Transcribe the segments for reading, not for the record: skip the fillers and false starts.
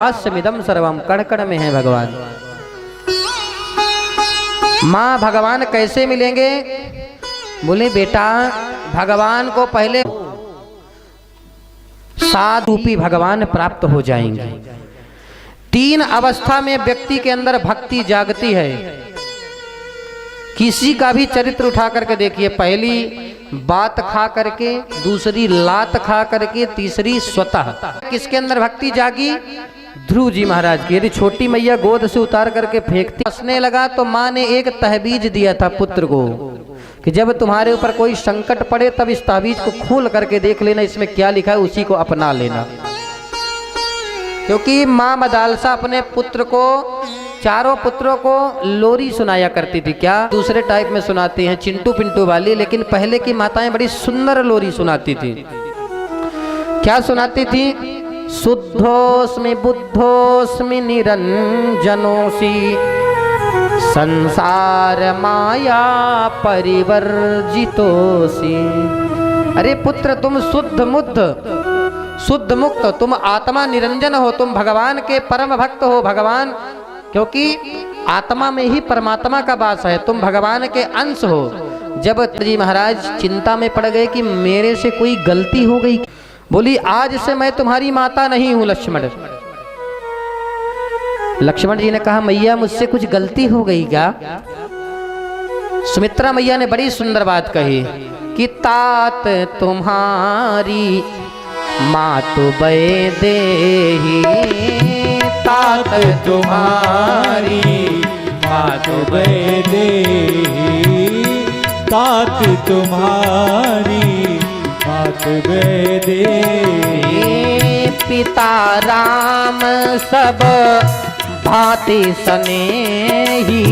आस्मिदम सर्वम, कण कण में है भगवान। माँ भगवान कैसे मिलेंगे? बोले बेटा भगवान को पहले सात रूपी भगवान प्राप्त हो जाएंगे। तीन अवस्था में व्यक्ति के अंदर भक्ति जागती है। किसी का भी चरित्र उठा करके देखिए, पहली बात खा करके, दूसरी लात खा करके, तीसरी स्वतः। किसके अंदर भक्ति जागी? ध्रुव जी महाराज की। यदि छोटी मैया गोद से उतार करके फेंकती, हंसने लगा तो माँ ने एक तहबीज दिया था पुत्र को कि जब तुम्हारे ऊपर कोई संकट पड़े तब इस तहबीज को खोल करके देख लेना, इसमें क्या लिखा है, उसी को अपना लेना। क्योंकि माँ मदालसा अपने पुत्र को, चारों पुत्रों को लोरी सुनाया करती थी। क्या दूसरे टाइप में सुनाती हैं, चिंटू पिंटू वाली, लेकिन पहले की माताएं बड़ी सुंदर लोरी सुनाती थी। क्या सुनाती थी? शुद्धोस्मि बुद्धोस्मि निरंजनोसी, संसार माया परिवर्जितोसी। अरे पुत्र तुम शुद्ध मुक्त, तुम आत्मा निरंजन हो, तुम भगवान के परम भक्त हो। भगवान, क्योंकि आत्मा में ही परमात्मा का वास है, तुम भगवान के अंश हो। जब जी महाराज चिंता में पड़ गए कि मेरे से कोई गलती हो गई, बोली आज से मैं तुम्हारी माता नहीं हूं लक्ष्मण। लक्ष्मण जी ने कहा मैया मुझसे कुछ गलती हो गई क्या? सुमित्रा मैया ने बड़ी सुंदर बात कही कि तात तुम्हारी मातु बय देही, तात तुम्हारी मातु बय देही, तात तुम्हारी मातु बय देही। पिता राम सब भांति स्नेही,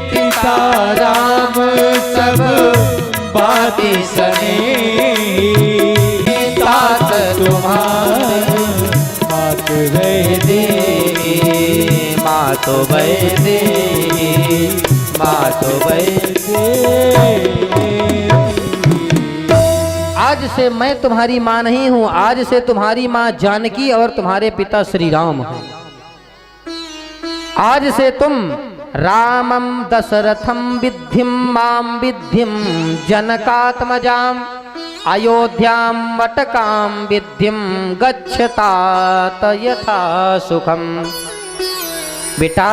पिता राम सब भांति स्नेही, तात तुम्हारी मातु बय देही, मातु बय देही, मातु बय देही। आज से मैं तुम्हारी माँ नहीं हूं, आज से तुम्हारी माँ जानकी और तुम्हारे पिता श्री राम हैं। आज से तुम रामम दशरथम विद्धिम माम विद्धिम जनकात्मजाम, अयोध्याम वटकाम विद्धिम गच्छतात यथा सुखम। बेटा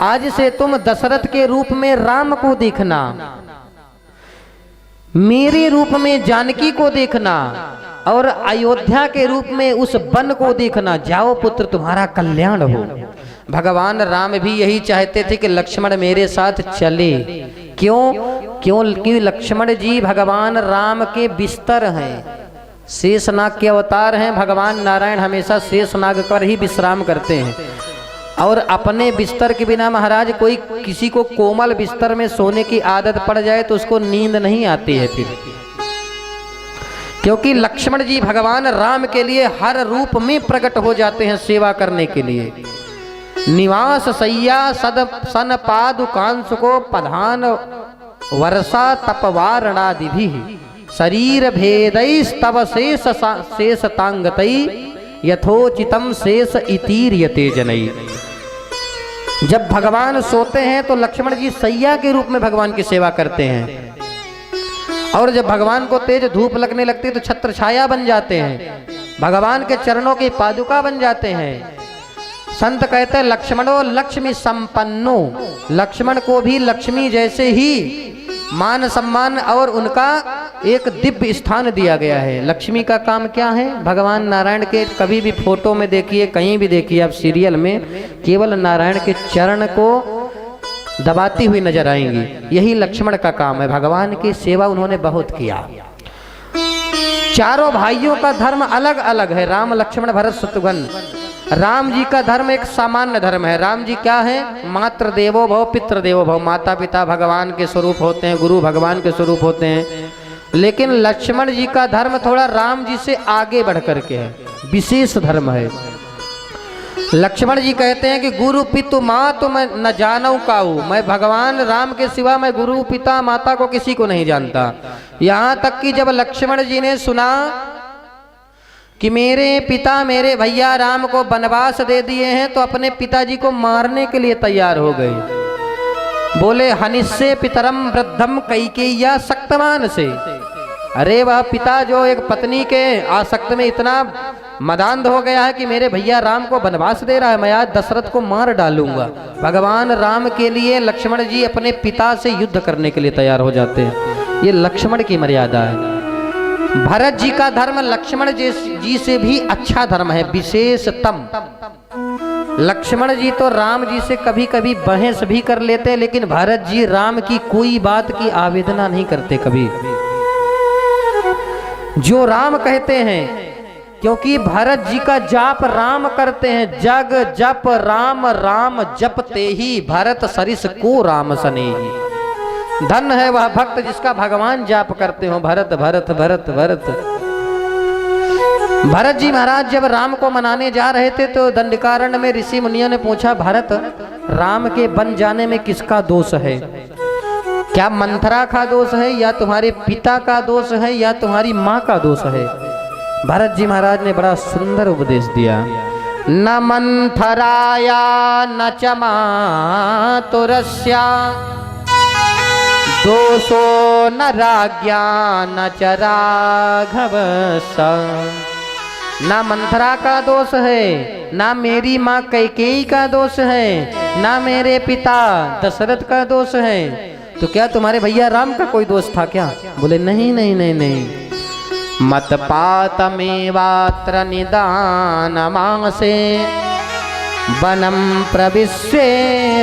आज से तुम दशरथ के रूप में राम को देखना, मेरे रूप में जानकी को देखना, और अयोध्या के रूप में उस वन को देखना। जाओ पुत्र तुम्हारा कल्याण हो। भगवान राम भी यही चाहते थे कि लक्ष्मण मेरे साथ चले। क्योंकि लक्ष्मण जी भगवान राम के बिस्तर हैं, शेषनाग के अवतार हैं। भगवान नारायण हमेशा शेषनाग पर ही विश्राम करते हैं, और अपने बिस्तर के बिना महाराज कोई किसी को कोमल बिस्तर में सोने की आदत पड़ जाए तो उसको नींद नहीं आती है फिर। क्योंकि लक्ष्मण जी भगवान राम के लिए हर रूप में प्रकट हो जाते हैं सेवा करने के लिए। निवास सैया सद सन पादुकांश को पधान वर्षा तपवारणादि भी, शरीर भेदैस्तव शेष तांगतई, यथोचितम शेष इतीर्यते जनई। जब भगवान सोते हैं तो लक्ष्मण जी सैया के रूप में भगवान की सेवा करते हैं, और जब भगवान को तेज धूप लगने लगती है तो छत्र छाया बन जाते हैं, भगवान के चरणों की पादुका बन जाते हैं। संत कहते हैं लक्ष्मणो लक्ष्मी संपन्नो, लक्ष्मण को भी लक्ष्मी जैसे ही मान सम्मान और उनका एक दिव्य स्थान दिया गया है। लक्ष्मी का काम क्या है? भगवान नारायण के कभी भी फोटो में देखिए, कहीं भी देखिए आप सीरियल में, केवल नारायण के चरण को दबाती हुई नजर आएंगी। यही लक्ष्मण का काम है। भगवान की सेवा उन्होंने बहुत किया। चारों भाइयों का धर्म अलग अलग है, राम लक्ष्मण भरत शत्रुघ्न। राम जी का धर्म एक सामान्य धर्म है। राम जी क्या है? मातृ देवो भव पितृ देवो भव, माता पिता भगवान के स्वरूप होते हैं, गुरु भगवान के स्वरूप होते हैं। लेकिन लक्ष्मण जी का धर्म थोड़ा राम जी से आगे बढ़ करके है, विशेष धर्म है। लक्ष्मण जी कहते हैं कि गुरु पितु माँ तो मैं न जानऊ काऊ, मैं भगवान राम के सिवा मैं गुरु पिता माता को किसी को नहीं जानता। यहाँ तक कि जब लक्ष्मण जी ने सुना कि मेरे पिता मेरे भैया राम को वनवास दे दिए हैं, तो अपने पिताजी को मारने के लिए तैयार हो गए। बोले हनिष्ये पितरम वृद्धम कैकेय्या शक्तमान से। अरे वह पिता जो एक पत्नी के आसक्त में इतना मदांध हो गया है कि मेरे भैया राम को वनवास दे रहा है, मैं आज दशरथ को मार डालूंगा। भगवान राम के लिए लक्ष्मण जी अपने पिता से युद्ध करने के लिए तैयार हो जाते हैं। ये लक्ष्मण की मर्यादा है। भरत जी का धर्म लक्ष्मण जी से भी अच्छा धर्म है, विशेषतम। लक्ष्मण जी तो राम जी से कभी कभी बहस भी कर लेते, लेकिन भरत जी राम की कोई बात की आवेदना नहीं करते कभी। जो राम कहते हैं, क्योंकि भरत जी का जाप राम करते हैं। जग जप राम राम जपते ही भरत सरिस को राम सनेही। धन है वह भक्त जिसका भगवान जाप करते हो। भरत भरत भरत भरत। भरत जी महाराज जब राम को मनाने जा रहे थे तो दंडकारण्य में ऋषि मुनियों ने पूछा, भरत राम के बन जाने में किसका दोष है? क्या मंथरा का दोष है, या तुम्हारे पिता का दोष है, या तुम्हारी माँ का दोष है? भरत जी महाराज ने बड़ा सुंदर उपदेश दिया। न मंथराया न च मातुरस्या दोषो न राज्ञा न च राघवस्य। ना मंथरा का दोष है, ना मेरी माँ कैकेयी का दोष है, ना मेरे पिता दशरथ का दोष है। तो क्या तुम्हारे भैया राम का कोई दोष था क्या? बोले नहीं नहीं नहीं नहीं। मत पातमेवात्र निदानमासे वनम प्रविश्य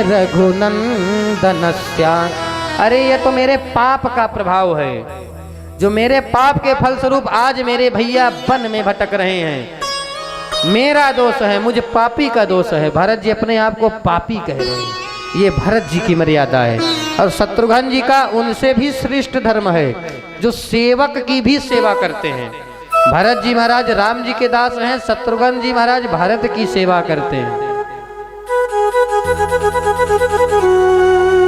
रघुनंदनस्या। अरे ये तो मेरे पाप का प्रभाव है, जो मेरे पाप के फलस्वरूप आज मेरे भैया वन में भटक रहे हैं। मेरा दोष है, मुझे पापी का दोष है। भरत जी अपने आप को पापी कह रहे हैं। ये भरत जी की मर्यादा है। और शत्रुघ्न जी का उनसे भी श्रेष्ठ धर्म है, जो सेवक की भी सेवा करते हैं। भरत जी महाराज राम जी के दास हैं, शत्रुघ्न जी महाराज भारत की सेवा करते हैं।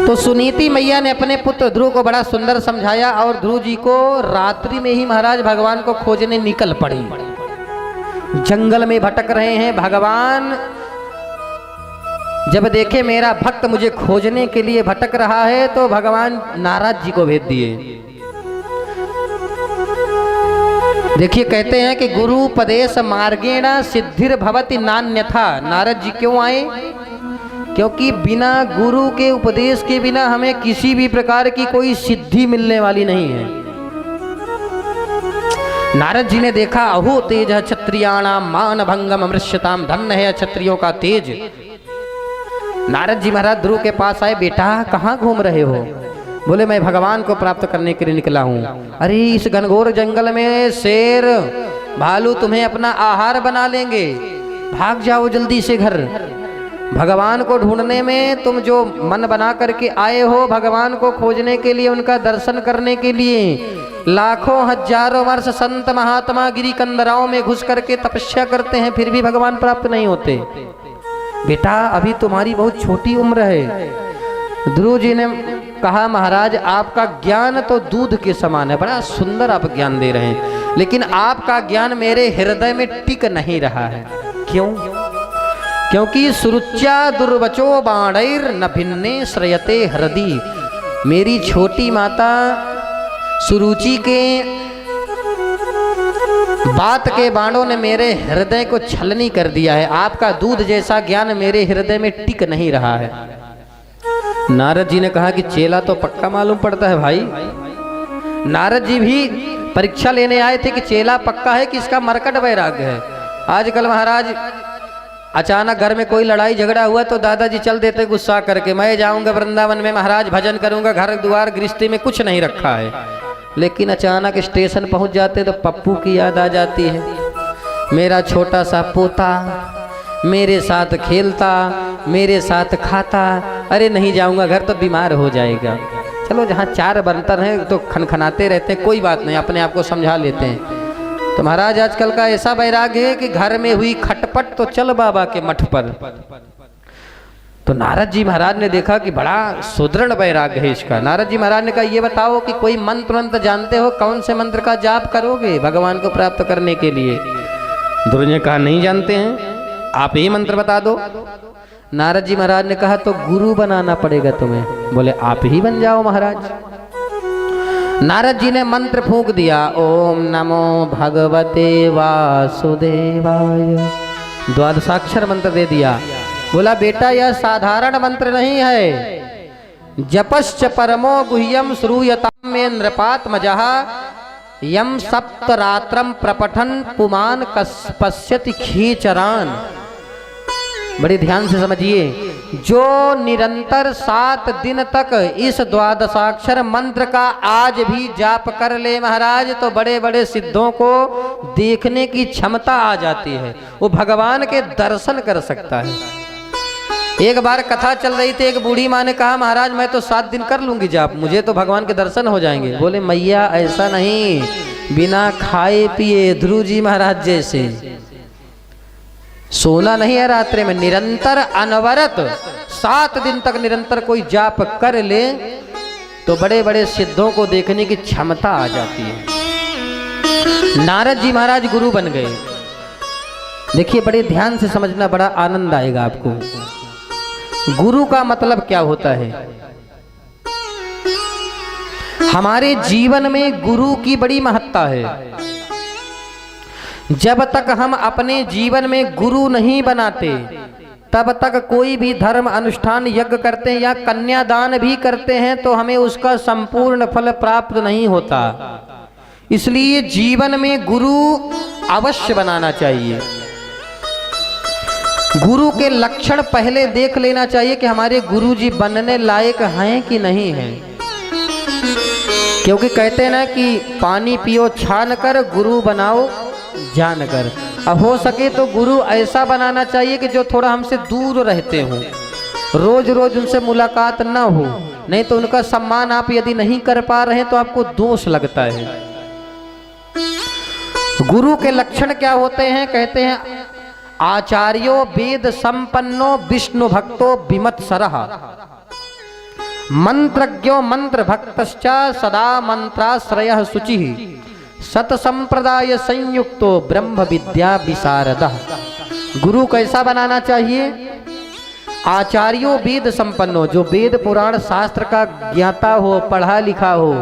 तो सुनीति मैया ने अपने पुत्र ध्रुव को बड़ा सुंदर समझाया, और ध्रुव जी को रात्रि में ही महाराज भगवान को खोजने निकल पड़े। जंगल में भटक रहे हैं। भगवान जब देखे मेरा भक्त मुझे खोजने के लिए भटक रहा है, तो भगवान नारद जी को भेज दिए। देखिए कहते हैं कि गुरु उपदेश मार्गेण सिद्धिर भवति नान्यथा। नारद जी क्यों आए? क्योंकि बिना गुरु के उपदेश के बिना हमें किसी भी प्रकार की कोई सिद्धि मिलने वाली नहीं है। नारद जी ने देखा, अहो तेज क्षत्रियाणाम मान भंगम अमृष्यताम। धन्य है क्षत्रियों का तेज। नारद जी महाराज ध्रुव के पास आए, बेटा कहाँ घूम रहे हो? बोले मैं भगवान को प्राप्त करने के लिए निकला हूँ। अरे इस घनघोर जंगल में शेर भालू तुम्हें अपना आहार बना लेंगे, भाग जाओ जल्दी से घर। भगवान को ढूंढने में तुम जो मन बना करके आए हो, भगवान को खोजने के लिए, उनका दर्शन करने के लिए, लाखों हजारों वर्ष संत महात्मा गिरी कंदराओं में घुस करके तपस्या करते हैं, फिर भी भगवान प्राप्त नहीं होते। बेटा अभी तुम्हारी बहुत छोटी उम्र है। ध्रुव जी ने कहा, महाराज आपका ज्ञान तो दूध के समान है, बड़ा सुंदर आप ज्ञान दे रहे हैं, लेकिन आपका ज्ञान मेरे हृदय में टिक नहीं रहा है। क्यों? क्योंकि सुरुच्या दुर्वचो बाणैर न भिन्ने श्रयते हृदि। मेरी छोटी माता सुरुचि के बात के बाणों ने मेरे हृदय को छलनी कर दिया है। आपका दूध जैसा ज्ञान मेरे हृदय में टिक नहीं रहा है। नारद जी ने कहा कि चेला तो पक्का मालूम पड़ता है भाई। नारद जी भी परीक्षा लेने आए थे कि चेला पक्का है कि इसका मरकट वैराग्य है। आजकल महाराज अचानक घर में कोई लड़ाई झगड़ा हुआ तो दादाजी चल देते गुस्सा करके, मैं जाऊंगा वृंदावन में महाराज भजन करूंगा, घर द्वार गृहस्थी में कुछ नहीं रखा है। लेकिन अचानक स्टेशन पहुंच जाते तो पप्पू की याद आ जाती है। मेरा छोटा सा पोता मेरे साथ खेलता, मेरे साथ खाता। अरे नहीं जाऊंगा घर तो बीमार हो जाएगा। चलो जहाँ चार बर्तन हैं तो खनखनाते रहते हैं, कोई बात नहीं, अपने आप को समझा लेते हैं। तो महाराज आजकल का ऐसा वैराग्य है कि घर में हुई खटपट तो चल बाबा के मठ पर। तो नारद जी महाराज ने देखा कि बड़ा सुदृढ़ वैराग्य है इसका। नारद जी महाराज ने कहा, ये बताओ कि कोई मंत्र जानते हो? कौन से मंत्र का जाप करोगे भगवान को प्राप्त करने के लिए? ध्रुव ने कहा नहीं जानते हैं, आप ही मंत्र बता दो। नारद जी महाराज ने कहा तो गुरु बनाना पड़ेगा तुम्हें। बोले आप ही बन जाओ महाराज। नारद जी ने मंत्र फूंक दिया, ओम नमो भगवते वासुदेवाय। द्वादशाक्षर मंत्र दे दिया। बोला बेटा यह साधारण मंत्र नहीं है, जपश्च परमो गुह्यम श्रूयताम में नृपात्मजः यम सप्तरात्रम प्रपठन पुमान पश्यति खीचरान। बड़े ध्यान से समझिए, जो निरंतर 7 दिन तक इस द्वादशाक्षर मंत्र का आज भी जाप कर ले महाराज, तो बड़े बड़े सिद्धों को देखने की क्षमता आ जाती है, वो भगवान के दर्शन कर सकता है। एक बार कथा चल रही थी, एक बूढ़ी माँ ने कहा महाराज मैं तो 7 दिन कर लूंगी जाप, मुझे तो भगवान के दर्शन हो जाएंगे। बोले मैया ऐसा नहीं, बिना खाए पिए ध्रुव जी महाराज जैसे सोना नहीं है रात्रि में, निरंतर अनवरत 7 दिन तक निरंतर कोई जाप कर ले तो बड़े बड़े सिद्धों को देखने की क्षमता आ जाती है। नारद जी महाराज गुरु बन गए। देखिए बड़े ध्यान से समझना, बड़ा आनंद आएगा आपको। गुरु का मतलब क्या होता है? हमारे जीवन में गुरु की बड़ी महत्ता है। जब तक हम अपने जीवन में गुरु नहीं बनाते तब तक कोई भी धर्म अनुष्ठान यज्ञ करते हैं या कन्यादान भी करते हैं तो हमें उसका संपूर्ण फल प्राप्त नहीं होता। इसलिए जीवन में गुरु अवश्य बनाना चाहिए। गुरु के लक्षण पहले देख लेना चाहिए कि हमारे गुरु जी बनने लायक हैं कि नहीं हैं। क्योंकि कहते हैं ना कि पानी पियो छान कर, गुरु बनाओ जान कर। अब हो सके तो गुरु ऐसा बनाना चाहिए कि जो थोड़ा हमसे दूर रहते हों, रोज रोज उनसे मुलाकात ना हो, नहीं तो उनका सम्मान आप यदि नहीं कर पा रहे हैं तो आपको दोष लगता है। गुरु के लक्षण क्या होते हैं? कहते हैं आचार्यो वेद संपन्नो विष्णु भक्तो विमत्सरः मंत्रज्ञो मंत्र भक्तश्च सदा मंत्राश्रयः शुचिः सत संप्रदाय संयुक्तो ब्रह्म विद्या विशारदः। गुरु कैसा बनाना चाहिए? आचार्यो वेद संपन्नो, जो वेद पुराण शास्त्र का ज्ञाता हो, पढ़ा लिखा हो,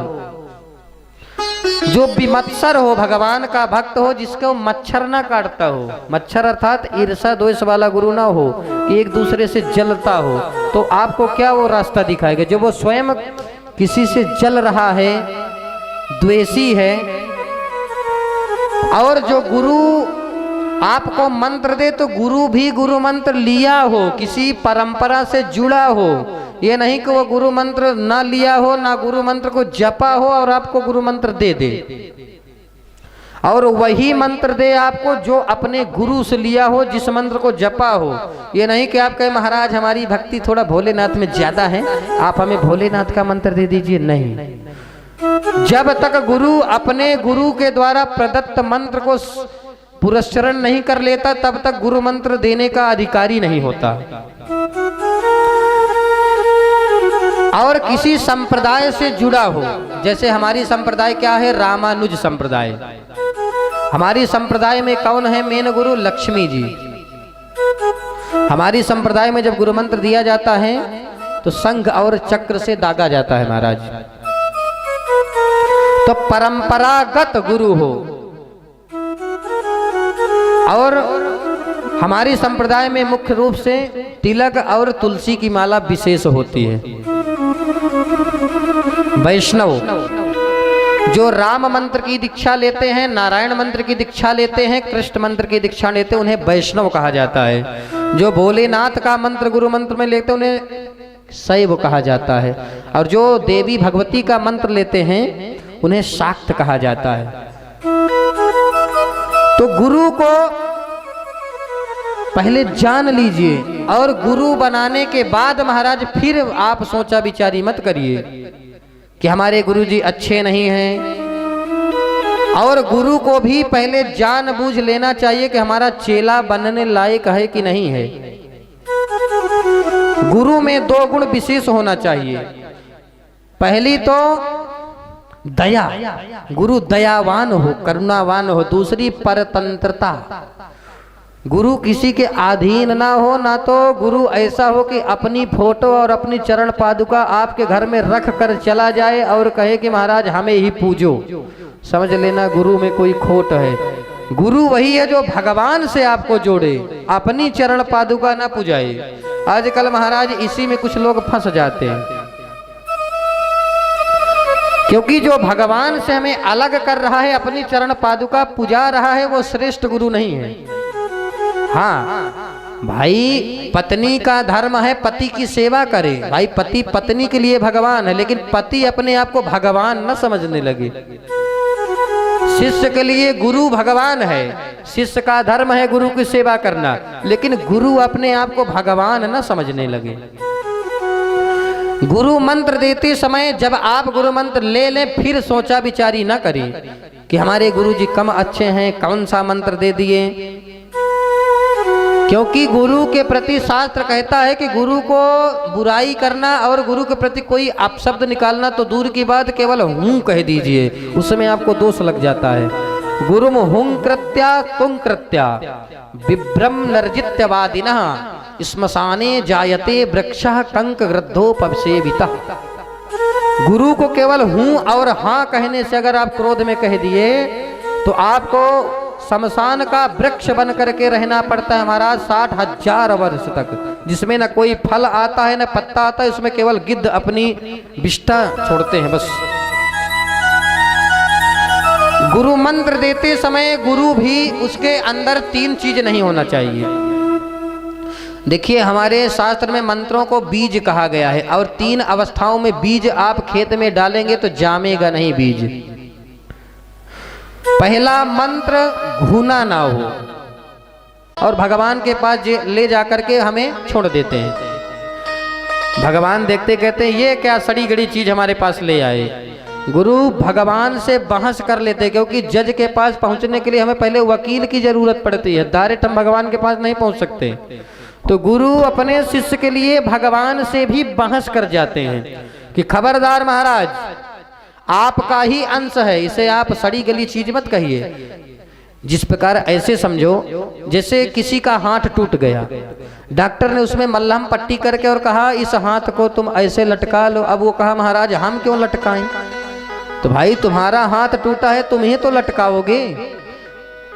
जो विमत्सर हो, भगवान का भक्त हो, जिसको मच्छर ना काटता हो। मच्छर अर्थात ईर्षा द्वेष वाला गुरु ना हो कि एक दूसरे से जलता हो, तो आपको क्या वो रास्ता दिखाएगा? जो वो स्वयं किसी से जल रहा है, द्वेषी है, और जो गुरु आपको मंत्र दे तो गुरु भी गुरु मंत्र लिया हो, किसी परंपरा से जुड़ा हो। ये नहीं कि वो गुरु मंत्र ना लिया हो, ना गुरु मंत्र को जपा हो और आपको गुरु मंत्र दे दे, और वही मंत्र दे आपको जो अपने गुरु से लिया हो, जिस मंत्र को जपा हो। ये नहीं कि आप कहे महाराज हमारी भक्ति थोड़ा भोलेनाथ में ज्यादा है, आप हमें भोलेनाथ का मंत्र दे दीजिए। नहीं, जब तक गुरु अपने गुरु के द्वारा प्रदत्त मंत्र को पुरस्चरण नहीं कर लेता तब तक गुरु मंत्र देने का अधिकारी नहीं होता। और किसी संप्रदाय से जुड़ा हो, जैसे हमारी संप्रदाय क्या है? रामानुज संप्रदाय। हमारी संप्रदाय में कौन है मेन गुरु? लक्ष्मी जी। हमारी संप्रदाय में जब गुरु मंत्र दिया जाता है तो शंख और चक्र से दागा जाता है महाराज। तो परंपरागत गुरु हो। और हमारी संप्रदाय में मुख्य रूप से तिलक और तुलसी की माला विशेष होती है। वैष्णव जो राम मंत्र की दीक्षा लेते हैं, नारायण मंत्र की दीक्षा लेते हैं, कृष्ण मंत्र की दीक्षा लेते हैं, उन्हें वैष्णव कहा जाता है। जो भोलेनाथ का मंत्र गुरु मंत्र में लेते हैं उन्हें शैव कहा जाता है। और जो देवी भगवती का मंत्र लेते हैं उन्हें शाक्त कहा जाता है। तो गुरु को पहले जान लीजिए, और गुरु बनाने के बाद महाराज फिर आप सोचा विचारी मत करिए कि हमारे गुरु जी अच्छे नहीं हैं। और गुरु को भी पहले जानबूझ लेना चाहिए कि हमारा चेला बनने लायक है कि नहीं है। गुरु में 2 गुण विशेष होना चाहिए। पहली तो दया, गुरु दयावान हो, करुणावान हो। दूसरी परतंत्रता, गुरु किसी के अधीन ना हो, ना तो गुरु ऐसा हो कि अपनी फोटो और अपनी चरण पादुका आपके घर में रख कर चला जाए और कहे कि महाराज हमें ही पूजो। समझ लेना गुरु में कोई खोट है। गुरु वही है जो भगवान से आपको जोड़े, अपनी चरण पादुका ना पूजाए। आजकल महाराज इसी में कुछ लोग फंस जाते हैं, क्योंकि जो भगवान से हमें अलग कर रहा है, अपनी चरण पादुका पूजा रहा है, वो श्रेष्ठ गुरु नहीं है। हाँ भाई, पत्नी का धर्म है पति की सेवा करे। भाई पति पत्नी के लिए भगवान है, लेकिन पति अपने आप को भगवान न समझने लगे। शिष्य के लिए गुरु भगवान है, शिष्य का धर्म है गुरु की सेवा करना, लेकिन गुरु अपने आप को भगवान न समझने लगे। गुरु मंत्र देते समय जब आप गुरु मंत्र ले लें, फिर सोचा विचारी ना करें कि हमारे गुरु जी कम अच्छे हैं, कौन सा मंत्र दे दिए। क्योंकि गुरु के प्रति शास्त्र कहता है कि गुरु को बुराई करना और गुरु के प्रति कोई अपशब्द निकालना तो दूर की बात, केवल हूं कह दीजिए, उसमें आपको दोष लग जाता है। गुरुम हुं कृत्या तुं कृत्या विभ्रम नर्जित्यवादिनः श्मशाने जायते वृक्षः कंक वृद्धोपसेवितः। गुरु को केवल हूं और हाँ कहने से अगर आप क्रोध में कह दिए तो आपको शमशान का वृक्ष बन करके रहना पड़ता है महाराज 60,000 वर्ष तक, जिसमें न कोई फल आता है न पत्ता आता है, उसमें केवल गिद्ध अपनी विष्ठा छोड़ते हैं बस। गुरु मंत्र देते समय गुरु भी उसके अंदर 3 चीज नहीं होना चाहिए। देखिए हमारे शास्त्र में मंत्रों को बीज कहा गया है, और 3 अवस्थाओं में बीज आप खेत में डालेंगे तो जामेगा नहीं बीज। पहला मंत्र घुना ना हो, और भगवान के पास ले जाकर के हमें छोड़ देते हैं। भगवान देखते कहते हैं ये क्या सड़ी गड़ी चीज हमारे पास ले आए। गुरु भगवान से बहस कर लेते, क्योंकि जज के पास पहुंचने के लिए हमें पहले वकील की जरूरत पड़ती है, डायरेक्ट हम भगवान के पास नहीं पहुंच सकते। तो गुरु अपने शिष्य के लिए भगवान से भी बहस कर जाते हैं कि खबरदार महाराज, आपका ही अंश है, इसे आप सड़ी गली चीज मत कहिए। जिस प्रकार ऐसे समझो जैसे किसी का हाथ टूट गया, डॉक्टर ने उसमें मल्हम पट्टी करके और कहा इस हाथ को तुम ऐसे लटका लो। अब वो कहा महाराज हम क्यों लटकाएं? तो भाई तुम्हारा हाथ टूटा है, तुम ही तो लटकाओगे।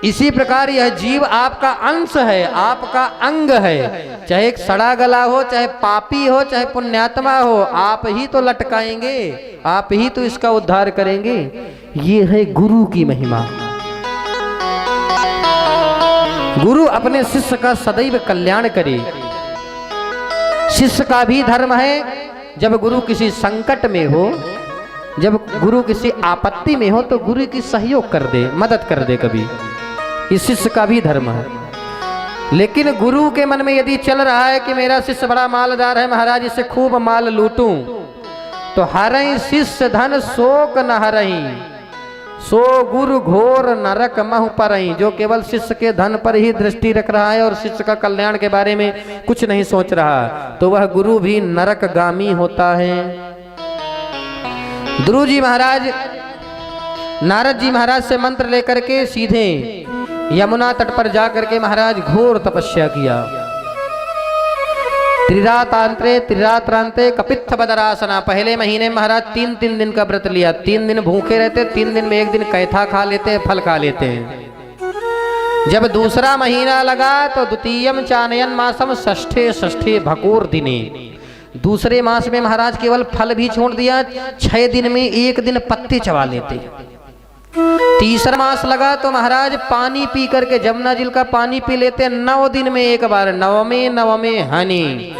इसी प्रकार यह जीव आपका अंश है, आपका अंग है, चाहे एक सड़ा गला हो, चाहे पापी हो, चाहे पुण्यात्मा हो, आप ही तो लटकाएंगे, आप ही तो इसका उद्धार करेंगे। ये है गुरु की महिमा। गुरु अपने शिष्य का सदैव कल्याण करे। शिष्य का भी धर्म है, जब गुरु किसी संकट में हो, जब गुरु किसी आपत्ति में हो तो गुरु की सहयोग कर दे, मदद कर दे कभी, इस शिष्य का भी धर्म है। लेकिन गुरु के मन में यदि चल रहा है कि मेरा शिष्य बड़ा मालदार है, महाराज इससे खूब माल लूटूं, तो हरई शिष्य धन शोक न हरई, सो गुरु घोर नरक महु परई। जो केवल शिष्य के धन पर ही दृष्टि रख रहा है और शिष्य का कल्याण के बारे में कुछ नहीं सोच रहा, तो वह गुरु भी नरकगामी होता है। ध्रुव जी महाराज नारद जी महाराज से मंत्र लेकर के सीधे यमुना तट पर जाकर के महाराज घोर तपस्या किया। त्रिरातांत्रे त्रिरात्रांते कपित्थ बदरासना। पहले महीने में महाराज 3-3 दिन का व्रत लिया, 3 दिन भूखे रहते, 3 दिन में 1 दिन कैथा खा लेते हैं, फल खा लेते हैं। जब दूसरा महीना लगा तो द्वितीयम चानयन मासम षष्ठे भकोर दिने। दूसरे मास में महाराज केवल फल भी छोड़ दिया, 6 दिन में 1 दिन पत्ते चबा लेते। तीसरा मास लगा तो महाराज पानी पी करके जमुना झील का पानी पी लेते, 9 दिन में 1 बार, नवमे हनी।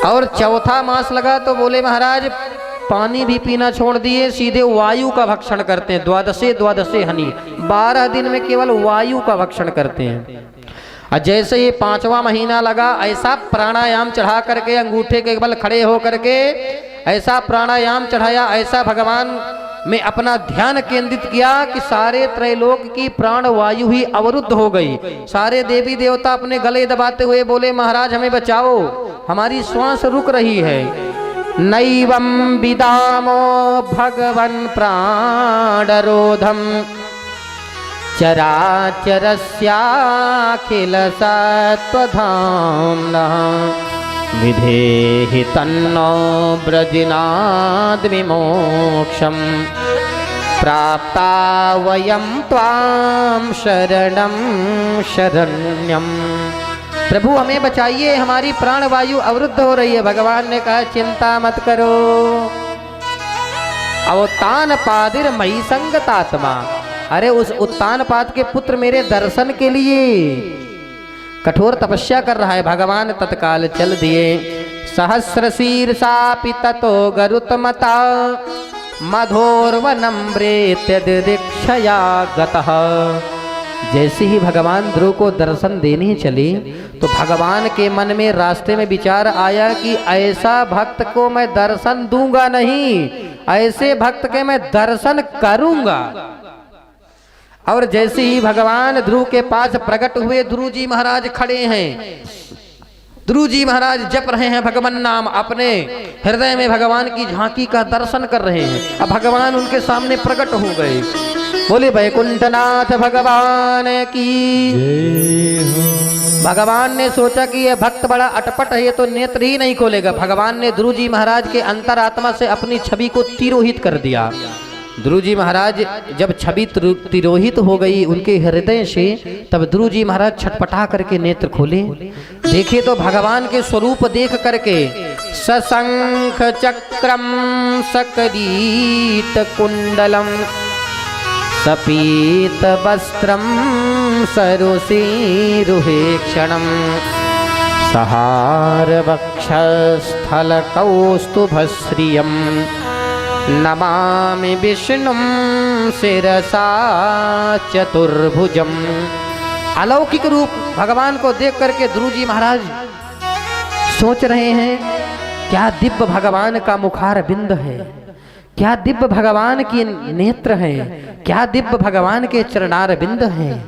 और चौथा मास लगा तो बोले महाराज पानी भी पीना छोड़ दिए, सीधे वायु का भक्षण करते हैं, द्वादशे हनी। 12 दिन में केवल वायु का भक्षण करते हैं। और जैसे ही 5वां महीना लगा, ऐसा प्राणायाम चढ़ा करके अंगूठे के बल खड़े हो करके ऐसा प्राणायाम चढ़ाया, ऐसा भगवान में अपना ध्यान केंद्रित किया कि सारे त्रैलोक की प्राण वायु ही अवरुद्ध हो गई। सारे देवी देवता अपने गले दबाते हुए बोले महाराज हमें बचाओ, हमारी श्वास रुक रही है। नैवं विदामो भगवन् प्राणरोधम् चराचरस्याखिल सत्त्वधाम्नः विधेहि तन्नो ब्रजिनाद्विमोक्षम् प्राप्ता वयं त्वां शरणं शरण्यम्। प्रभु हमें बचाइए, हमारी प्राणवायु अवरुद्ध हो रही है। भगवान ने कहा चिंता मत करो। अवतान पादिर मई संगतात्मा, अरे उस उत्तानपाद के पुत्र मेरे दर्शन के लिए कठोर तपस्या कर रहा है। भगवान तत्काल चल दिए। सहस्र शीर्षापि ततो गरुतमता मधोर्वनम्रेत्यदिदीक्षया गतः। जैसे ही भगवान ध्रुव को दर्शन देने चले तो भगवान के मन में रास्ते में विचार आया कि ऐसा भक्त को मैं दर्शन दूंगा नहीं, ऐसे भक्त के मैं दर्शन करूंगा। और जैसे ही भगवान ध्रुव के पास प्रकट हुए, ध्रुव जी महाराज खड़े हैं। ध्रुव जी महाराज जप रहे हैं भगवान नाम, अपने हृदय में भगवान की झांकी का दर्शन कर रहे हैं। अब भगवान उनके सामने प्रकट हो गए। बोले वैकुंठनाथ भगवान की। भगवान ने सोचा कि यह भक्त बड़ा अटपट है, ये तो नेत्र ही नहीं खोलेगा। भगवान ने ध्रुव जी महाराज के अंतरात्मा से अपनी छवि को तिरोहित कर दिया। ध्रुव जी महाराज जब छवि तिरोहित हो गई उनके हृदय से, तब ध्रुव जी महाराज छटपटा करके नेत्र खोले। देखे तो भगवान के स्वरूप देख करके सशंख चक्रम सकरीत कुंडलम सपीत वस्त्रम सरुषीरुहेक्षणम सहार वक्षस्थल कौस्तुभश्रियम नमामि विष्णुं शिरसा चतुर्भुजम। अलौकिक रूप भगवान को देख करके ध्रुव जी महाराज सोच रहे हैं, क्या दिव्य भगवान का मुखार बिंद है, क्या दिव्य भगवान की नेत्र है, क्या दिव्य भगवान के चरणार बिंद है,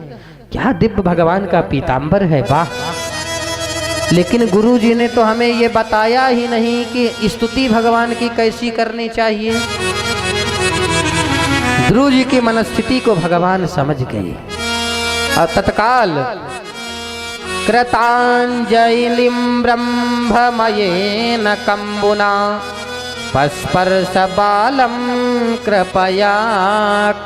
क्या दिव्य भगवान का पीतांबर है। वाह! लेकिन गुरु जी ने तो हमें ये बताया ही नहीं कि स्तुति भगवान की कैसी करनी चाहिए। ध्रुव जी की मनस्थिति को भगवान समझ गए और तत्काल कृतांजलिं ब्रह्ममयेन कंबुना पस्पर्श बालम कृपया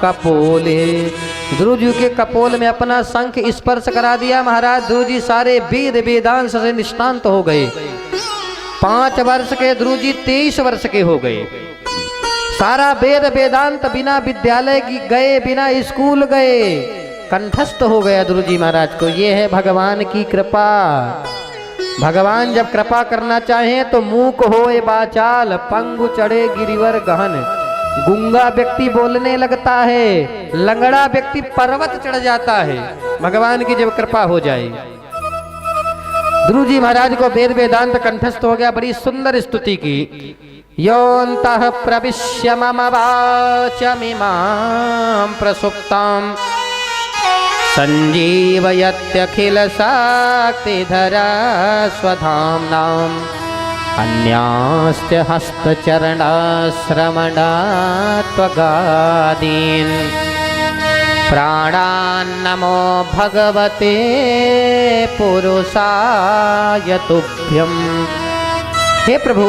कपोले। ध्रुव जी के कपोल में अपना शंख स्पर्श करा दिया। महाराज ध्रुव जी सारे वेद वेदांत से निष्णांत हो गए। 5 वर्ष के ध्रुव जी 23 वर्ष के हो गए। सारा वेद वेदांत बिना विद्यालय की गए, बिना स्कूल गए, कंठस्थ हो गया ध्रुव जी महाराज को। ये है भगवान की कृपा। भगवान जब कृपा करना चाहें तो मूक होए बाचाल, पंगु चढ़े गिरिवर गहन। गूंगा व्यक्ति बोलने लगता है, लंगड़ा व्यक्ति पर्वत चढ़ जाता है। भगवान की जब कृपा हो जाए। ध्रुव जी महाराज को वेद वेदांत कंठस्थ हो गया। बड़ी सुंदर स्तुति की। योऽन्तः प्रविश्य मम वाचमिमां प्रसुप्तां संजीवयत्यखिल शक्तिधरा स्वधाम्नाम् अन्यास्त्य हस्तचरणाश्रमणात्वगादीन् प्राणान्नमो भगवते पुरुषाय तुभ्यम्। हे प्रभु,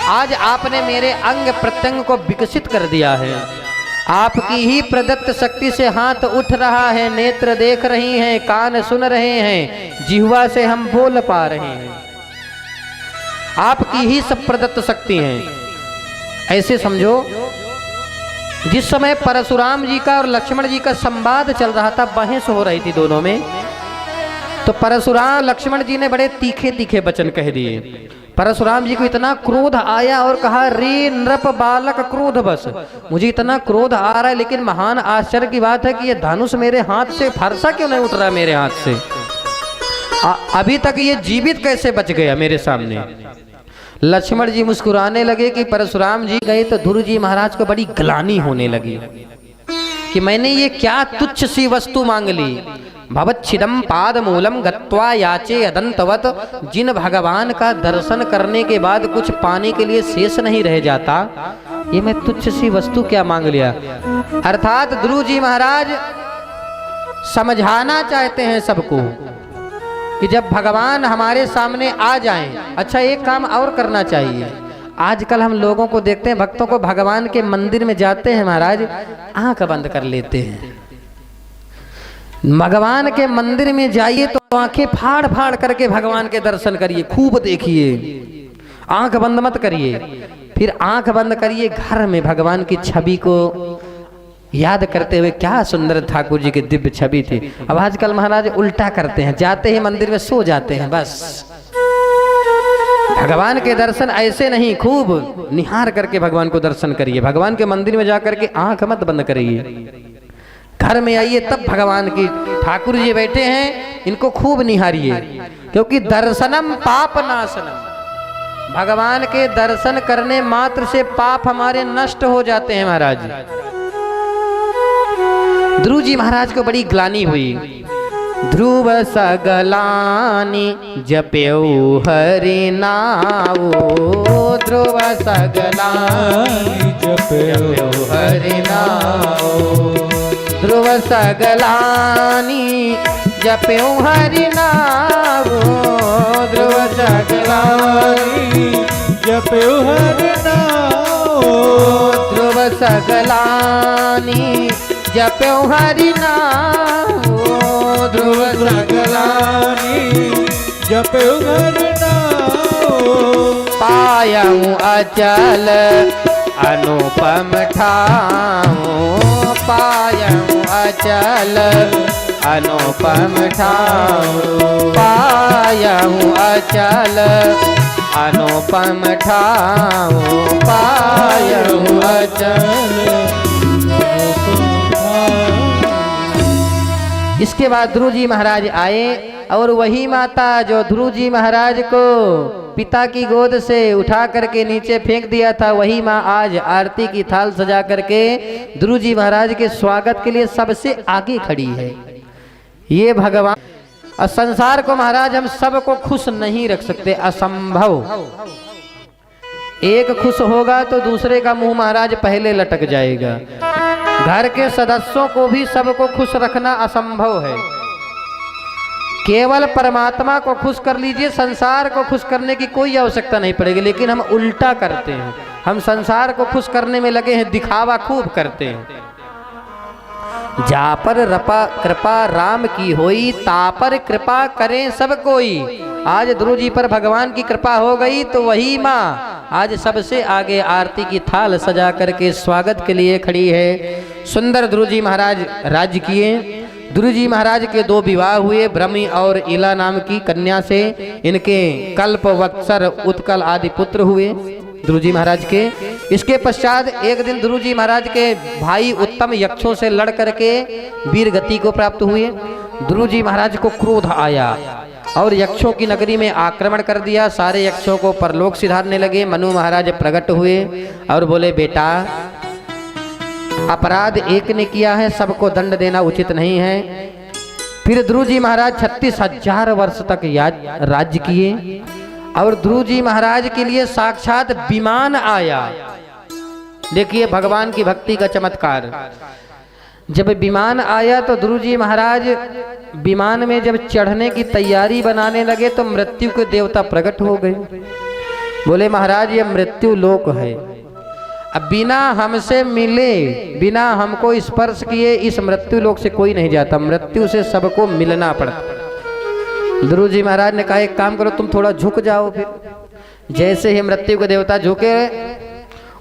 आज आपने मेरे अंग प्रत्यंग को विकसित कर दिया है। आपकी ही प्रदत्त शक्ति से हाथ उठ रहा है, नेत्र देख रही हैं, कान सुन रहे हैं, जिह्वा से हम बोल पा रहे हैं। आपकी ही सब प्रदत्त शक्ति है। ऐसे समझो, जिस समय परशुराम जी का और लक्ष्मण जी का संवाद चल रहा था, बहस हो रही थी दोनों में, तो परशुराम लक्ष्मण जी ने बड़े तीखे तीखे वचन कह दिए। परशुराम जी को इतना क्रोध आया और कहा, रे नृप बालक क्रोध बस, मुझे इतना क्रोध आ रहा है, लेकिन महान आश्चर्य की बात है कि ये धनुष मेरे हाथ से फरसा क्यों नहीं उठ रहा मेरे हाथ से। अभी तक ये जीवित कैसे बच गया मेरे सामने। लक्ष्मण जी मुस्कुराने लगे कि परशुराम जी गए तो ध्रुव जी महाराज को बड़ी ग्लानि होने लगी कि मैंने ये क्या तुच्छ सी वस्तु मांग ली, भवच्छिदम पाद मूलम गत्वा याचे अदंतवत। जिन भगवान का दर्शन करने के बाद कुछ पाने के लिए शेष नहीं रह जाता, ये मैं तुच्छ सी वस्तु क्या मांग लिया। अर्थात ध्रुव जी महाराज समझाना चाहते हैं सबको कि जब भगवान हमारे सामने आ जाएं, अच्छा एक काम और करना चाहिए। आजकल हम लोगों को देखते हैं, भक्तों को भगवान के मंदिर में जाते हैं महाराज, आंख बंद कर लेते हैं। भगवान के मंदिर में जाइए तो आंखें फाड़ फाड़ करके भगवान के दर्शन करिए, खूब देखिए, आंख बंद मत करिए। फिर आंख बंद करिए, घर में भगवान की छवि को याद करते हुए, क्या सुंदर ठाकुर जी की दिव्य छवि थी। अब आजकल महाराज उल्टा करते हैं, जाते ही मंदिर में सो जाते हैं बस। भगवान के दर्शन ऐसे नहीं, खूब निहार करके भगवान को दर्शन करिए। भगवान के मंदिर में जाकर के आंख मत बंद करिए, घर में आइए तब भगवान की, ठाकुर जी बैठे हैं इनको खूब निहारिए, क्योंकि दर्शनम पाप नाशनम। भगवान के दर्शन करने मात्र से पाप हमारे नष्ट हो जाते हैं महाराज। ध्रुव जी महाराज को बड़ी ग्लानि हुई। ध्रुव सगलानि जप्यौ हरि नाऊ, ध्रुव सगलानि जप्यौ हरि नाऊ, ध्रुव सगलानि जप्यौ हरि नाऊ, ध्रुव सगलानि जप्यौ हरि नाऊ, ध्रुव सगलानि जप्यौ हरि नाऊ, ध्रुव सगलानि जप्यौ हरि नाऊ। पायऊ अचल अनुपम ठाऊ, पायऊ अचल अनुपम ठाऊ, पायऊ अचल अनुपम ठाऊ, पायऊ अचल। इसके बाद ध्रुव जी महाराज आए और वही माता जो ध्रुव जी महाराज को पिता की गोद से उठा करके नीचे फेंक दिया था, वही माँ आज आरती की थाल सजा करके ध्रुव जी महाराज के स्वागत के लिए सबसे आगे खड़ी है। ये भगवान, संसार को महाराज हम सबको खुश नहीं रख सकते, असंभव। एक खुश होगा तो दूसरे का मुंह महाराज पहले लटक जाएगा। घर के सदस्यों को भी सबको खुश रखना असंभव है। केवल परमात्मा को खुश कर लीजिए, संसार को खुश करने की कोई आवश्यकता नहीं पड़ेगी। लेकिन हम उल्टा करते हैं, हम संसार को खुश करने में लगे हैं, दिखावा खूब करते हैं। जा पर कृपा राम की होई, ता पर कृपा करें सब कोई। आज ध्रुव जी पर भगवान की कृपा हो गई तो वही माँ आज सबसे आगे आरती की थाल सजा करके स्वागत के लिए खड़ी है। सुंदर ध्रुव जी महाराज राज्य किए। ध्रुव जी महाराज के 2 विवाह हुए, ब्रह्मी और इला नाम की कन्या से। इनके कल्प, वत्सर, उत्कल आदि पुत्र हुए ध्रुव जी महाराज के। इसके पश्चात एक दिन ध्रुव जी महाराज के भाई उत्तम यक्षों से लड़ करके वीर गति को प्राप्त हुए। ध्रुव जी महाराज को क्रोध आया और यक्षों की नगरी में आक्रमण कर दिया। सारे यक्षों को परलोक सिधारने लगे। मनु महाराज प्रकट हुए और बोले, बेटा अपराध एक ने किया है, सबको दंड देना उचित नहीं है। फिर ध्रुव जी महाराज 36,000 वर्ष तक राज्य किए और ध्रुव जी महाराज के लिए साक्षात विमान आया। देखिए भगवान की भक्ति का चमत्कार। जब विमान आया तो ध्रुव जी महाराज विमान में जब चढ़ने की तैयारी बनाने लगे तो मृत्यु के देवता प्रकट हो गए। बोले, महाराज ये मृत्यु लोक है, अब बिना हमसे मिले, बिना हमको स्पर्श किए इस मृत्यु लोक से कोई नहीं जाता, मृत्यु से सबको मिलना पड़ता। ध्रुव जी महाराज ने कहा, एक काम करो, तुम थोड़ा झुक जाओ। फिर जैसे ही मृत्यु के देवता झुके,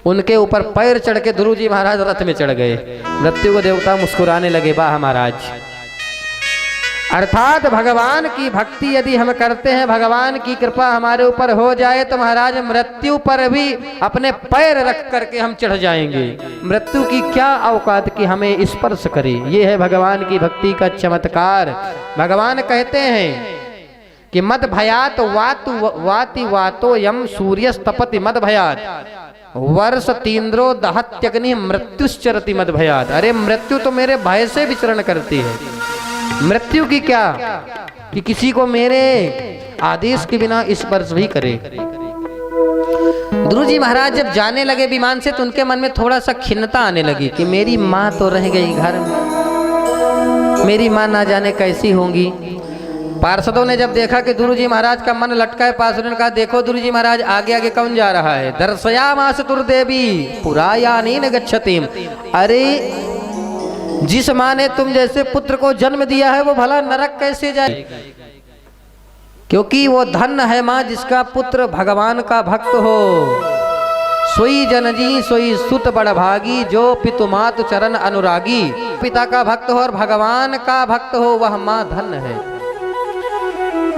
उनके ऊपर पैर चढ़ के ध्रुव जी महाराज रथ में चढ़ गए। मृत्यु के देवता मुस्कुराने लगे, वाह महाराज। अर्थात भगवान की भक्ति यदि हम करते हैं, भगवान की कृपा हमारे ऊपर हो जाए तो महाराज मृत्यु पर भी अपने पैर रख करके हम चढ़ जाएंगे। मृत्यु की क्या औकात कि हमें स्पर्श करे। ये है भगवान की भक्ति का चमत्कार। भगवान कहते हैं कि मद भयात वाति वातो यम सूर्यस्तपति मद भयात वर्ष तीन्द्रो दहत्यग्नि मृत्युश्चरति मद भयात। अरे मृत्यु तो मेरे भय से विचरण करती है। मृत्यु की क्या कि किसी को मेरे आदेश के बिना स्पर्श भी करे। ध्रुव जी महाराज जब जाने लगे विमान से तो उनके मन में थोड़ा सा खिन्नता आने लगी कि मेरी माँ तो रह गई घर में, मेरी माँ ना जाने कैसी होंगी। पार्षदों ने जब देखा कि ध्रुव जी महाराज का मन लटका है, पार्षदों ने कहा देखो ध्रुव जी महाराज आगे आगे कौन जा रहा है। दर्शयामास तुर्देवी पुरायानीन गच्छतिम। अरे जिस माँ ने तुम जैसे पुत्र को जन्म दिया है वो भला नरक कैसे जाए, क्योंकि वो धन है माँ जिसका पुत्र भगवान का भक्त हो। सोई जनजी सोई सुत बड़भागी, जो पितु मातु चरण अनुरागी। पिता का भक्त हो और भगवान का भक्त हो वह माँ धन है।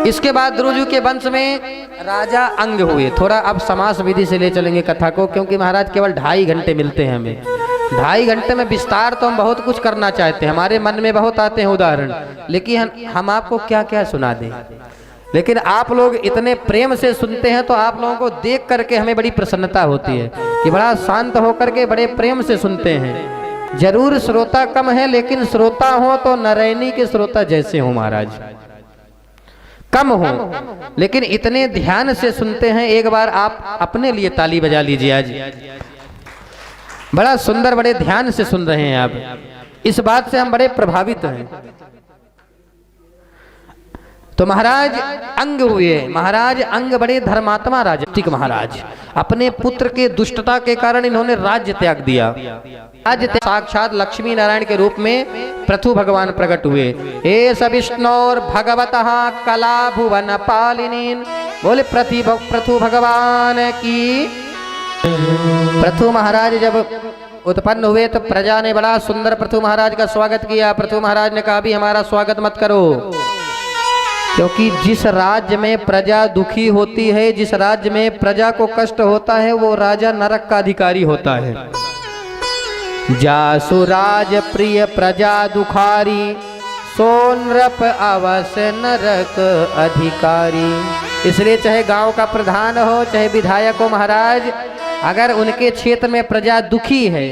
इसके बाद ध्रुव के वंश में राजा अंग हुए। थोड़ा अब समास विधि से ले चलेंगे कथा को, क्योंकि महाराज केवल 2.5 घंटे मिलते हैं हमें। 2.5 घंटे में विस्तार तो हम बहुत कुछ करना चाहते हैं, हमारे मन में बहुत आते हैं उदाहरण, लेकिन हम आपको क्या क्या सुना दें। लेकिन आप लोग इतने प्रेम से सुनते हैं तो आप लोगों को देख करके हमें बड़ी प्रसन्नता होती है कि बड़ा शांत होकर के बड़े प्रेम से सुनते हैं। जरूर श्रोता कम है, लेकिन श्रोता हो तो नारायणी के श्रोता जैसे हो महाराज, कम हो लेकिन इतने ध्यान से सुनते हैं। एक बार आप अपने लिए ताली बजा लीजिए आज। बड़ा सुंदर, बड़े ध्यान से सुन रहे हैं आप, इस बात से हम बड़े प्रभावित हैं। तो महाराज अंग हुए। महाराज अंग बड़े धर्मात्मा राजा। ठीक महाराज अपने पुत्र के दुष्टता के कारण इन्होंने राज्य त्याग दिया। आज साक्षात लक्ष्मी नारायण के रूप में पृथु भगवान प्रकट हुए। एस विष्णोर भगवतः कला भुवन पालिनीन। बोले पृथु भगवान की। पृथु महाराज जब उत्पन्न हुए तो प्रजा ने बड़ा सुंदर पृथु महाराज का स्वागत किया। पृथु महाराज ने कहा अभी हमारा स्वागत मत करो, क्योंकि जिस राज्य में प्रजा दुखी होती है, जिस राज्य में प्रजा को कष्ट होता है, वो राजा नरक का अधिकारी होता है। जासु राज प्रिय प्रजा दुखारी, सो नृप अवश्य नरक अधिकारी। इसलिए चाहे गांव का प्रधान हो, चाहे विधायक हो महाराज, अगर उनके क्षेत्र में प्रजा दुखी है,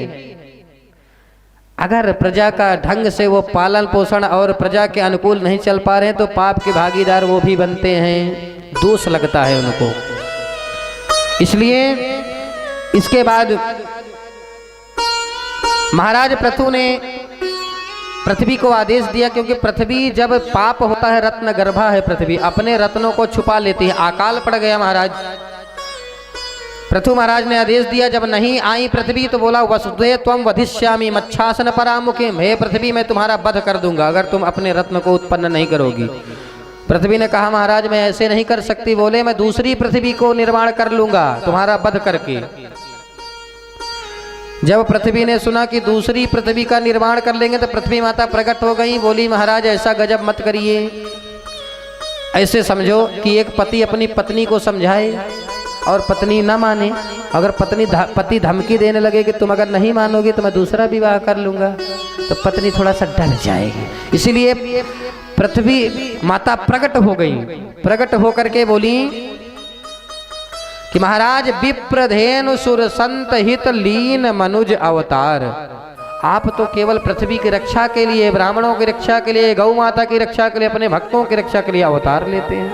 अगर प्रजा का ढंग से वो पालन पोषण और प्रजा के अनुकूल नहीं चल पा रहे हैं तो पाप के भागीदार वो भी बनते हैं, दोष लगता है उनको। इसलिए इसके बाद महाराज पृथु ने पृथ्वी को आदेश दिया, क्योंकि पृथ्वी जब पाप होता है, रत्न गर्भा है पृथ्वी, अपने रत्नों को छुपा लेती है। अकाल पड़ गया महाराज। पृथु महाराज ने आदेश दिया, जब नहीं आई पृथ्वी तो बोला वसुदेव त्वं वधिष्यामि मच्छासन परामुखे। हे पृथ्वी मैं तुम्हारा वध कर दूंगा अगर तुम अपने रत्न को उत्पन्न नहीं करोगी। पृथ्वी ने कहा महाराज मैं ऐसे नहीं कर सकती। बोले मैं दूसरी पृथ्वी को निर्माण कर लूंगा तुम्हारा वध करके। जब पृथ्वी ने सुना कि दूसरी पृथ्वी का निर्माण कर लेंगे तो पृथ्वी माता प्रकट हो गई। बोली महाराज ऐसा गजब मत करिए, ऐसे समझो कि एक पति अपनी पत्नी को समझाए और पत्नी ना माने। अगर पति धमकी देने लगे कि तुम अगर नहीं मानोगे तो मैं दूसरा विवाह कर लूंगा, तो पत्नी थोड़ा सा डर जाएगी। इसीलिए पृथ्वी माता प्रकट हो गई। प्रकट होकर के बोली कि महाराज विप्रधेनु सुर संत हित लीन मनुज अवतार। आप तो केवल पृथ्वी की रक्षा के लिए, ब्राह्मणों की रक्षा के लिए, गौ माता की रक्षा के लिए, अपने भक्तों की रक्षा के लिए अवतार लेते हैं।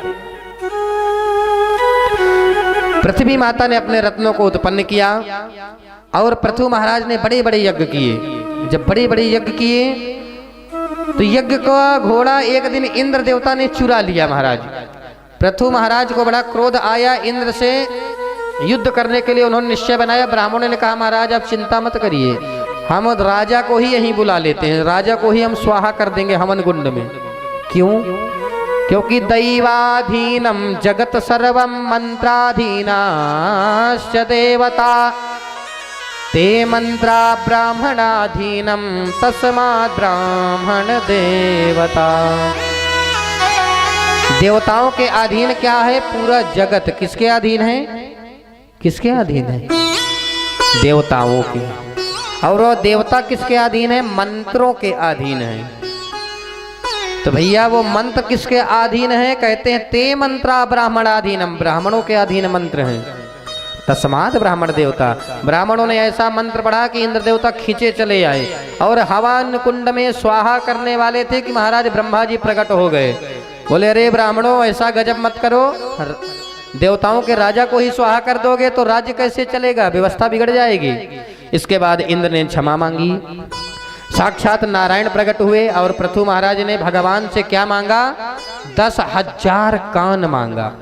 पृथ्वी माता ने अपने रत्नों को उत्पन्न किया और पृथु महाराज ने बड़े बड़े यज्ञ किए। जब बड़े बड़े यज्ञ किए तो यज्ञ का घोड़ा एक दिन इंद्र देवता ने चुरा लिया। महाराज पृथु महाराज को बड़ा क्रोध आया, इंद्र से युद्ध करने के लिए उन्होंने निश्चय बनाया। ब्राह्मणों ने कहा महाराज आप चिंता मत करिए, हम राजा को ही यहीं बुला लेते हैं, राजा को ही हम स्वाहा कर देंगे हवन कुंड में। क्यों? क्योंकि दैवाधीनम जगत सर्वम मंत्राधीनाश्च देवता, ते मंत्रा ब्राह्मणाधीनम तस्मात् ब्राह्मण देवता। देवताओं के अधीन क्या है? पूरा जगत किसके अधीन है? किसके अधीन है? देवताओं के। और वो देवता किसके अधीन है? मंत्रों के अधीन है। तो भैया वो मंत्र किसके अधीन है? कहते हैं ते मंत्रा ब्राह्मणाधीनम, ब्राह्मणों के अधीन मंत्र हैं। तस्मात् ब्राह्मण देवता, ब्राह्मणों ने ऐसा मंत्र पढ़ा कि इंद्र देवता खींचे चले आए और हवन कुंड में स्वाहा करने वाले थे कि महाराज ब्रह्मा जी प्रकट हो गए। बोले अरे ब्राह्मणों ऐसा गजब मत करो, देवताओं के राजा को ही स्वाहा कर दोगे तो राज्य कैसे चलेगा, व्यवस्था बिगड़ जाएगी। इसके बाद इंद्र ने क्षमा मांगी, साक्षात नारायण प्रकट हुए और पृथु महाराज ने भगवान से क्या मांगा, 10,000 कान मांगा।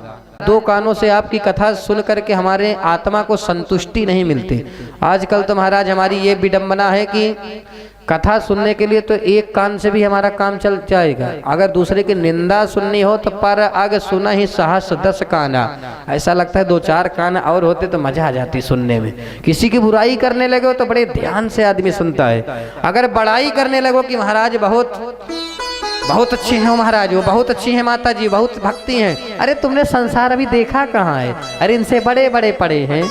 2 कानों से आपकी कथा सुन करके हमारे आत्मा को संतुष्टि नहीं मिलती। आजकल तो महाराज हमारी ये विडंबना है कि कथा सुनने के लिए तो 1 कान से भी हमारा काम चल जाएगा, अगर दूसरे की निंदा सुननी हो तो पर अग सुना ही सहस 10 काना। ऐसा लगता है 2-4 कान और होते तो मजा आ जाती सुनने में। किसी की बुराई करने लगे तो बड़े ध्यान से आदमी सुनता है, अगर बड़ाई करने लगो कि महाराज बहुत अच्छे हैं महाराज, वो बहुत अच्छी हैं माता जी, बहुत भक्ति हैं, अरे तुमने संसार अभी देखा कहाँ है, अरे इनसे बड़े बड़े पड़े हैं।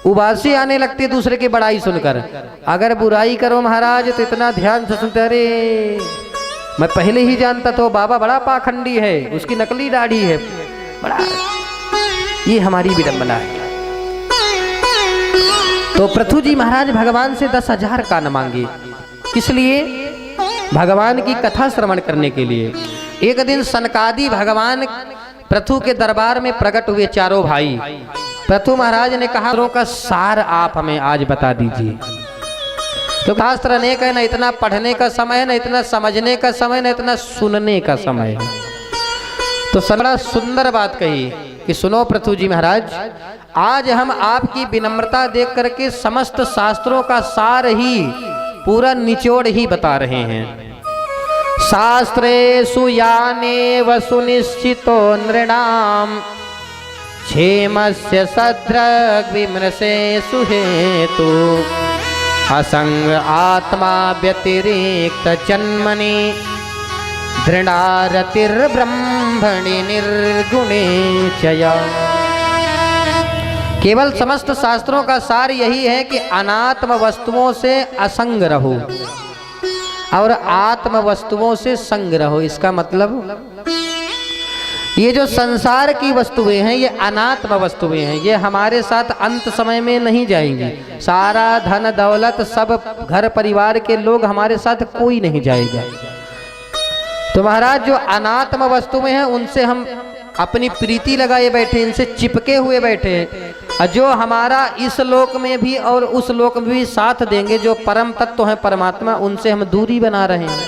उबासी आने लगती है दूसरे की बड़ाई सुनकर। अगर बुराई करो महाराज तो इतना ध्यान से सुनते, अरे मैं पहले ही जानता था बाबा बड़ा पाखंडी है, उसकी नकली दाढ़ी है, बड़ा। ये हमारी विडंबना है। तो पृथु जी महाराज भगवान से 10,000 कान मांगे, किस लिए, भगवान की कथा श्रवण करने के लिए। एक दिन सनकादि भगवान पृथु के दरबार में प्रकट हुए, चारों भाई। पृथु महाराज ने कहा का सार आप हमें आज बता दीजिए, तो शास्त्र अनेक है, न इतना पढ़ने का समय है, न इतना समझने का समय, न इतना सुनने का समय है। तो बड़ा सुंदर बात कही कि सुनो पृथु जी महाराज, आज हम आपकी विनम्रता देख करके समस्त शास्त्रों का सार ही, पूरा निचोड़ ही बता रहे हैं। शास्त्रेषु यानेव सुनिश्चितो नृणाम क्षेमस्य सद्रग् विमृशेषु हेतु असंग आत्मा व्यतिरिक्त जन्मनि दृढ़ारतिर्ब्रह्मणि निर्गुणे चया। केवल समस्त शास्त्रों का सार यही है कि अनात्म वस्तुओं से असंग रहो और आत्म वस्तुओं से संग रहो। इसका मतलब ये जो संसार की वस्तुएं हैं ये अनात्म वस्तुएं हैं, ये हमारे साथ अंत समय में नहीं जाएंगी। सारा धन दौलत सब घर परिवार के लोग हमारे साथ कोई नहीं जाएगा। तो महाराज जो अनात्म वस्तुएं हैं उनसे हम अपनी प्रीति लगाए बैठे, इनसे चिपके हुए बैठे, और जो हमारा इस लोक में भी और उस लोक में भी साथ देंगे, जो परम तत्व है परमात्मा, उनसे हम दूरी बना रहे हैं।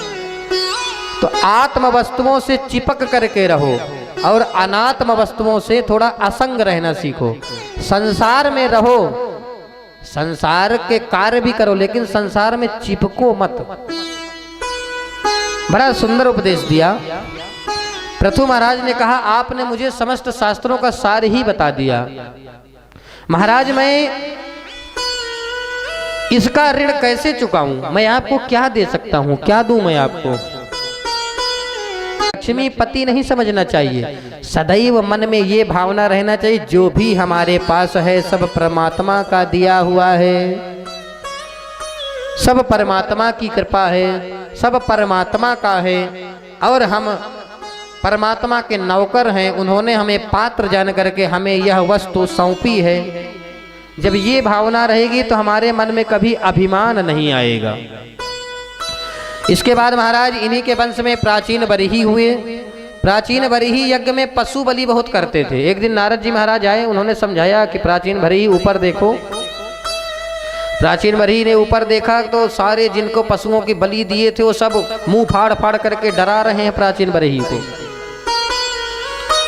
तो आत्म वस्तुओं से चिपक करके रहो और अनात्म वस्तुओं से थोड़ा असंग रहना सीखो। संसार में रहो, संसार के कार्य भी करो, लेकिन संसार में चिपको मत। बड़ा सुंदर उपदेश दिया। पृथु महाराज ने कहा आपने मुझे समस्त शास्त्रों का सार ही बता दिया महाराज, मैं इसका ऋण कैसे चुकाऊं, मैं आपको क्या दे सकता हूं, क्या दूं मैं आपको। लक्ष्मी पति नहीं समझना चाहिए, सदैव मन में ये भावना रहना चाहिए जो भी हमारे पास है सब परमात्मा का दिया हुआ है, सब परमात्मा की कृपा है, सब परमात्मा का है और हम परमात्मा के नौकर हैं। उन्होंने हमें पात्र जान करके हमें यह वस्तु सौंपी है। जब ये भावना रहेगी तो हमारे मन में कभी अभिमान नहीं आएगा। इसके बाद महाराज इन्हीं के वंश में प्राचीन बरही हुए। प्राचीन बरही यज्ञ में पशु बलि बहुत करते थे। एक दिन नारद जी महाराज आए, उन्होंने समझाया कि प्राचीन बरही ऊपर देखो। प्राचीन बरही ने ऊपर देखा तो सारे जिनको पशुओं की बलि दिए थे वो सब मुंह फाड़ फाड़ करके डरा रहे हैं प्राचीन बरही को।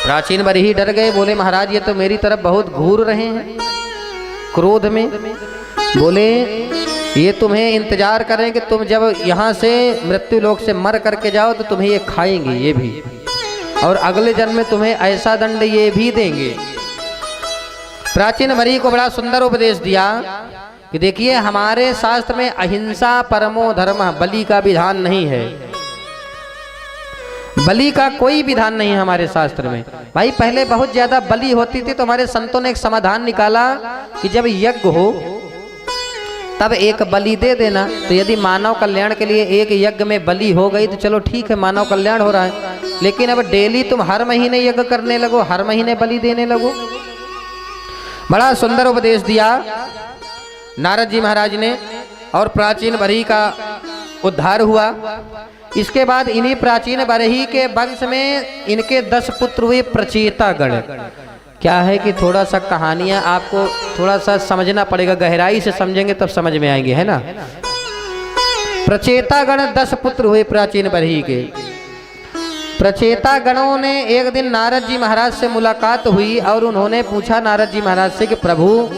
प्राचीन बरही डर गए, बोले महाराज ये तो मेरी तरफ बहुत घूर रहे हैं क्रोध में। बोले ये तुम्हें इंतजार करें कि तुम जब यहाँ से मृत्यु लोक से मर करके जाओ तो तुम्हें ये खाएंगे ये भी, और अगले जन्म में तुम्हें ऐसा दंड ये भी देंगे। प्राचीन बरही को बड़ा सुंदर उपदेश दिया कि देखिए हमारे शास्त्र में अहिंसा परमो धर्म, बलि का विधान नहीं है, बलि का कोई विधान नहीं है हमारे शास्त्र में। भाई पहले बहुत ज्यादा बलि होती थी तो हमारे संतों ने एक समाधान निकाला कि जब यज्ञ हो तब एक बलि दे देना। तो यदि मानव कल्याण के लिए एक यज्ञ में बलि हो गई तो चलो ठीक है, मानव कल्याण हो रहा है। लेकिन अब डेली तुम हर महीने यज्ञ करने लगो, हर महीने बलि देने लगो। बड़ा सुंदर उपदेश दिया नारद जी महाराज ने और प्राचीन बरही का उद्धार हुआ। इसके बाद इन्हीं प्राचीन बरही के वंश में इनके 10 पुत्र हुए प्रचेतागण। क्या है कि थोड़ा सा कहानियां आपको थोड़ा सा समझना पड़ेगा, गहराई से समझेंगे तब समझ में आएंगे, है ना। प्रचेतागण 10 पुत्र हुए प्राचीन बरही के। प्रचेतागणों ने एक दिन नारद जी महाराज से मुलाकात हुई और उन्होंने पूछा नारद जी महाराज से कि प्रभु,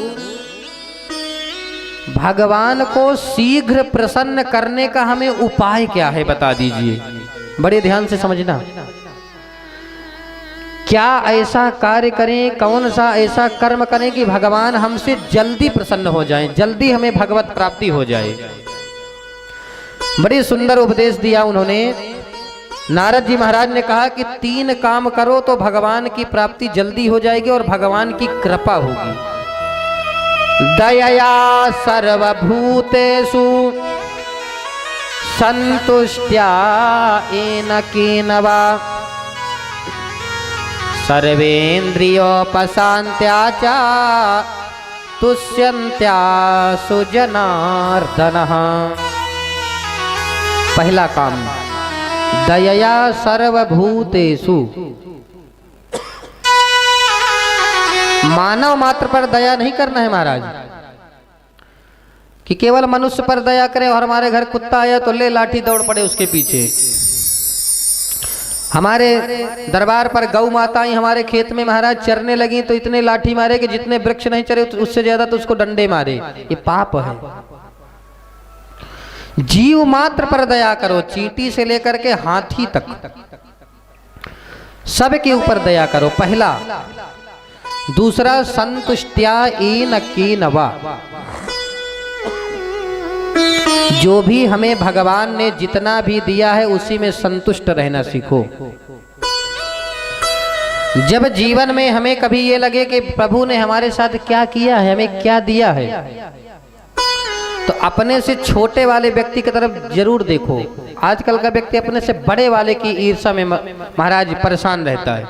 भगवान को शीघ्र प्रसन्न करने का हमें उपाय क्या है, बता दीजिए। बड़े ध्यान से समझना, क्या ऐसा कार्य करें, कौन सा ऐसा कर्म करें कि भगवान हमसे जल्दी प्रसन्न हो जाएं, जल्दी हमें भगवत प्राप्ति हो जाए। बड़ी सुंदर उपदेश दिया उन्होंने। नारद जी महाराज ने कहा कि 3 काम करो तो भगवान की प्राप्ति जल्दी हो जाएगी और भगवान की कृपा होगी। दयया सर्वभूतेषु संतुष्ट्या येन केन वा सर्वेन्द्रियोपशान्त्या च तुष्यन्त्या सुजनार्दनः। पहला काम, दयया सर्वभूतेषु। मानव मात्र पर दया नहीं करना है महाराज, कि केवल मनुष्य पर दया करें और हमारे घर कुत्ता आया तो ले लाठी दौड़ पड़े उसके पीछे। हमारे दरबार पर गौ माताएं हमारे खेत में महाराज चरने लगी तो इतने लाठी मारे कि जितने वृक्ष नहीं चरे उससे ज्यादा तो उसको डंडे मारे। ये पाप है। जीव मात्र पर दया करो, चींटी से लेकर के हाथी तक सबके ऊपर दया करो, पहला। दूसरा, संतुष्ट्या येन केन वा। जो भी हमें भगवान ने जितना भी दिया है उसी में संतुष्ट रहना सीखो। जब जीवन में हमें कभी ये लगे कि प्रभु ने हमारे साथ क्या किया है, हमें क्या दिया है, तो अपने से छोटे वाले व्यक्ति की तरफ जरूर देखो। आजकल का व्यक्ति अपने से बड़े वाले की ईर्ष्या में महाराज परेशान रहता है।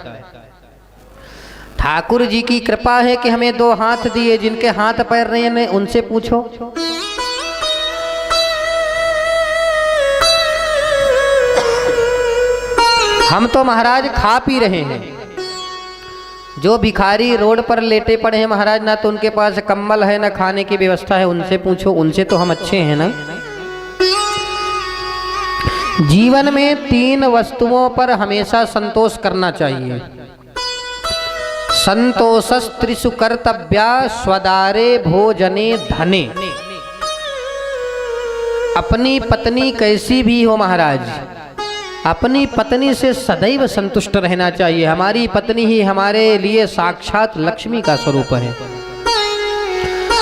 ठाकुर जी की कृपा है कि हमें 2 हाथ दिए, जिनके हाथ पैर नहीं है उनसे पूछो। हम तो महाराज खा पी रहे हैं। जो भिखारी रोड पर लेटे पड़े हैं महाराज, ना तो उनके पास कंबल है ना खाने की व्यवस्था है, उनसे पूछो। उनसे तो हम अच्छे हैं ना। जीवन में 3 वस्तुओं पर हमेशा संतोष करना चाहिए। संतोषस्त्रिषु कर्तव्या स्वदारे भोजने धने। अपनी पत्नी कैसी भी हो महाराज, अपनी पत्नी से सदैव संतुष्ट रहना चाहिए। हमारी पत्नी ही हमारे लिए साक्षात लक्ष्मी का स्वरूप है।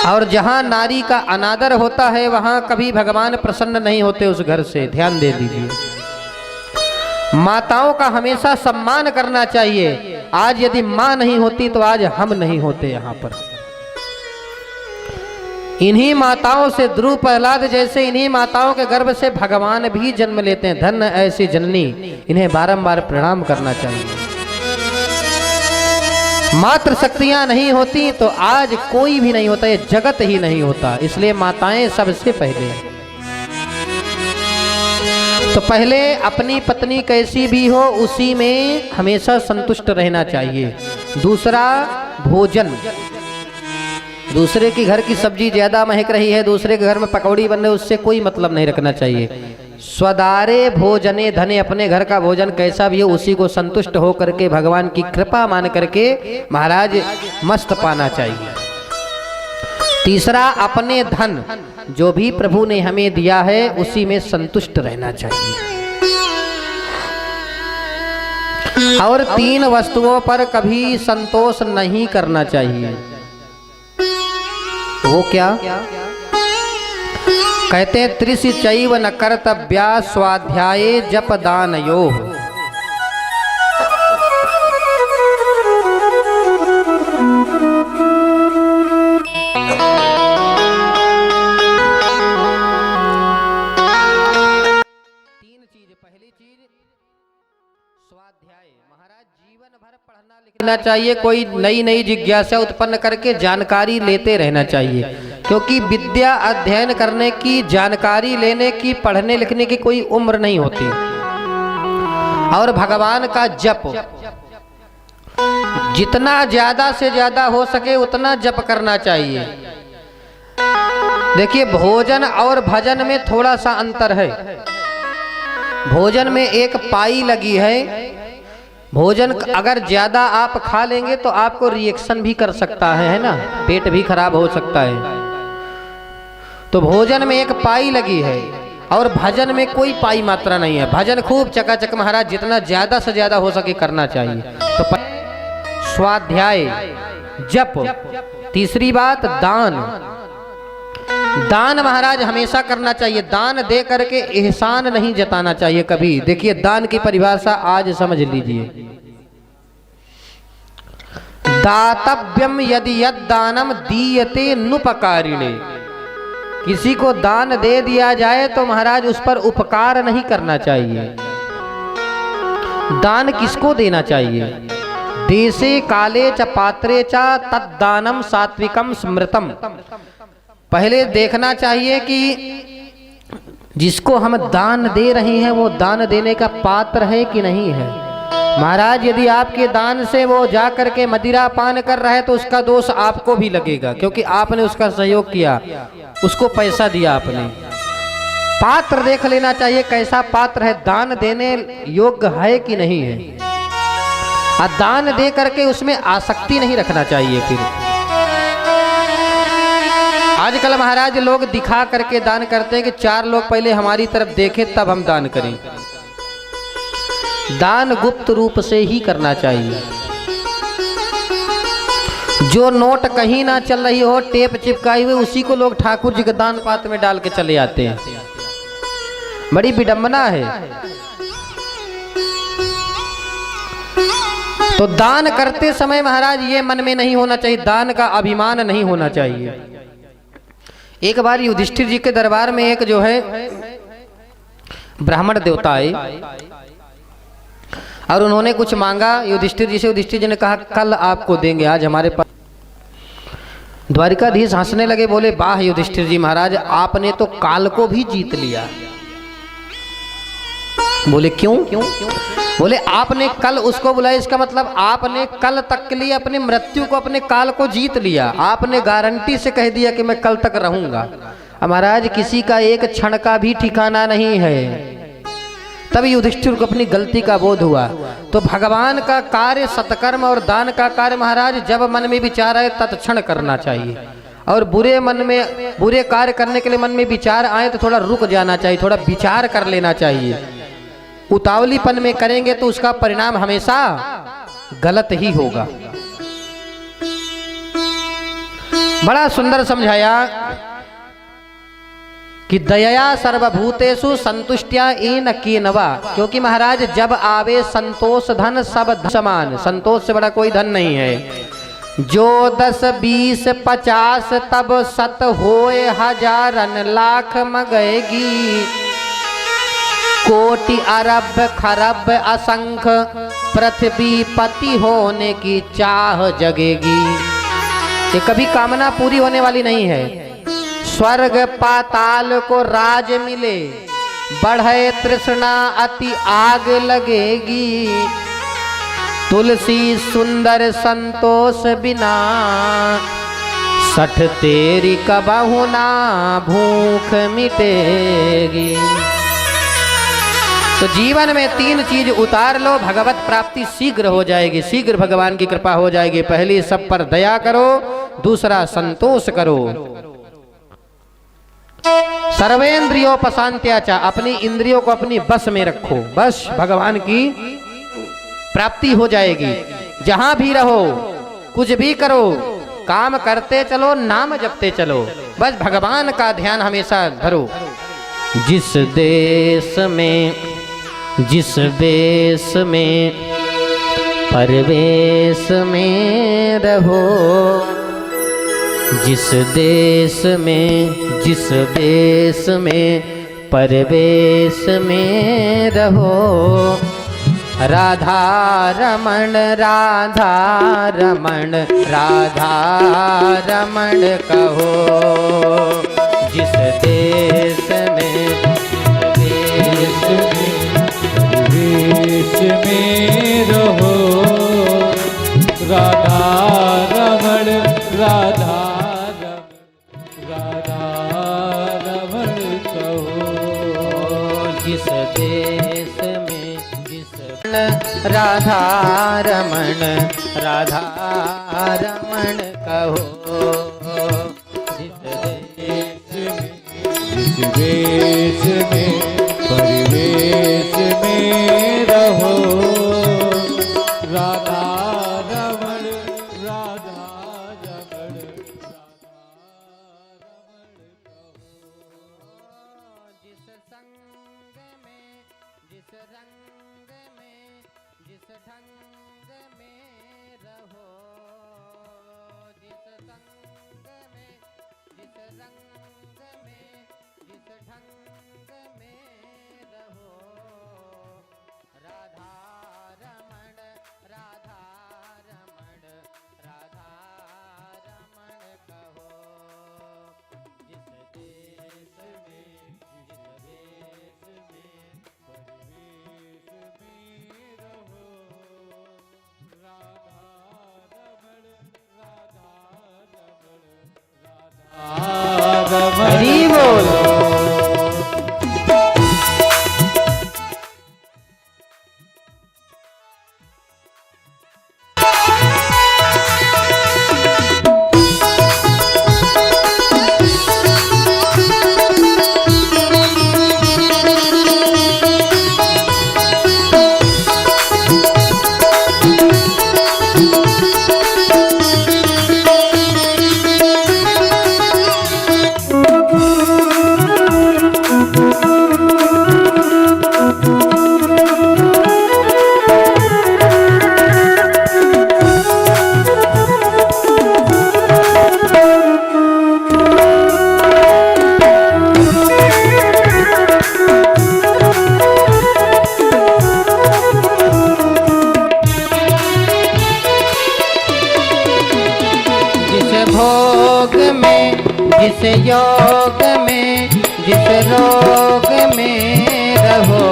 और जहाँ नारी का अनादर होता है वहाँ कभी भगवान प्रसन्न नहीं होते उस घर से। ध्यान दे दीजिए। माताओं का हमेशा सम्मान करना चाहिए। आज यदि माँ नहीं होती तो आज हम नहीं होते यहाँ पर। इन्हीं माताओं से ध्रुव प्रहलाद जैसे इन्हीं माताओं के गर्भ से भगवान भी जन्म लेते हैं। धन्य ऐसी जननी, इन्हें बारंबार प्रणाम करना चाहिए। मात्र शक्तियां नहीं होती तो आज कोई भी नहीं होता, ये जगत ही नहीं होता। इसलिए माताएं सबसे पहले। तो पहले अपनी पत्नी कैसी भी हो उसी में हमेशा संतुष्ट रहना चाहिए। दूसरा, भोजन। दूसरे के घर की सब्जी ज्यादा महक रही है, दूसरे के घर में पकौड़ी बन रही है, उससे कोई मतलब नहीं रखना चाहिए। स्वदारे भोजने धने। अपने घर का भोजन कैसा भी हो उसी को संतुष्ट हो करके भगवान की कृपा मान करके महाराज मस्त पाना चाहिए। तीसरा, अपने धन जो भी प्रभु ने हमें दिया है उसी में संतुष्ट रहना चाहिए। और 3 वस्तुओं पर कभी संतोष नहीं करना चाहिए। वो क्या कहते हैं? त्रिशि चैव न कर्तव्या स्वाध्याये जप दानयोः। चाहिए, कोई नई नई जिज्ञासा उत्पन्न करके जानकारी लेते रहना चाहिए, क्योंकि विद्या अध्ययन करने की, जानकारी लेने की, पढ़ने लिखने की कोई उम्र नहीं होती। और भगवान का जप जितना ज्यादा से ज्यादा हो सके उतना जप करना चाहिए। देखिए, भोजन और भजन में थोड़ा सा अंतर है। भोजन में एक पाई लगी है। भोजन अगर ज्यादा आप खा लेंगे तो आपको रिएक्शन भी कर सकता है ना, पेट भी खराब हो सकता है। तो भोजन में एक पाई लगी है और भजन में कोई पाई मात्रा नहीं है। भजन खूब चकाचक महाराज जितना ज्यादा से ज्यादा हो सके करना चाहिए। तो स्वाध्याय, जप। तीसरी बात दान। दान महाराज हमेशा करना चाहिए। दान दे करके एहसान नहीं जताना चाहिए कभी। देखिए, दान की परिभाषा आज समझ लीजिए। दातव्यम यदि यद दानम दीयते नुपकारिणे। किसी को दान दे दिया जाए तो महाराज उस पर उपकार नहीं करना चाहिए। दान किसको देना चाहिए? देशे काले च पात्रे च तद्दानम सात्विकम स्मृतम। पहले देखना चाहिए कि जिसको हम दान दे रहे हैं वो दान देने का पात्र है कि नहीं है। महाराज, यदि आपके दान से वो जा करके मदिरा पान कर रहा है तो उसका दोष आपको भी लगेगा, क्योंकि आपने उसका सहयोग किया, उसको पैसा दिया आपने। पात्र देख लेना चाहिए कैसा पात्र है, दान देने योग्य है कि नहीं है। और दान दे करके उसमें आसक्ति नहीं रखना चाहिए। फिर आजकल महाराज लोग दिखा करके दान करते हैं कि 4 लोग पहले हमारी तरफ देखें तब हम दान करें। दान गुप्त रूप से ही करना चाहिए। जो नोट कहीं ना चल रही हो, टेप चिपकाई हुई, उसी को लोग ठाकुर जी के दान पात्र में डाल के चले आते हैं। बड़ी विडंबना है। तो दान करते समय महाराज ये मन में नहीं होना चाहिए, दान का अभिमान नहीं होना चाहिए। एक बार युधिष्ठिर जी के दरबार में एक जो है ब्राह्मण देवता आए और उन्होंने कुछ मांगा युधिष्ठिर जी से। युधिष्ठिर जी ने कहा कल आपको देंगे, आज हमारे पास। द्वारिकाधीश हंसने लगे, बोले वाह युधिष्ठिर जी महाराज, आपने तो काल को भी जीत लिया। बोले क्यों? बोले आपने कल उसको बुलाया, इसका मतलब आपने कल तक के लिए अपनी मृत्यु को, अपने काल को जीत लिया। आपने गारंटी से कह दिया कि मैं कल तक रहूंगा। महाराज, किसी का एक क्षण का भी ठिकाना नहीं है। तभी युधिष्ठिर को अपनी गलती का बोध हुआ। तो भगवान का कार्य, सत्कर्म और दान का कार्य महाराज जब मन में विचार आए तत्क्षण करना चाहिए। और बुरे मन में, बुरे कार्य करने के लिए मन में विचार आए तो थोड़ा रुक जाना चाहिए, थोड़ा विचार कर लेना चाहिए। उतावलीपन में करेंगे तो उसका परिणाम हमेशा गलत ही होगा। बड़ा सुंदर समझाया कि दया सर्वभूतेषु संतुष्टिया एन केनवा। क्योंकि महाराज जब आवे संतोष धन सब समान, संतोष से बड़ा कोई धन नहीं है। जो 10 20 50 तब 100 होए हजारन लाख मगेगी। कोटि अरब खरब असंख्य पृथ्वी पति होने की चाह जगेगी। ये कभी कामना पूरी होने वाली नहीं है। स्वर्ग पाताल को राज मिले, बढ़े तृष्णा अति आग लगेगी। तुलसी सुंदर संतोष बिना, सठ तेरी कबहु ना भूख मिटेगी। तो जीवन में 3 चीज उतार लो, भगवत प्राप्ति शीघ्र हो जाएगी, शीघ्र भगवान की कृपा हो जाएगी। पहली, सब पर दया करो। दूसरा, संतोष करो। सर्वेंद्रियोपशांत्याचा, अपनी इंद्रियों को अपनी बस में रखो, बस भगवान की प्राप्ति हो जाएगी। जहां भी रहो, कुछ भी करो, काम करते चलो, नाम जपते चलो, बस भगवान का ध्यान हमेशा धरो। जिस देश में, जिस वेश में, परवेश में रहो। जिस देश में, जिस वेश में, परवेश में रहो। राधा रमण राधा रमण राधा रमण कहो। जिस देश में देश में रहो, राधा रमण राधा रमण कहो। जिस देश में जिस राधा रमण कहो। जिस वेश में परिवेश में रहो, राधा रमण जिस संग में जिस रंग में जिस ढंग में रहो। जिस संग में जिस रंग में जिस ढंग में रहो। राधा रमण कहो। जिस देश में जिस देश में परिवेश में रहो, राधा रमण हरि बोल। जिस योग में जिस रोग में रहो।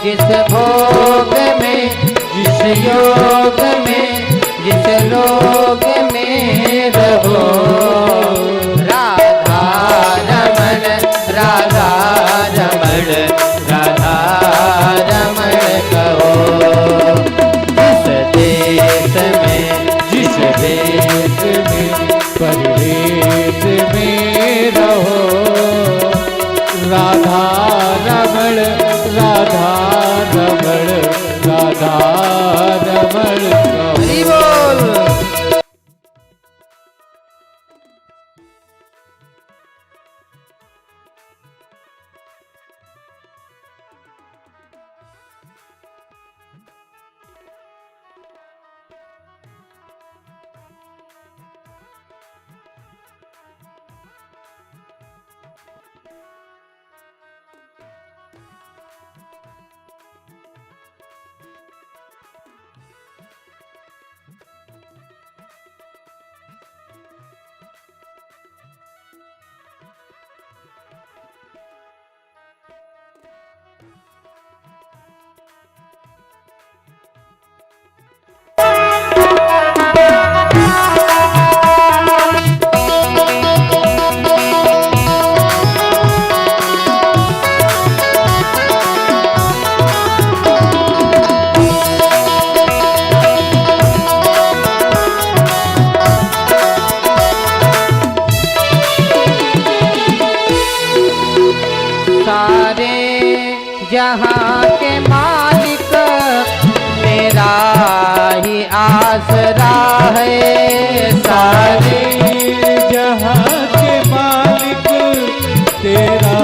जिस भोग में जिस योग में जिस रोग में रहो। राधा रमण कहो। जिस देश में जिस देश में परिवेश में रहो, राधा रमण कहो। हरि बोल। जहाँ के मालिक मेरा ही आसरा है। सारे जहाँ के मालिक तेरा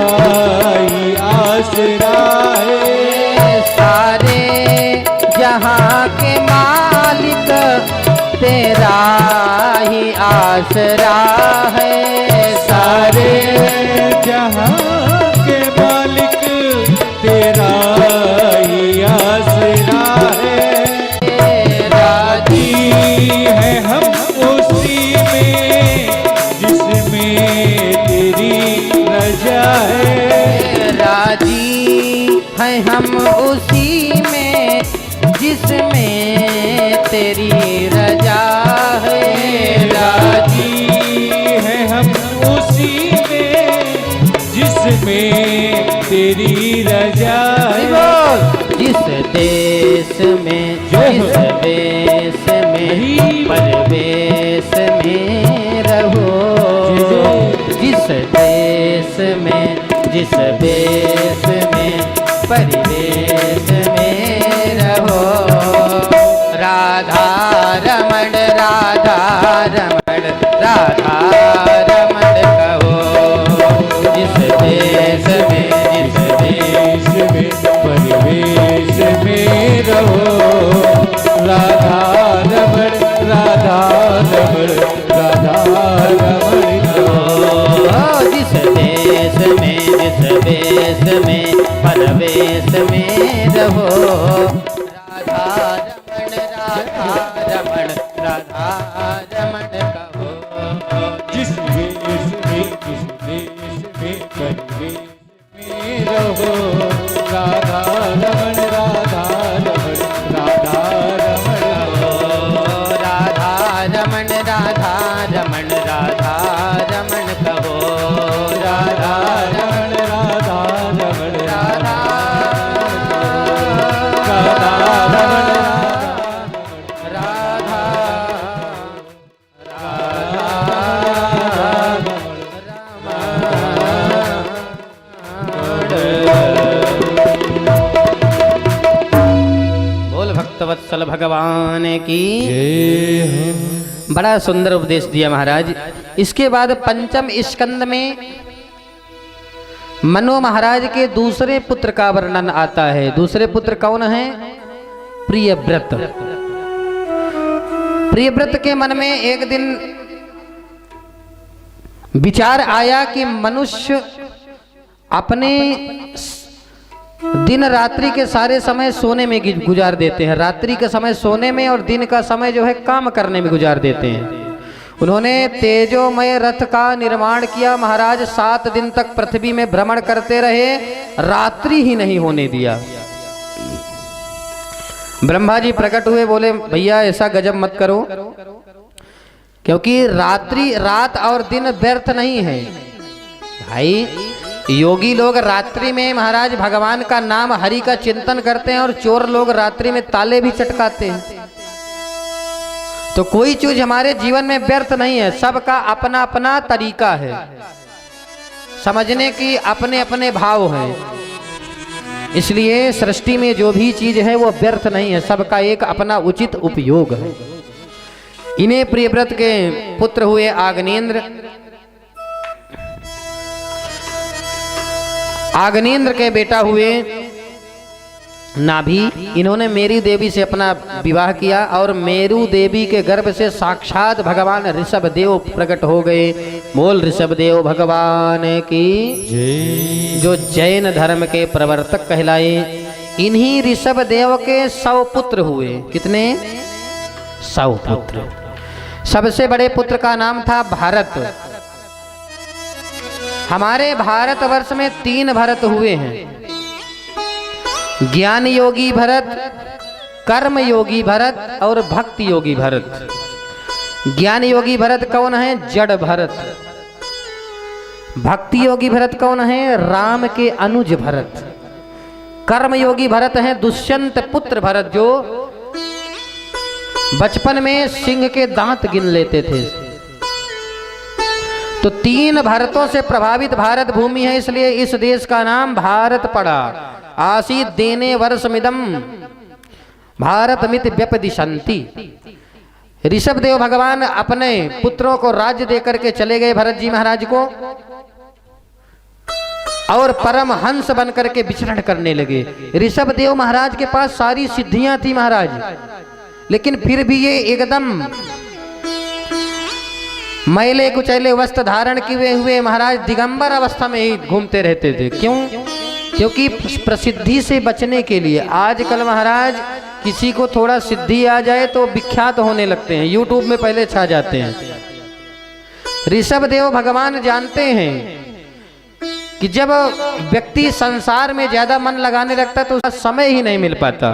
ही आसरा है। सारे जहाँ के मालिक तेरा ही आसरा है। सारे जहाँ के मालिक तेरा ही आसरा में तेरी रजा है। जिस देश में जिस देश में परवेश में रहो, जिस देश में जिस देश में परिवेश में रहो, राधा रमण राधा रमण राधा रमण कहो। जिस देश में जिस देश में परिवेश में रहो, राधा रमण राधा रमण राधा रमण कहो। जिस देश में जिस देश में परवेश में रहो, राधा रमण राधा रमण कहो। जिस देश में परिवेश में रहो, राधा रमण राधा रमण राधा रमण कहो। राधा रमण राधा रमण राधा रमण कहो। राधा रमण राधा रमण राधा रमण भक्तवत्सल भगवान की। बड़ा सुंदर उपदेश दिया महाराज। इसके बाद पंचम स्कंद में मनु महाराज के दूसरे पुत्र का वर्णन आता है। दूसरे पुत्र कौन है? प्रियव्रत। प्रियव्रत के मन में एक दिन विचार आया कि मनुष्य अपने दिन रात्रि के सारे समय सोने में गुजार देते हैं। रात्रि का समय सोने में और दिन का समय जो है काम करने में गुजार देते हैं। उन्होंने तेजोमय रथ का निर्माण किया। महाराज 7 दिन तक पृथ्वी में भ्रमण करते रहे, रात्रि ही नहीं होने दिया। ब्रह्मा जी प्रकट हुए, बोले भैया ऐसा गजब मत करो, क्योंकि रात और दिन व्यर्थ नहीं है। भाई योगी लोग रात्रि में महाराज भगवान का नाम हरि का चिंतन करते हैं और चोर लोग रात्रि में ताले भी चटकाते हैं। तो कोई चीज हमारे जीवन में व्यर्थ नहीं है। सबका अपना अपना तरीका है, समझने की अपने अपने भाव हैं। इसलिए सृष्टि में जो भी चीज है वो व्यर्थ नहीं है, सबका एक अपना उचित उपयोग है। इन्हें प्रियव्रत के पुत्र हुए आग्नेन्द्र। आग्नेन्द्र के बेटा हुए नाभि। इन्होंने मेरू देवी से अपना विवाह किया और मेरू देवी के गर्भ से साक्षात भगवान ऋषभ देव प्रकट हो गए। बोल ऋषभ देव भगवान की, जो जैन धर्म के प्रवर्तक कहलाए। इन्हीं ऋषभ देव के 100 पुत्र हुए। कितने? 100 पुत्र। सबसे बड़े पुत्र का नाम था भारत। हमारे भारतवर्ष में 3 भरत हुए हैं, ज्ञान योगी भरत, कर्म योगी भरत और भक्ति योगी भरत। ज्ञान योगी भरत कौन है? जड़ भरत। भक्ति योगी भरत कौन है? राम के अनुज भरत। कर्म योगी भरत है दुष्यंत पुत्र भरत, जो बचपन में सिंह के दांत गिन लेते थे। तो 3 भारतों से प्रभावित भारत भूमि है, इसलिए इस देश का नाम भारत पड़ा। आसीत देने वर्षमिदम भारत मित व्यपदिशंति। ऋषभ देव भगवान अपने पुत्रों को राज्य देकर के चले गए भरत जी महाराज को, और परम हंस बनकर के विचरण करने लगे। ऋषभ देव महाराज के पास सारी सिद्धियां थी महाराज, लेकिन फिर भी ये एकदम मैले कुचैले वस्त्र धारण किए हुए महाराज दिगंबर अवस्था में ही घूमते रहते थे। क्यों? क्योंकि प्रसिद्धि से बचने के लिए। आजकल महाराज किसी को थोड़ा सिद्धि आ जाए तो विख्यात होने लगते हैं, यूट्यूब में पहले छा जाते हैं। ऋषभ देव भगवान जानते हैं कि जब व्यक्ति संसार में ज्यादा मन लगाने लगता है तो उसका समय ही नहीं मिल पाता।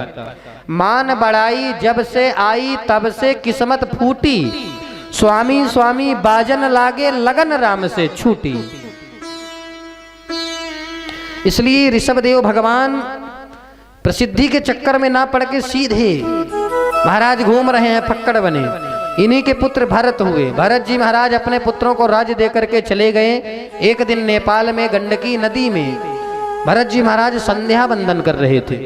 मान बढ़ाई जब से आई तब से किस्मत फूटी, स्वामी स्वामी बाजन लागे लगन राम से छूटी। इसलिए ऋषभदेव भगवान प्रसिद्धि के चक्कर में ना पड़ के सीधे महाराज घूम रहे हैं फक्कड़ बने। इन्हीं के पुत्र भरत हुए। भरत जी महाराज अपने पुत्रों को राज्य देकर के चले गए। एक दिन नेपाल में गंडकी नदी में भरत जी महाराज संध्या वंदन कर रहे थे।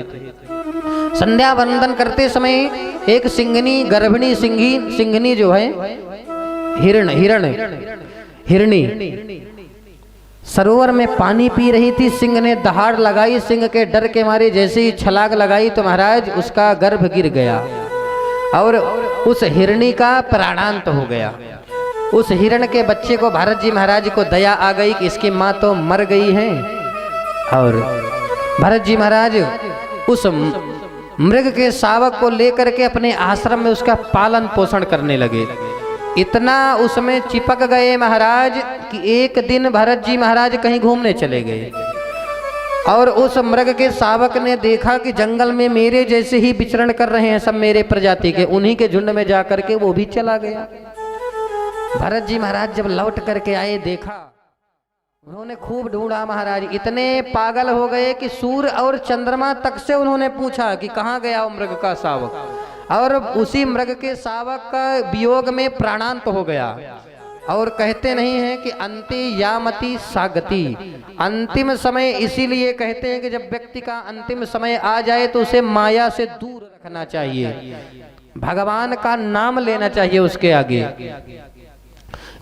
संध्या वंदन करते समय एक सिंघनी, गर्भिणी सिंघनी जो है हिरणी सरोवर में पानी पी रही थी। सिंह ने दहाड़ लगाई। सिंह के डर के मारे जैसे ही छलांग लगाई तो महाराज उसका गर्भ गिर गया और उस हिरणी का प्राणांत हो गया। उस हिरण के बच्चे को भरत जी महाराज को दया आ गई कि इसकी माँ तो मर गई है, और भरत जी महाराज उस मृग के शावक को लेकर के अपने आश्रम में उसका पालन पोषण करने लगे। इतना उसमें चिपक गए महाराज कि एक दिन भरत जी महाराज कहीं घूमने चले गए और उस मृग के शावक ने देखा कि जंगल में मेरे जैसे ही विचरण कर रहे हैं सब मेरे प्रजाति के, उन्हीं के झुंड में जाकर के वो भी चला गया। भरत जी महाराज जब लौट करके आए देखा, उन्होंने खूब ढूंढा महाराज, इतने पागल हो गए कि सूर्य और चंद्रमा तक से उन्होंने पूछा कि कहाँ गया वो मृग का शावक, और उसी मृग के शावक का वियोग में प्राणांत हो गया। और कहते नहीं हैं कि अंति यामति सागति, अंतिम समय इसीलिए कहते हैं कि जब व्यक्ति का अंतिम समय आ जाए तो उसे माया से दूर रखना चाहिए, भगवान का नाम लेना चाहिए उसके आगे।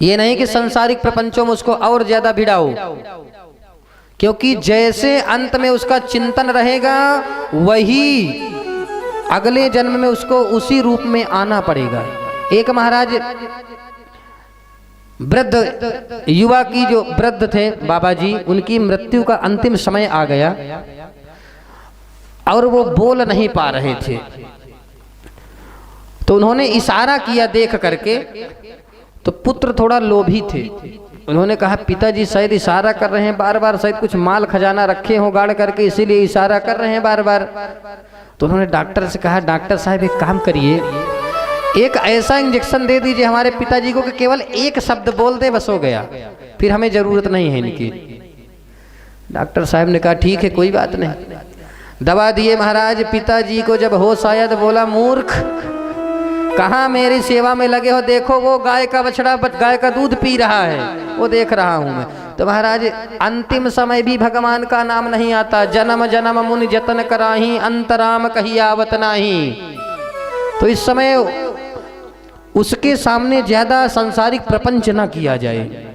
ये नहीं कि संसारिक प्रपंचों में उसको और ज्यादा भिड़ाओ, क्योंकि जैसे अंत में उसका चिंतन रहेगा वही अगले जन्म में उसको उसी रूप में आना पड़ेगा। एक महाराज वृद्ध युवा की जो वृद्ध थे बाबा जी, उनकी मृत्यु का अंतिम समय आ गया और वो बोल नहीं पा रहे थे, तो उन्होंने इशारा किया देख करके। तो पुत्र थोड़ा लोभी थे, उन्होंने कहा पिताजी शायद इशारा कर रहे हैं बार बार, शायद कुछ माल खजाना रखे हो गाड़ करके इसीलिए इशारा कर रहे हैं बार बार। तो उन्होंने डॉक्टर से कहा डॉक्टर साहब एक काम करिए, एक ऐसा इंजेक्शन दे दीजिए हमारे पिताजी को कि केवल एक शब्द बोल दे बस हो गया, फिर हमें जरूरत नहीं है इनकी। डॉक्टर साहब ने कहा ठीक है कोई बात नहीं। दवा दिए महाराज, पिताजी को जब होश आया तो बोला मूर्ख कहाँ मेरी सेवा में लगे हो, देखो वो गाय का बछड़ा गाय का दूध पी रहा है, वो देख रहा हूं मैं। तो महाराज अंतिम समय भी भगवान का नाम नहीं आता, जन्म जन्म मुनि जतन कराही अंतराम कही आवत नाही। तो इस समय उसके सामने ज्यादा सांसारिक प्रपंच ना किया जाए।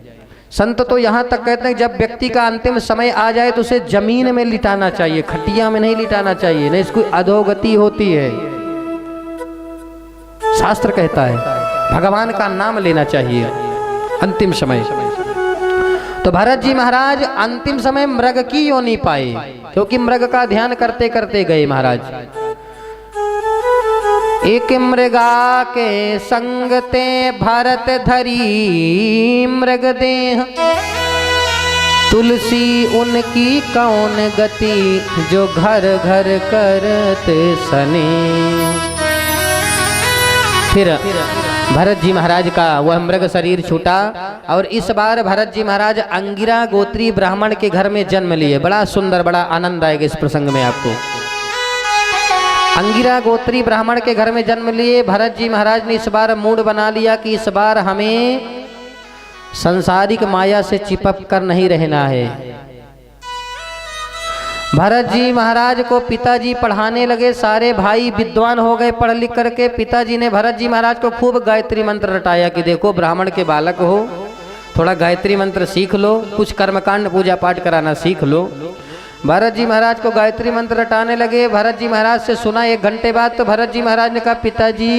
संत तो यहाँ तक कहते हैं जब व्यक्ति का अंतिम समय आ जाए तो उसे जमीन में लिटाना चाहिए, खटिया में नहीं लिटाना चाहिए, नहीं इसको अधोगति होती है। शास्त्र कहता है भगवान का नाम लेना चाहिए अंतिम समय। तो भरत जी महाराज अंतिम समय मृग की योनि पाए, क्योंकि मृग का ध्यान करते करते गए महाराज। एक मृगा के संग ते भरत धरी मृग देह, तुलसी उनकी कौन गति जो घर घर करते सने। फिर भरत जी महाराज का वह मृग शरीर छूटा और इस बार भरत जी महाराज अंगिरा गोत्री ब्राह्मण के घर में जन्म लिए। बड़ा सुंदर, बड़ा आनंद आएगा इस प्रसंग में आपको। अंगिरा गोत्री ब्राह्मण के घर में जन्म लिए भरत जी महाराज ने इस बार मूड बना लिया कि इस बार हमें संसारिक माया से चिपक कर नहीं रहना है। भरत जी महाराज को पिताजी पढ़ाने लगे, सारे भाई विद्वान हो गए पढ़ लिख करके। पिताजी ने भरत जी महाराज को खूब गायत्री मंत्र रटाया कि देखो ब्राह्मण के बालक हो, थोड़ा गायत्री मंत्र सीख लो, कुछ कर्मकांड पूजा पाठ कराना सीख लो। भरत जी महाराज को गायत्री मंत्र रटाने लगे। भरत जी महाराज से सुना 1 घंटे बाद, तो भरत जी महाराज ने कहा पिताजी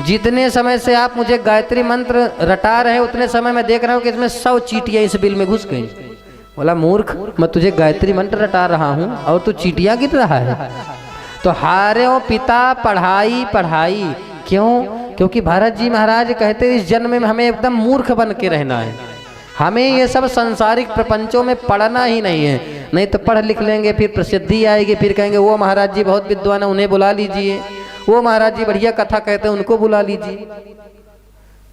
जितने समय से आप मुझे गायत्री मंत्र रटा रहे उतने समय मैं देख रहा हूँ कि इसमें 100 चींटियां इस बिल में घुस गई। बोला मूर्ख, मैं तुझे गायत्री मंत्र रटा रहा हूँ और तू चींटियां गिर रहा है। तो हारे हो पिता पढ़ाई पढ़ाई। क्यों? क्योंकि भरत जी महाराज कहते इस जन्म में हमें एकदम मूर्ख बन के रहना है, हमें ये सब संसारिक प्रपंचों में पढ़ना ही नहीं है। नहीं तो पढ़ लिख लेंगे फिर प्रसिद्धि आएगी, फिर कहेंगे वो महाराज जी बहुत विद्वान है उन्हें बुला लीजिए, वो महाराज जी बढ़िया कथा कहते हैं उनको बुला लीजिए,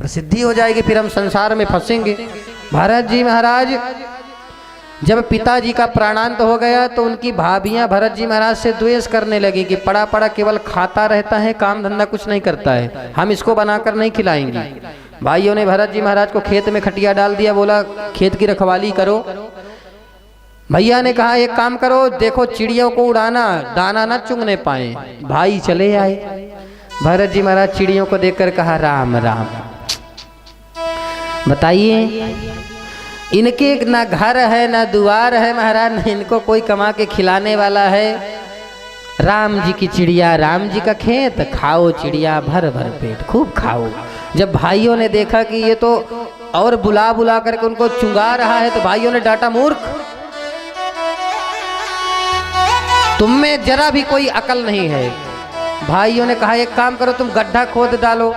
प्रसिद्धि हो जाएगी, फिर हम संसार में फंसेंगे। भरत जी महाराज जब पिताजी का प्राणांत हो गया तो उनकी भाभियां भरत जी महाराज से द्वेष करने लगी कि पड़ा पड़ा केवल खाता रहता है, काम धंधा कुछ नहीं करता है, हम इसको बनाकर नहीं खिलाएंगी। भाइयों ने भरत जी महाराज को खेत में खटिया डाल दिया, बोला खेत की रखवाली करो। भैया ने कहा एक काम करो, देखो चिड़ियों को उड़ाना, दाना ना चुगने पाए। भाई चले आए। भरत जी महाराज चिड़ियों को देखकर कहा राम राम। बताइए, इनके ना घर है ना द्वार है महाराज, ना इनको कोई कमा के खिलाने वाला है। राम जी की चिड़िया, राम जी का खेत, खाओ चिड़िया भर भर पेट, खूब खाओ। जब भाइयों ने देखा कि ये तो और बुला बुला करके उनको चुंगा रहा है, तो भाइयों ने डांटा, मूर्ख, तुम में जरा भी कोई अकल नहीं है। भाइयों ने कहा एक काम करो, तुम गड्ढा खोद डालो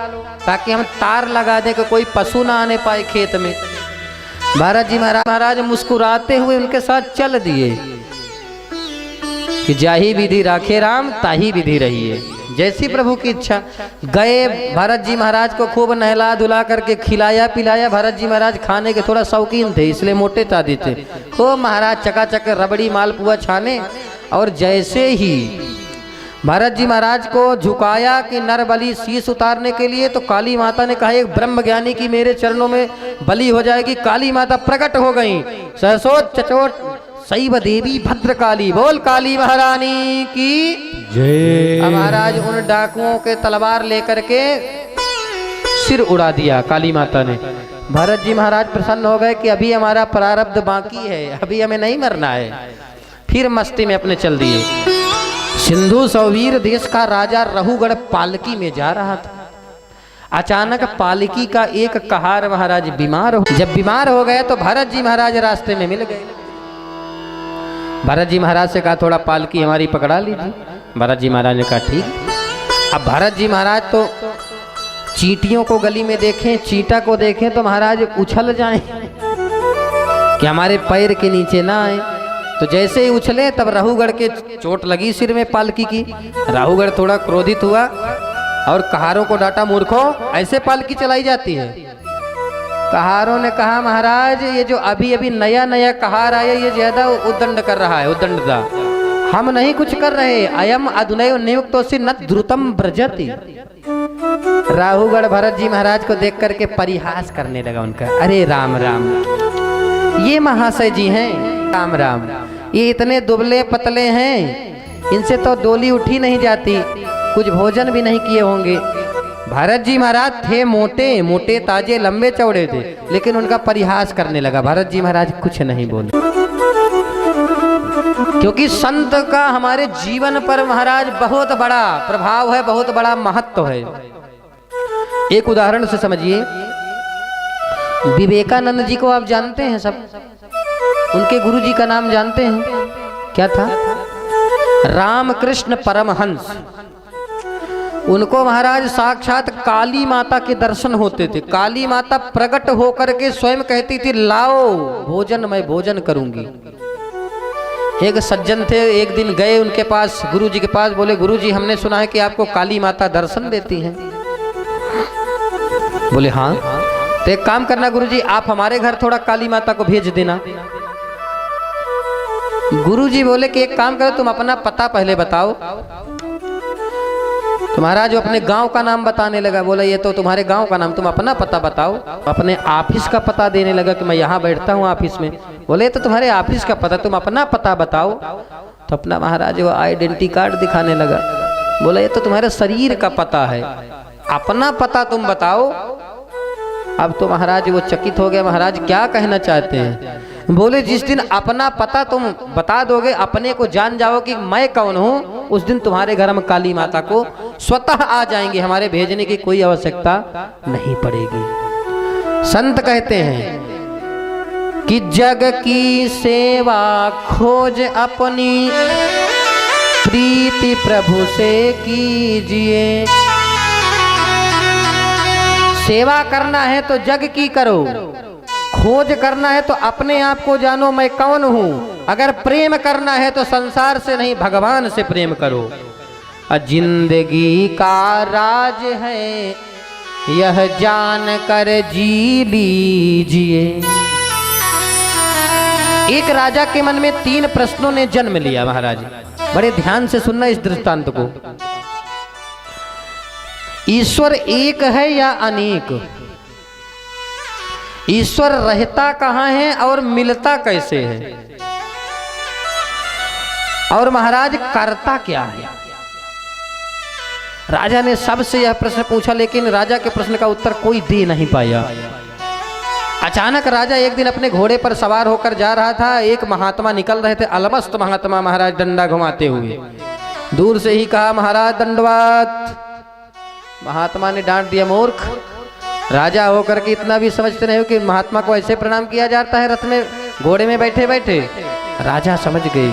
ताकि हम तार लगा दें कि कोई पशु ना आने पाए खेत में। भरत जी महाराज मुस्कुराते हुए उनके साथ चल दिए कि जाही विधि राखे राम, ताही विधि रहिए, जैसी प्रभु की इच्छा। गए, भरत जी महाराज को खूब नहला धुला करके खिलाया पिलाया। भरत जी महाराज खाने के थोड़ा शौकीन थे, इसलिए मोटे ताजे थे। खूब महाराज चकाचक रबड़ी मालपुआ छाने, और जैसे ही भरत जी महाराज को झुकाया कि नर बलि शीश उतारने के लिए, तो काली माता ने कहा एक ब्रह्म ज्ञानी की मेरे चरणों में बलि हो जाएगी। काली माता प्रकट हो गई, सहसोत चचोट शैव देवी भद्र काली, बोल काली महारानी की जय। महाराज उन डाकुओं के तलवार लेकर के सिर उड़ा दिया काली माता ने। भरत जी महाराज प्रसन्न हो गए कि अभी हमारा प्रारब्ध बाकी है, अभी हमें नहीं मरना है। फिर मस्ती में अपने चल दिए। सिंधु सौवीर देश का राजा रहुगढ़ पालकी में जा रहा था। अचानक पालकी का एक कहार महाराज बीमार हो, जब बीमार हो गए तो भरत जी महाराज रास्ते में मिल गए। भरत जी महाराज से कहा थोड़ा पालकी हमारी पकड़ा लीजिए। भरत जी महाराज ने कहा ठीक। अब भरत जी महाराज तो चींटियों को गली में देखें, चींटा को देखें तो महाराज उछल जाएं कि हमारे पैर के नीचे ना आए। तो जैसे ही उछले तब राहुगढ़ के चोट लगी सिर में पालकी की। राहुगढ़ थोड़ा क्रोधित हुआ और कहारों को डांटा, मूर्खों, ऐसे पालकी चलाई जाती है। कहारों ने कहा महाराज ये जो अभी अभी नया नया कहार आया ये ज्यादा उद्दंड कर रहा है, उद्दंडता, हम नहीं कुछ कर रहे। अयम अधुनैव नियुक्तोऽसि न द्रुतम ब्रजति। राहुगढ़ भरत जी महाराज को देख करके परिहास करने लगा उनका, अरे राम राम, ये महाशय जी हैं, राम राम, ये इतने दुबले पतले हैं, इनसे तो डोली उठी नहीं जाती, कुछ भोजन भी नहीं किए होंगे। भरत जी महाराज थे मोटे मोटे ताजे लंबे चौड़े थे, लेकिन उनका परिहास करने लगा। भरत जी महाराज कुछ नहीं बोले, क्योंकि संत का हमारे जीवन पर महाराज बहुत बड़ा प्रभाव है, बहुत बड़ा महत्व है। एक उदाहरण से समझिए, विवेकानंद जी को आप जानते हैं सब, उनके गुरु जी का नाम जानते हैं, क्या था? रामकृष्ण परमहंस। उनको महाराज साक्षात काली माता के दर्शन होते थे। काली माता प्रकट होकर के स्वयं कहती थी लाओ भोजन, मैं भोजन करूंगी। एक सज्जन थे, एक दिन गए उनके पास, गुरु जी के पास, बोले गुरु जी हमने सुना है कि आपको काली माता दर्शन देती हैं। बोले हाँ, तो एक काम करना गुरु जी, आप हमारे घर थोड़ा काली माता को भेज देना। गुरु जी बोले कि एक काम करो, तुम अपना पता पहले बताओ। तो महाराज जो अपने गांव का नाम बताने लगा, बोला ये तो तुम्हारे गांव का नाम, तुम अपना पता बताओ। अपने ऑफिस का पता देने लगा कि मैं यहाँ बैठता हूँ ऑफिस में। बोले तो तुम्हारे ऑफिस का पता, तुम अपना पता बताओ। तो अपना महाराज वो आइडेंटिटी कार्ड दिखाने लगा। बोला ये तो तुम्हारे शरीर का पता है, अपना पता तुम बताओ। अब तो महाराज वो चकित हो गया, महाराज क्या कहना चाहते हैं? बोले जिस दिन अपना पता तुम बता दोगे, अपने को जान जाओ कि मैं कौन हूँ, उस दिन तुम्हारे घर में काली माता को स्वतः आ जाएंगे, हमारे भेजने की कोई आवश्यकता नहीं पड़ेगी। संत कहते हैं कि जग की सेवा खोज अपनी, प्रीति प्रभु से कीजिए। सेवा करना है तो जग की करो, खोज करना है तो अपने आप को जानो मैं कौन हूँ। अगर प्रेम करना है तो संसार से नहीं भगवान से प्रेम करो। जिंदगी का राज है यह जान कर जी लीजिए। एक राजा के मन में 3 प्रश्नों ने जन्म लिया। महाराज बड़े ध्यान से सुनना इस दृष्टांत को। ईश्वर एक है या अनेक? ईश्वर रहता कहाँ है और मिलता कैसे है? और महाराज करता क्या है? राजा ने सबसे यह प्रश्न पूछा, लेकिन राजा के प्रश्न का उत्तर कोई दे नहीं पाया। अचानक राजा एक दिन अपने घोड़े पर सवार होकर जा रहा था। एक महात्मा निकल रहे थे, अलमस्त महात्मा, महाराज डंडा घुमाते हुए। दूर से ही कहा, महाराज दंडवत। महात्मा ने डांट दिया, मूर्ख, राजा होकर के इतना भी समझते नहीं हो कि महात्मा को ऐसे प्रणाम किया जाता है रथ में घोड़े में बैठे बैठे? राजा समझ गए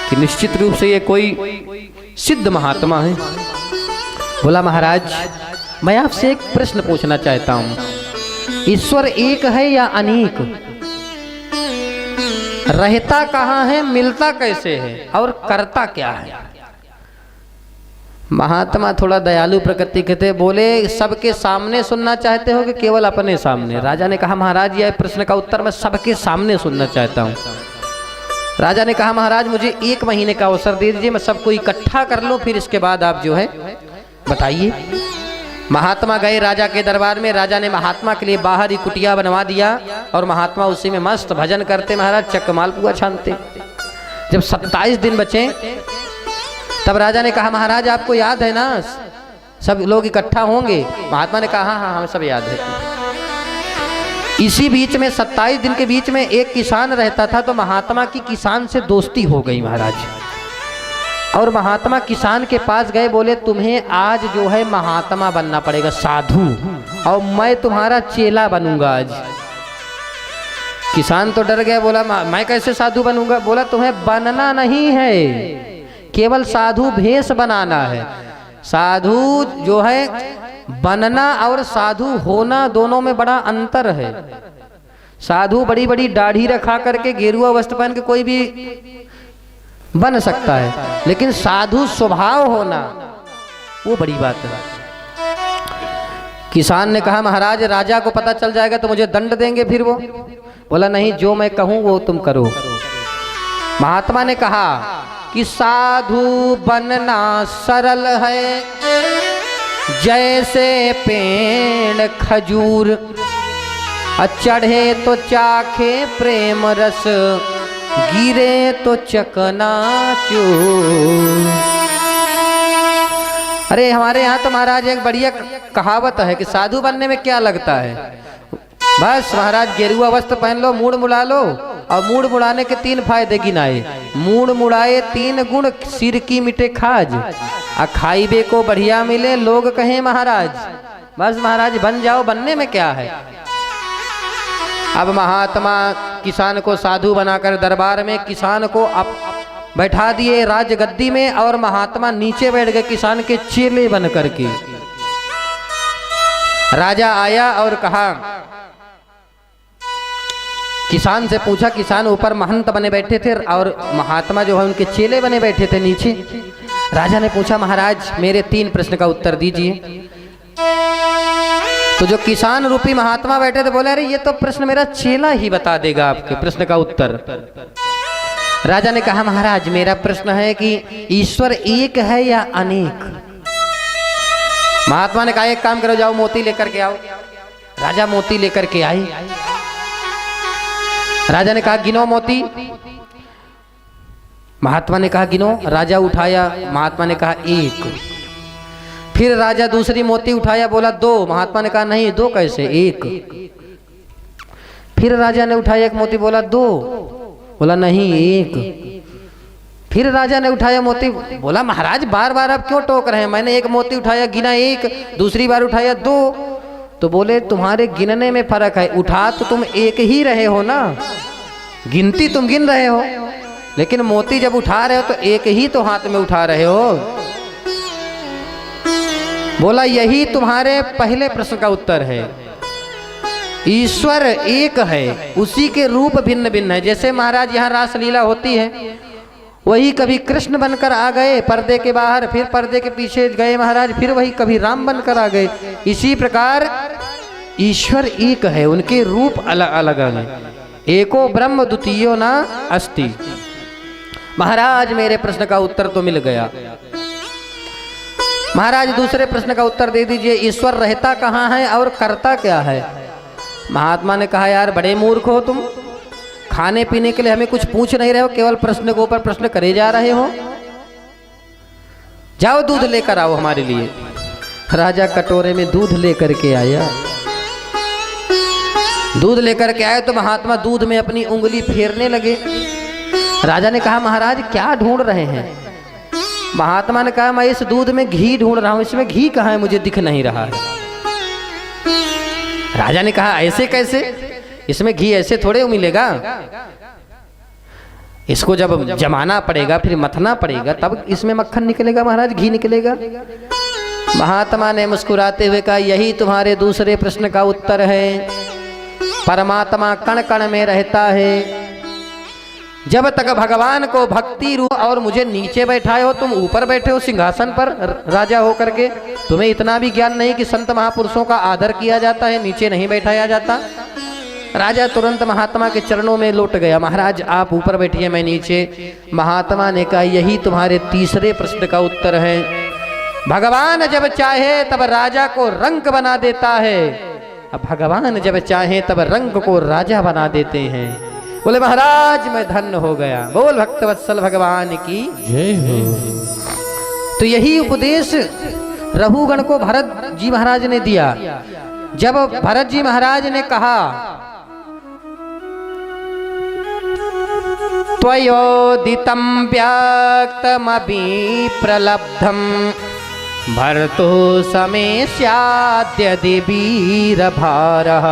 कि निश्चित रूप से ये कोई सिद्ध महात्मा है। बोला, महाराज मैं आपसे एक प्रश्न पूछना चाहता हूं, ईश्वर एक है या अनेक? रहता कहाँ है, मिलता कैसे है और करता क्या है? महात्मा थोड़ा दयालु प्रकृति के थे, बोले, सबके सामने सुनना चाहते हो कि केवल अपने सामने? राजा ने कहा, महाराज यह प्रश्न का उत्तर मैं सबके सामने सुनना चाहता हूँ। राजा ने कहा, महाराज मुझे 1 महीने का अवसर दे दीजिए, मैं सबको इकट्ठा कर लूं, फिर इसके बाद आप जो है बताइए। महात्मा गए राजा के दरबार में। राजा ने महात्मा के लिए बाहर ही कुटिया बनवा दिया और महात्मा उसी में मस्त भजन करते, महाराज चकमाल पुआ छानते। जब 27 दिन बचे तब राजा ने कहा, महाराज आपको याद है ना सब लोग इकट्ठा होंगे? महात्मा ने कहा, हाँ हाँ हमें सब याद है। इसी बीच में 27 दिन के बीच में एक किसान रहता था, तो महात्मा की किसान से दोस्ती हो गई महाराज। और महात्मा किसान के पास गए, बोले, तुम्हें आज जो है महात्मा बनना पड़ेगा, साधु, और मैं तुम्हारा चेला बनूंगा आज। किसान तो डर गया, बोला, मैं कैसे साधु बनूंगा? बोला, तुम्हें बनना नहीं है, केवल साधु भेष बनाना है। साधु जो है बनना और साधु होना दोनों में बड़ा अंतर है। साधु बड़ी बड़ी दाढ़ी रखा करके गेरुआ वस्त्र पहन के कोई भी बन सकता है, लेकिन साधु स्वभाव होना वो बड़ी बात है। किसान ने कहा, महाराज राजा को पता चल जाएगा तो मुझे दंड देंगे फिर वो? बोला, नहीं, जो मैं कहूं वो तुम करो। महात्मा ने कहा कि साधु बनना सरल है, जैसे पेड़ खजूर, चढ़े तो चाखे प्रेम रस, गिरे तो चकनाचूर। अरे हमारे यहाँ तो महाराज एक बढ़िया कहावत है कि साधु बनने में क्या लगता है, बस महाराज गेरुआ वस्त्र पहन लो, मूड मुड़ा लो, और मूड मुड़ाने के 3 फायदे गिनाए। मूड मुड़ाए 3 गुण, सिर की मिटे खाज, आ खाइबे को बढ़िया मिले, लोग कहें महाराज। बस महाराज बन जाओ, बनने में क्या है। अब महात्मा किसान को साधु बनाकर दरबार में किसान को अब बैठा दिए राजगद्दी में, और महात्मा नीचे बैठ गए किसान के चेले बन करके। राजा आया और कहा, किसान से पूछा, किसान ऊपर महंत बने बैठे थे और महात्मा जो है उनके चेले बने बैठे थे नीचे। राजा ने पूछा, महाराज मेरे 3 प्रश्न का उत्तर दीजिए। तो जो किसान रूपी महात्मा बैठे थे बोले, अरे ये तो प्रश्न मेरा चेला ही बता देगा आपके प्रश्न का उत्तर। राजा ने कहा, महाराज मेरा प्रश्न है कि ईश्वर एक है या अनेक? महात्मा ने कहा, एक काम करो, जाओ मोती लेकर के आओ। राजा मोती लेकर के आए। राजा ने कहा, गिनो मोती। महात्मा ने कहा, गिनो। राजा उठाया, महात्मा ने कहा 1। फिर राजा दूसरी मोती उठाया, बोला 2। महात्मा ने कहा, नहीं 2 कैसे, 1। फिर राजा ने उठाया एक मोती, बोला 2। बोला नहीं 1। फिर राजा ने उठाया मोती, बोला महाराज बार बार आप क्यों टोक रहे हैं, मैंने एक मोती उठाया, गिना 1, दूसरी बार उठाया 2। तो बोले, तुम्हारे गिनने में फर्क है, उठा तो तुम एक ही रहे हो ना, गिनती तुम गिन रहे हो, लेकिन मोती जब उठा रहे हो तो एक ही तो हाथ में उठा रहे हो। बोला, यही तुम्हारे पहले प्रश्न का उत्तर है। ईश्वर एक है, उसी के रूप भिन्न भिन्न है। जैसे महाराज यहाँ रासलीला होती है, वही कभी कृष्ण बनकर आ गए पर्दे के बाहर, फिर पर्दे के पीछे गए महाराज, फिर वही कभी राम बनकर आ गए। इसी प्रकार ईश्वर एक है, उनके रूप अलग अलग हैं। एको ब्रह्म द्वितीयो ना अस्ति। महाराज मेरे प्रश्न का उत्तर तो मिल गया। महाराज दूसरे प्रश्न का उत्तर दे दीजिए, ईश्वर रहता कहाँ है और करता क्या है? महात्मा ने कहा, यार बड़े मूर्ख हो तुम, खाने पीने के लिए हमें कुछ पूछ नहीं रहे हो, केवल प्रश्न के ऊपर प्रश्न करे जा रहे हो। जाओ दूध लेकर आओ हमारे लिए। राजा कटोरे में दूध लेकर के आया। दूध लेकर के आए तो महात्मा दूध में अपनी उंगली फेरने लगे। राजा ने कहा, महाराज क्या ढूंढ रहे हैं? महात्मा ने कहा, मैं इस दूध में घी ढूंढ रहा हूं, इसमें घी कहाँ है, मुझे दिख नहीं रहा है। राजा ने कहा, ऐसे कैसे? इसमें घी ऐसे थोड़े मिलेगा, इसको जब जमाना पड़ेगा, फिर मथना पड़ेगा, तब इसमें मक्खन निकलेगा महाराज, घी निकलेगा। महात्मा ने मुस्कुराते हुए कहा, यही तुम्हारे दूसरे प्रश्न का उत्तर है। परमात्मा कण कण में रहता है। जब तक भगवान को भक्ति रूप और मुझे नीचे बैठाए हो, तुम ऊपर बैठे हो सिंहासन पर राजा हो करके, तुम्हें इतना भी ज्ञान नहीं कि संत महापुरुषों का आदर किया जाता है, नीचे नहीं बैठाया जाता। राजा तुरंत महात्मा के चरणों में लौट गया, महाराज आप ऊपर बैठिए, मैं नीचे। महात्मा ने कहा, यही तुम्हारे तीसरे प्रश्न का उत्तर है। भगवान जब चाहे तब राजा को रंक बना देता है, अब भगवान जब चाहे तब रंग को राजा बना देते हैं। बोले महाराज मैं धन्य हो गया। बोल भक्तवत्सल भगवान की जय हो। तो यही उपदेश रघुगण को भरत जी महाराज ने दिया। जब भरत जी महाराज ने कहा, त्वयोदितं व्यक्तमपि प्रलब्धं भर्तो समे स्याद्यदि वीरभारः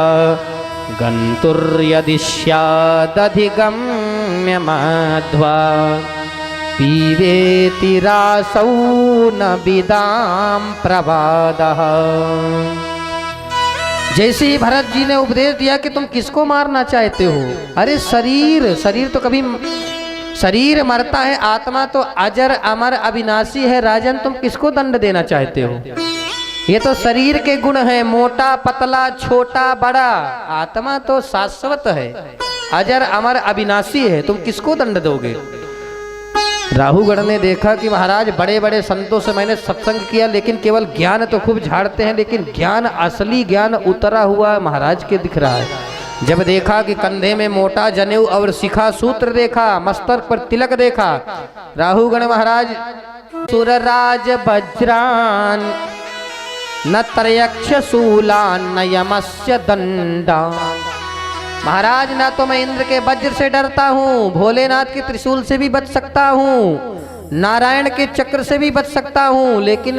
गन्तुर्यदि स्यादधिगम्यमाध्वा पीवेति रासौ न विदां प्रवादः। जैसे ही भरत जी ने उपदेश दिया कि तुम किसको मारना चाहते हो, अरे शरीर तो कभी शरीर मरता है, आत्मा तो अजर अमर अविनाशी है। राजन तुम किसको दंड देना चाहते हो? ये तो शरीर के गुण है, मोटा पतला छोटा बड़ा, आत्मा तो शाश्वत है, अजर अमर अविनाशी है, तुम किसको दंड दोगे? राहुगण ने देखा कि महाराज बड़े बड़े संतों से मैंने सत्संग किया, लेकिन केवल ज्ञान तो खूब झाड़ते हैं, लेकिन ज्ञान असली ज्ञान उतरा हुआ महाराज के दिख रहा है। जब देखा कि कंधे में मोटा जनेऊ और शिखा सूत्र देखा, मस्तक पर तिलक देखा, राहुगण महाराज सुरराज वज्रान न त्रयक्ष शूलान न यमस्य दंडान। महाराज ना तो मैं इंद्र के वज्र से डरता हूँ, भोलेनाथ के त्रिशूल से भी बच सकता हूँ, नारायण के चक्र से भी बच सकता हूँ, लेकिन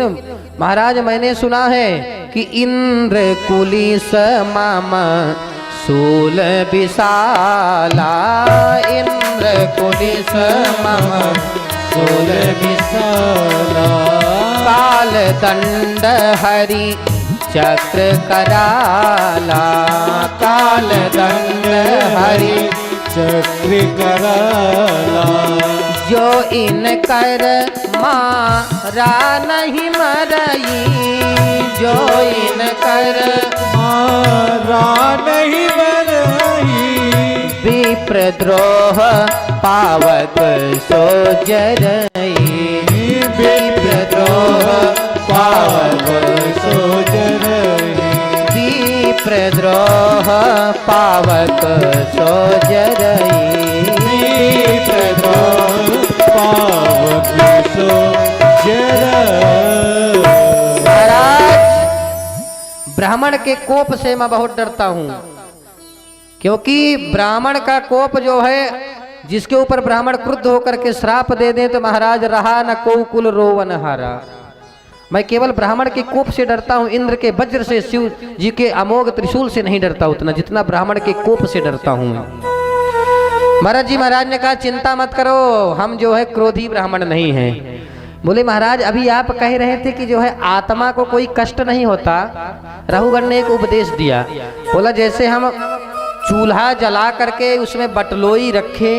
महाराज मैंने सुना है कि इंद्र कुलिस माम शूल विशाला, इंद्र कुलिस माम शूल विशाला, काल दंड हरि चक्र कराला, काल दंड हरि चक्र कराला, जो इन कर मारा नहीं मरई, जो इन कर मारा नहीं मरई, विप्रद्रोह पावक सो जरई, विप्रद्रोह पावक सो जरई, विप्रद्रोह पावक सो जरई, विप्रद्रोह पावक सो जरई। महाराज ब्राह्मण के कोप से मैं बहुत डरता हूँ, क्योंकि ब्राह्मण का कोप जो है, जिसके ऊपर ब्राह्मण क्रुद्ध होकर के श्राप दे दे तो महाराज रहा न को कुल रोवन हारा। मैं केवल ब्राह्मण के कोप से डरता हूँ, इंद्र के वज्र से, शिव जी के अमोघ त्रिशूल से नहीं डरता उतना जितना ब्राह्मण के कोप से डरता हूँ। महाराज जी महाराज ने कहा, चिंता मत करो, हम जो है क्रोधी ब्राह्मण नहीं हैं। बोले महाराज अभी आप कह रहे थे कि जो है आत्मा को कोई कष्ट नहीं होता। राहुगण ने एक उपदेश दिया, बोला जैसे हम चूल्हा जला करके उसमें बटलोई रखे,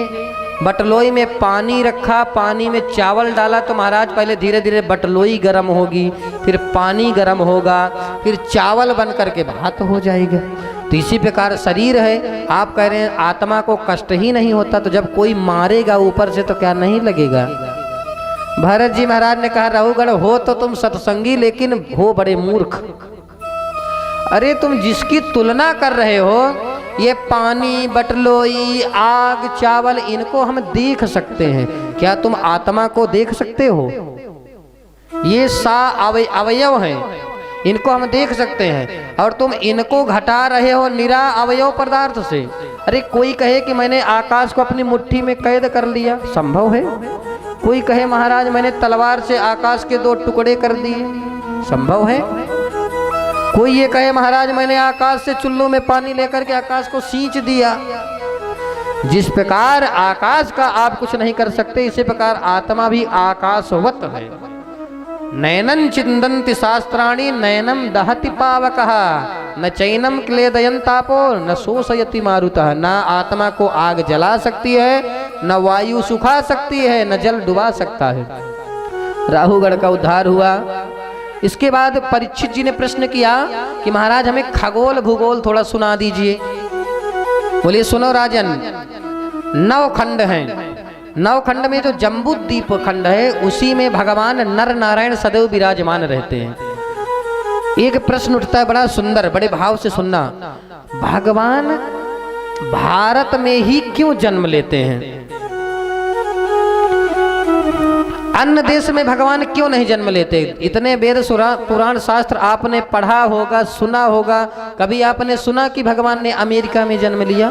बटलोई में पानी रखा, पानी में चावल डाला, तो महाराज पहले धीरे धीरे बटलोई गर्म होगी, फिर पानी गर्म होगा, फिर चावल बन करके भात हो जाएगा। तो इसी प्रकार शरीर है, आप कह रहे हैं आत्मा को कष्ट ही नहीं होता, तो जब कोई मारेगा ऊपर से तो क्या नहीं लगेगा? भरत जी महाराज ने कहा राहुगढ़ हो तो तुम सत्संगी, लेकिन हो बड़े मूर्ख। अरे तुम जिसकी तुलना कर रहे हो, ये पानी, बटलोई, आग, चावल, इनको हम देख सकते हैं, क्या तुम आत्मा को देख सकते हो? ये अवयव हैं, इनको हम देख सकते हैं, और तुम इनको घटा रहे हो निरा अवयव पदार्थ से। अरे कोई कहे कि मैंने आकाश को अपनी मुट्ठी में कैद कर लिया, संभव है? कोई कहे महाराज मैंने तलवार से आकाश के 2 टुकड़े कर दिए, संभव है? कोई ये कहे महाराज मैंने आकाश से चुल्लू में पानी लेकर के आकाश को सींच दिया। जिस प्रकार आकाश का आप कुछ नहीं कर सकते, इसी प्रकार आत्मा भी आकाशवत है। नयनं चिंदन्ति शास्त्राणि नयनं दहति पावकः न चैनम क्लेदयन्तापो न शोषयति मारुतः। ना आत्मा को आग जला सकती है, न वायु सुखा सकती है, न जल डुबा सकता है। राहुगढ़ का उद्धार हुआ। इसके बाद परीक्षित जी ने प्रश्न किया कि महाराज हमें खगोल भूगोल थोड़ा सुना दीजिए। बोलिए सुनो राजन, 9 खंड हैं। 9 खंड में जो जम्बूद्वीप खंड है, उसी में भगवान नर नारायण सदैव विराजमान रहते हैं। एक प्रश्न उठता है बड़ा सुंदर, बड़े भाव से सुनना। भगवान भारत में ही क्यों जन्म लेते हैं? अन्य देश में भगवान क्यों नहीं जन्म लेते? इतने वेद पुराण शास्त्र आपने पढ़ा होगा, सुना होगा। कभी आपने सुना कि भगवान ने अमेरिका में जन्म लिया,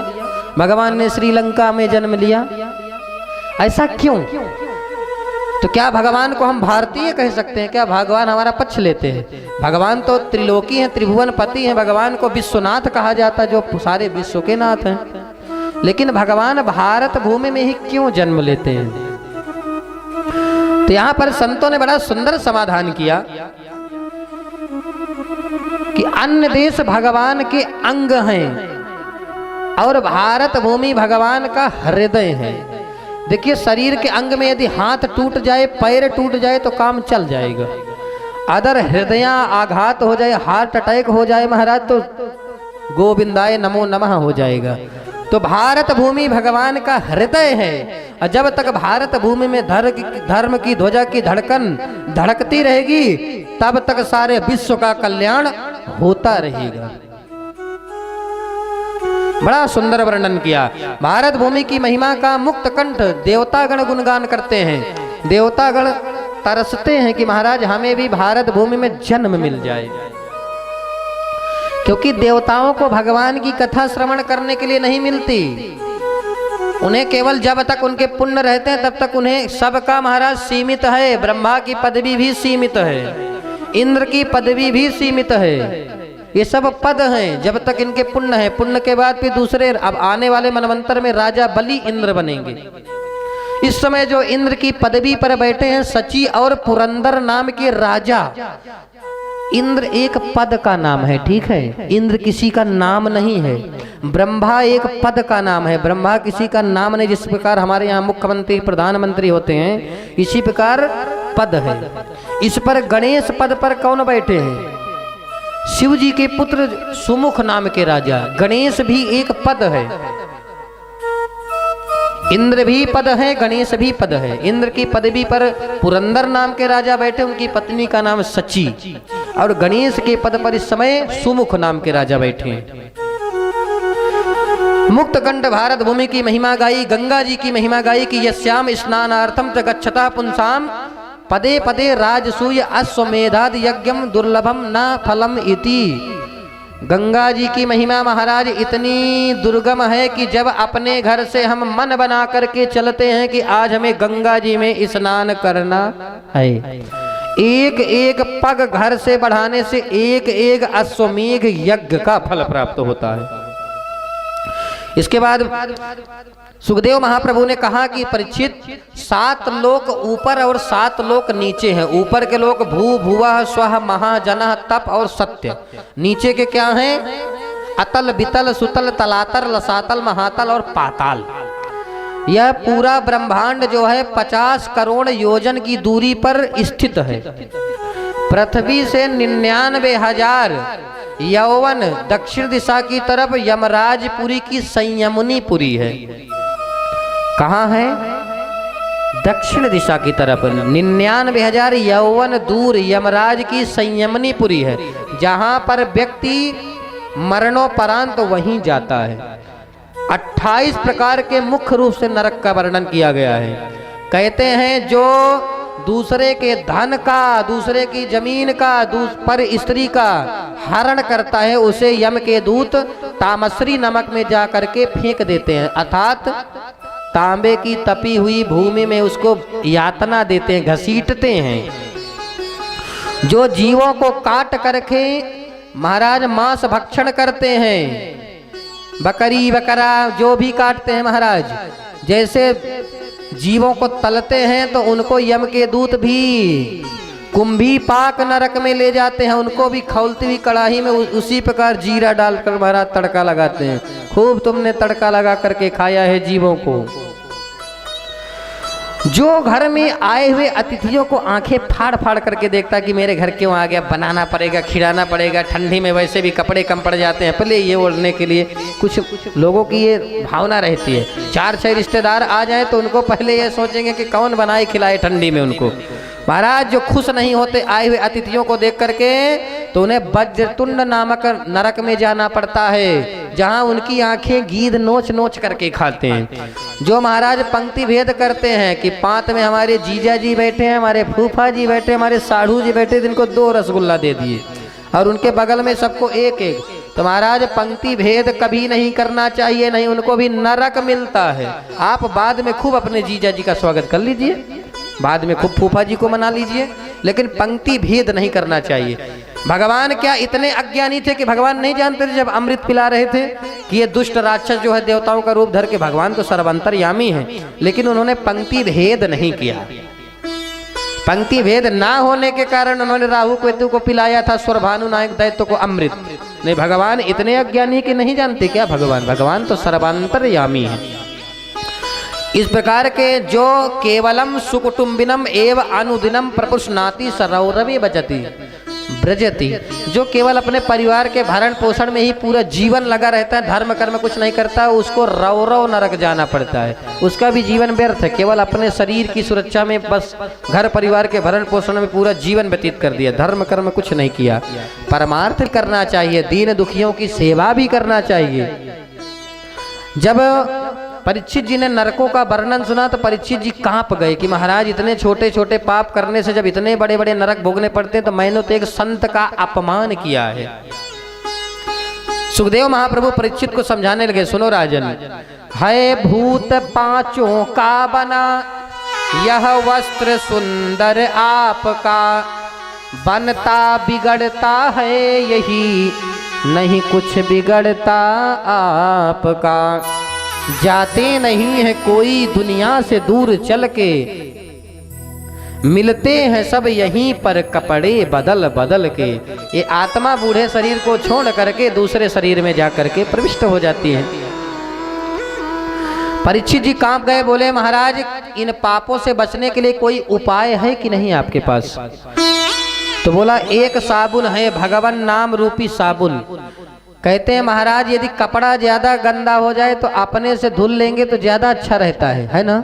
भगवान ने श्रीलंका में जन्म लिया? ऐसा क्यों? तो क्या भगवान को हम भारतीय कह सकते हैं? क्या भगवान हमारा पक्ष लेते हैं? भगवान तो त्रिलोकी हैं, त्रिभुवन पति हैं। भगवान को विश्वनाथ कहा जाता है, जो सारे विश्व के नाथ हैं। लेकिन भगवान भारत भूमि में ही क्यों जन्म लेते हैं? तो यहां पर संतों ने बड़ा सुंदर समाधान किया कि अन्य देश भगवान के अंग हैं और भारत भूमि भगवान का हृदय है। देखिए शरीर के अंग में यदि हाथ टूट जाए, पैर टूट जाए तो काम चल जाएगा। अगर हृदय आघात हो जाए, हार्ट अटैक हो जाए महाराज, तो गोविंदाय नमो नमः हो जाएगा। तो भारत भूमि भगवान का हृदय है, और जब तक भारत भूमि में धर्म की ध्वजा की धड़कन धड़कती रहेगी, तब तक सारे विश्व का कल्याण होता रहेगा। बड़ा सुंदर वर्णन किया। भारत भूमि की महिमा का मुक्त कंठ देवतागण गुणगान करते हैं। देवतागण तरसते हैं कि महाराज हमें भी भारत भूमि में जन्म मिल जाए, क्योंकि देवताओं को भगवान की कथा श्रवण करने के लिए नहीं मिलती। उन्हें केवल जब तक उनके पुण्य रहते हैं तब तक उन्हें सबका महाराज सीमित है। ब्रह्मा की पदवी भी सीमित है, इंद्र की पदवी भी सीमित है। ये सब पद हैं जब तक इनके पुण्य है। पुण्य के बाद फिर दूसरे, अब आने वाले मनवंतर में राजा बलि इंद्र बनेंगे। इस समय जो इंद्र की पदवी पर बैठे हैं सची और पुरंदर नाम के राजा। इंद्र एक पद का नाम है, ठीक है? इंद्र किसी का नाम नहीं है। ब्रह्मा एक पद का नाम है, ब्रह्मा किसी का नाम नहीं। जिस प्रकार हमारे यहाँ मुख्यमंत्री प्रधानमंत्री होते हैं, इसी प्रकार पद है। इस पर गणेश पद पर कौन बैठे हैं? शिव जी के पुत्र सुमुख नाम के राजा। गणेश भी एक पद है। इंद्र भी पद है, गणेश भी पद है। इंद्र की पदवी पर पुरंदर नाम के राजा बैठे, उनकी पत्नी का नाम सची, और गणेश के पद पर इस समय सुमुख नाम के राजा बैठे हैं। मुक्त कंठ भारत भूमि की महिमा गाई, गंगा जी की महिमा गाई कि यस्याम स्नानार्थम च गच्छता पुंसाम पदे पदे राजसूय अश्वमेधाद यज्ञम दुर्लभम न फलम इति। गंगा जी की महिमा महाराज इतनी दुर्गम है कि जब अपने घर से हम मन बना करके चलते हैं कि आज हमें गंगा जी में स्नान करना है, एक एक पग घर से बढ़ाने से एक एक अश्वमेघ यज्ञ का फल प्राप्त होता है। इसके बाद सुखदेव महाप्रभु ने कहा कि परीक्षित 7 लोक ऊपर और 7 लोक नीचे हैं। ऊपर के लोक भू भुवः स्वः महाजनः तप और सत्य। नीचे के क्या हैं? अतल बितल सुतल तलातर लसातल महातल और पाताल। यह पूरा ब्रह्मांड जो है 50 करोड़ योजन की दूरी पर स्थित है। पृथ्वी से 99,000 यौवन दक्षिण दिशा की तरफ यमराजपुरी की संयमनीपुरी है। कहाँ है? दक्षिण दिशा की तरफ 99,000 यौवन दूर यमराज की संयमनीपुरी है, जहां पर व्यक्ति मरणोपरांत वहीं जाता है। 28 प्रकार के मुख्य रूप से नरक का वर्णन किया गया है। कहते हैं जो दूसरे के धन का, दूसरे की जमीन का, पर स्त्री का हरण करता है, उसे यम के दूत तामसरी नमक में जा करके फेंक देते हैं, अर्थात तांबे की तपी हुई भूमि में उसको यातना देते हैं, घसीटते हैं। जो जीवों को काट करके महाराज मांस भक्षण करते हैं, बकरी बकरा जो भी काटते हैं महाराज, जैसे जीवों को तलते हैं तो उनको यम के दूत भी कुंभी पाक नरक में ले जाते हैं, उनको भी खौलती हुई कड़ाही में उसी प्रकार जीरा डालकर महाराज तड़का लगाते हैं। खूब तुमने तड़का लगा करके खाया है जीवों को। जो घर में आए हुए अतिथियों को आंखें फाड़ फाड़ करके देखता कि मेरे घर क्यों आ गया, बनाना पड़ेगा, खिलाना पड़ेगा, ठंडी में वैसे भी कपड़े कम पड़ जाते हैं, पहले ये ओढ़ने के लिए कुछ लोगों की ये भावना रहती है। 4-6 रिश्तेदार आ जाए तो उनको पहले ये सोचेंगे कि कौन बनाए खिलाए ठंडी में उनको। महाराज जो खुश नहीं होते आए हुए अतिथियों को देख करके, तो उन्हें वज्रतुंड नामक नरक में जाना पड़ता है, जहां उनकी आंखें गीद नोच नोच करके खाते हैं। जो महाराज पंक्ति भेद करते हैं कि पांत में हमारे जीजा जी बैठे हैं, हमारे फूफा जी बैठे, हमारे साढ़ू जी बैठे, जिनको 2 रसगुल्ला दे दिए और उनके बगल में सबको एक एक, तो महाराज पंक्ति भेद कभी नहीं करना चाहिए, नहीं उनको भी नरक मिलता है। आप बाद में खूब अपने जीजा जी का स्वागत कर लीजिए, बाद में खूब फूफा जी को मना लीजिए, लेकिन पंक्ति भेद नहीं करना चाहिए। भगवान क्या इतने अज्ञानी थे कि भगवान नहीं जानते थे जब अमृत पिला रहे थे कि ये दुष्ट राक्षस जो है देवताओं का रूप धर के, भगवान तो सर्वांतरयामी है, लेकिन उन्होंने पंक्ति भेद नहीं किया। पंक्ति भेद ना होने के कारण उन्होंने राहु केतु को पिलाया था, स्वरभानु नायक दैत्य को अमृत। नहीं, भगवान इतने अज्ञानी कि नहीं जानते क्या भगवान तो सर्वांतरयामी है। इस प्रकार के जो केवलम सुकुटुंबिनम एव अनुदिनम प्रपुष्णाति सरौरवे बचती ब्रजति, जो केवल अपने परिवार के भरण पोषण में ही पूरा जीवन लगा रहता है, धर्म कर्म कुछ नहीं करता, उसको रौरव नरक जाना पड़ता है। उसका भी जीवन व्यर्थ है, केवल अपने शरीर की सुरक्षा में बस घर परिवार के भरण पोषण में पूरा जीवन व्यतीत कर दिया, धर्म कर्म कुछ नहीं किया। परमार्थ करना चाहिए, दीन दुखियों की सेवा भी करना चाहिए। जब परीक्षित जी ने नरकों का वर्णन सुना तो परीक्षित जी कांप गए कि महाराज इतने छोटे छोटे पाप करने से जब इतने बड़े बड़े नरक भोगने पड़ते हैं, तो मैंने तो एक संत का अपमान किया है। सुखदेव महाप्रभु परीक्षित को समझाने लगे, सुनो राजन, है भूत 5 का बना यह वस्त्र सुंदर आपका, बनता बिगड़ता है यही, नहीं कुछ बिगड़ता आपका। जाते नहीं है कोई दुनिया से दूर चल के, मिलते हैं सब यहीं पर कपड़े बदल बदल के। ये आत्मा बूढ़े शरीर को छोड़ करके दूसरे शरीर में जा करके प्रविष्ट हो जाती है। परीक्षित जी कांप गए, बोले महाराज इन पापों से बचने के लिए कोई उपाय है कि नहीं आपके पास? तो बोला एक साबुन है, भगवान नाम रूपी साबुन। कहते हैं महाराज यदि कपड़ा ज्यादा गंदा हो जाए तो अपने से धुल लेंगे तो ज्यादा अच्छा रहता है ना।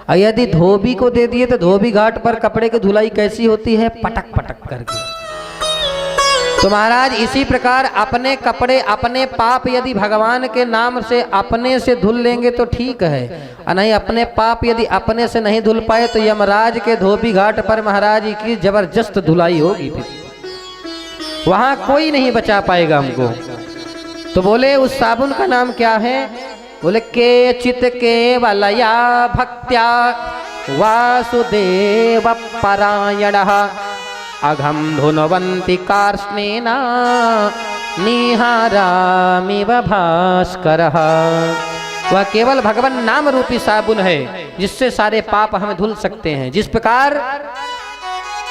और यदि धोबी को दे दिए तो धोबी घाट पर कपड़े की धुलाई कैसी होती है, पटक पटक करके। तो महाराज इसी प्रकार अपने कपड़े अपने पाप यदि भगवान के नाम से अपने से धुल लेंगे तो ठीक है, और नहीं अपने पाप यदि अपने से नहीं धुल पाए तो यमराज के धोबी घाट पर महाराज की जबरदस्त धुलाई होगी, फिर वहां कोई नहीं बचा पाएगा हमको। तो बोले उस साबुन का नाम क्या है? बोले के चित केवलया भक्त्या वासुदेव परायणः अघम धुनवंती कार्ष्णेना निहारामिव भास्करः। वह केवल भगवान नाम रूपी साबुन है जिससे सारे पाप हमें धुल सकते हैं। जिस प्रकार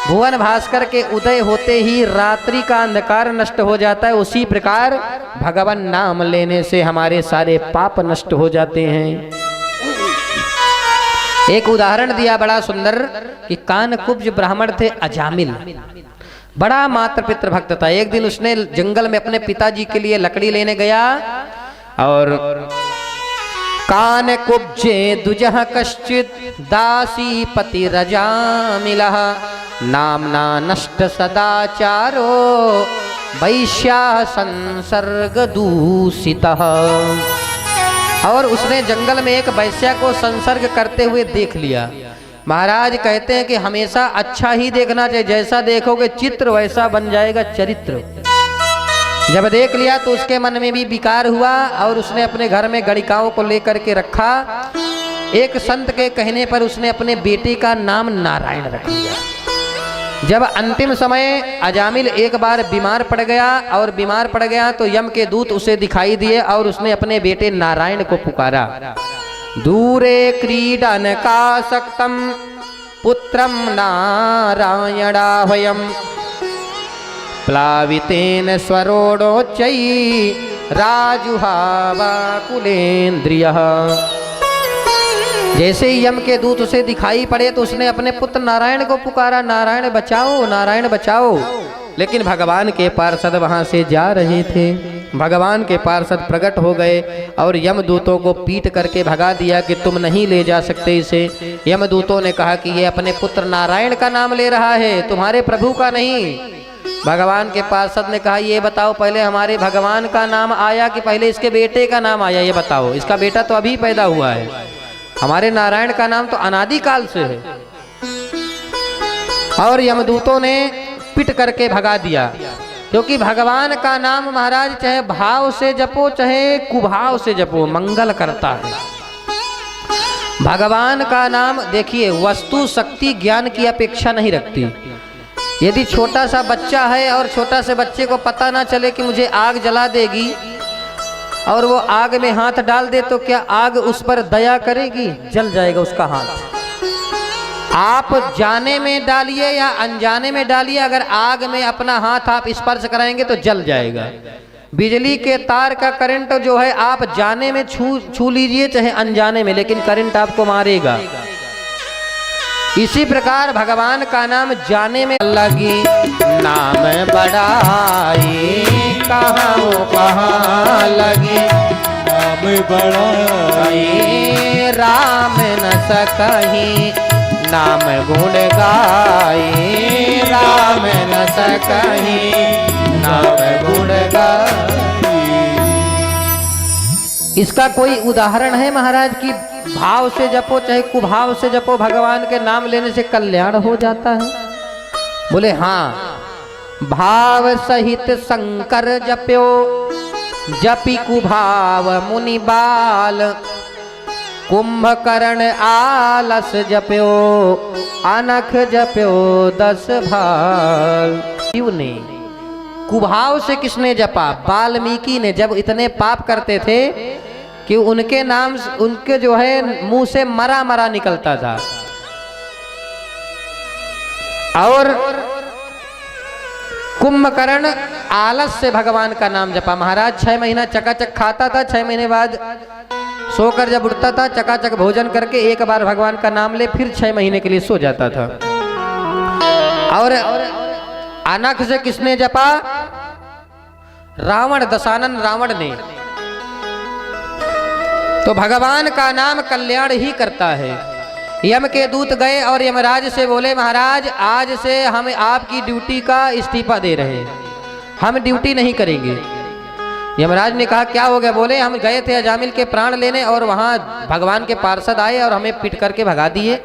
भुवन भास्कर के उदय होते ही रात्रि का अंधकार नष्ट हो जाता है, उसी प्रकार भगवान नाम लेने से हमारे सारे पाप नष्ट हो जाते हैं। एक उदाहरण दिया बड़ा सुंदर कि कानकुब्ज ब्राह्मण थे अजामिल, बड़ा मातृ पितृ भक्त था। एक दिन उसने जंगल में अपने पिताजी के लिए लकड़ी लेने गया और कान कुब्जे दुजह कश्चित दासी पति रजा मिलः नामना नष्ट सदाचारो वैश्या संसर्ग दूषितः। और उसने जंगल में एक वैश्या को संसर्ग करते हुए देख लिया। महाराज कहते हैं कि हमेशा अच्छा ही देखना चाहिए, जैसा देखोगे चित्र वैसा बन जाएगा चरित्र। जब देख लिया तो उसके मन में भी विकार हुआ और उसने अपने घर में गणिकाओं को लेकर के रखा। एक संत के कहने पर उसने अपने बेटे का नाम नारायण रख लिया। जब अंतिम समय अजामिल एक बार बीमार पड़ गया और बीमार पड़ गया तो यम के दूत उसे दिखाई दिए और उसने अपने बेटे नारायण को पुकारा। दूरे क्रीडन का सक्तम पुत्रम नारायणाह्वयम् प्लावितेन स्वरोडोच्चैः राजुहावा कुलेन्द्रियः। जैसे ही यम के दूत उसे दिखाई पड़े तो उसने अपने पुत्र नारायण को पुकारा, नारायण बचाओ, नारायण बचाओ। लेकिन भगवान के पार्षद वहां से जा रहे थे। भगवान के पार्षद प्रकट हो गए और यमदूतों को पीट करके भगा दिया कि तुम नहीं ले जा सकते इसे। यमदूतों ने कहा कि ये अपने पुत्र नारायण का नाम ले रहा है, तुम्हारे प्रभु का नहीं। भगवान के पार्षद ने कहा ये बताओ पहले हमारे भगवान का नाम आया कि पहले इसके बेटे का नाम आया, ये बताओ। इसका बेटा तो अभी पैदा हुआ है, हमारे नारायण का नाम तो अनादिकाल से है। और यमदूतों ने पिट करके भगा दिया, क्योंकि भगवान का नाम महाराज चाहे भाव से जपो चाहे कुभाव से जपो मंगल करता है। भगवान का नाम देखिए वस्तु शक्ति ज्ञान की अपेक्षा नहीं रखती। यदि छोटा सा बच्चा है और छोटा से बच्चे को पता ना चले कि मुझे आग जला देगी और वो आग में हाथ डाल दे तो क्या आग उस पर दया करेगी? जल जाएगा उसका हाथ। आप जाने में डालिए या अनजाने में डालिए, अगर आग में अपना हाथ आप स्पर्श कराएंगे तो जल जाएगा। बिजली के तार का करंट जो है आप जाने में छू लीजिए चाहे अनजाने में, लेकिन करंट आपको मारेगा। इसी प्रकार भगवान का नाम जाने में लगी नाम बढ़ाई कहाँ लगी नाम बढ़ाई राम न सकहीं नाम गुण गाई राम न सकहीं नाम गुण गाई। इसका कोई उदाहरण है महाराज की भाव से जपो चाहे कुभाव से जपो भगवान के नाम लेने से कल्याण हो जाता है? बोले हाँ। भाव सहित शंकर जप्यो जपि कुभाव मुनि बाल कुंभकर्ण आलस जप्यो अनख जप्यो 10 भाल। शिव ने कुभाव से किसने जपा? वाल्मीकि ने। जब इतने पाप करते थे कि उनके नाम उनके जो है मुंह से मरा मरा निकलता था। और कुंभकर्ण आलस से भगवान का नाम जपा। महाराज 6 महीना चकाचक खाता था, 6 महीने बाद सोकर जब उठता था चकाचक भोजन करके एक बार भगवान का नाम ले फिर 6 महीने के लिए सो जाता था। और अनख से किसने जपा? रावण, दशानन रावण ने। तो भगवान का नाम कल्याण ही करता है। यम के दूत गए और यमराज से बोले महाराज आज से हम आपकी ड्यूटी का इस्तीफा दे रहे हैं, हम ड्यूटी नहीं करेंगे। यमराज ने कहा क्या हो गया? बोले हम गए थे अजामिल के प्राण लेने और वहां भगवान के पार्षद आए और हमें पिट करके भगा दिए।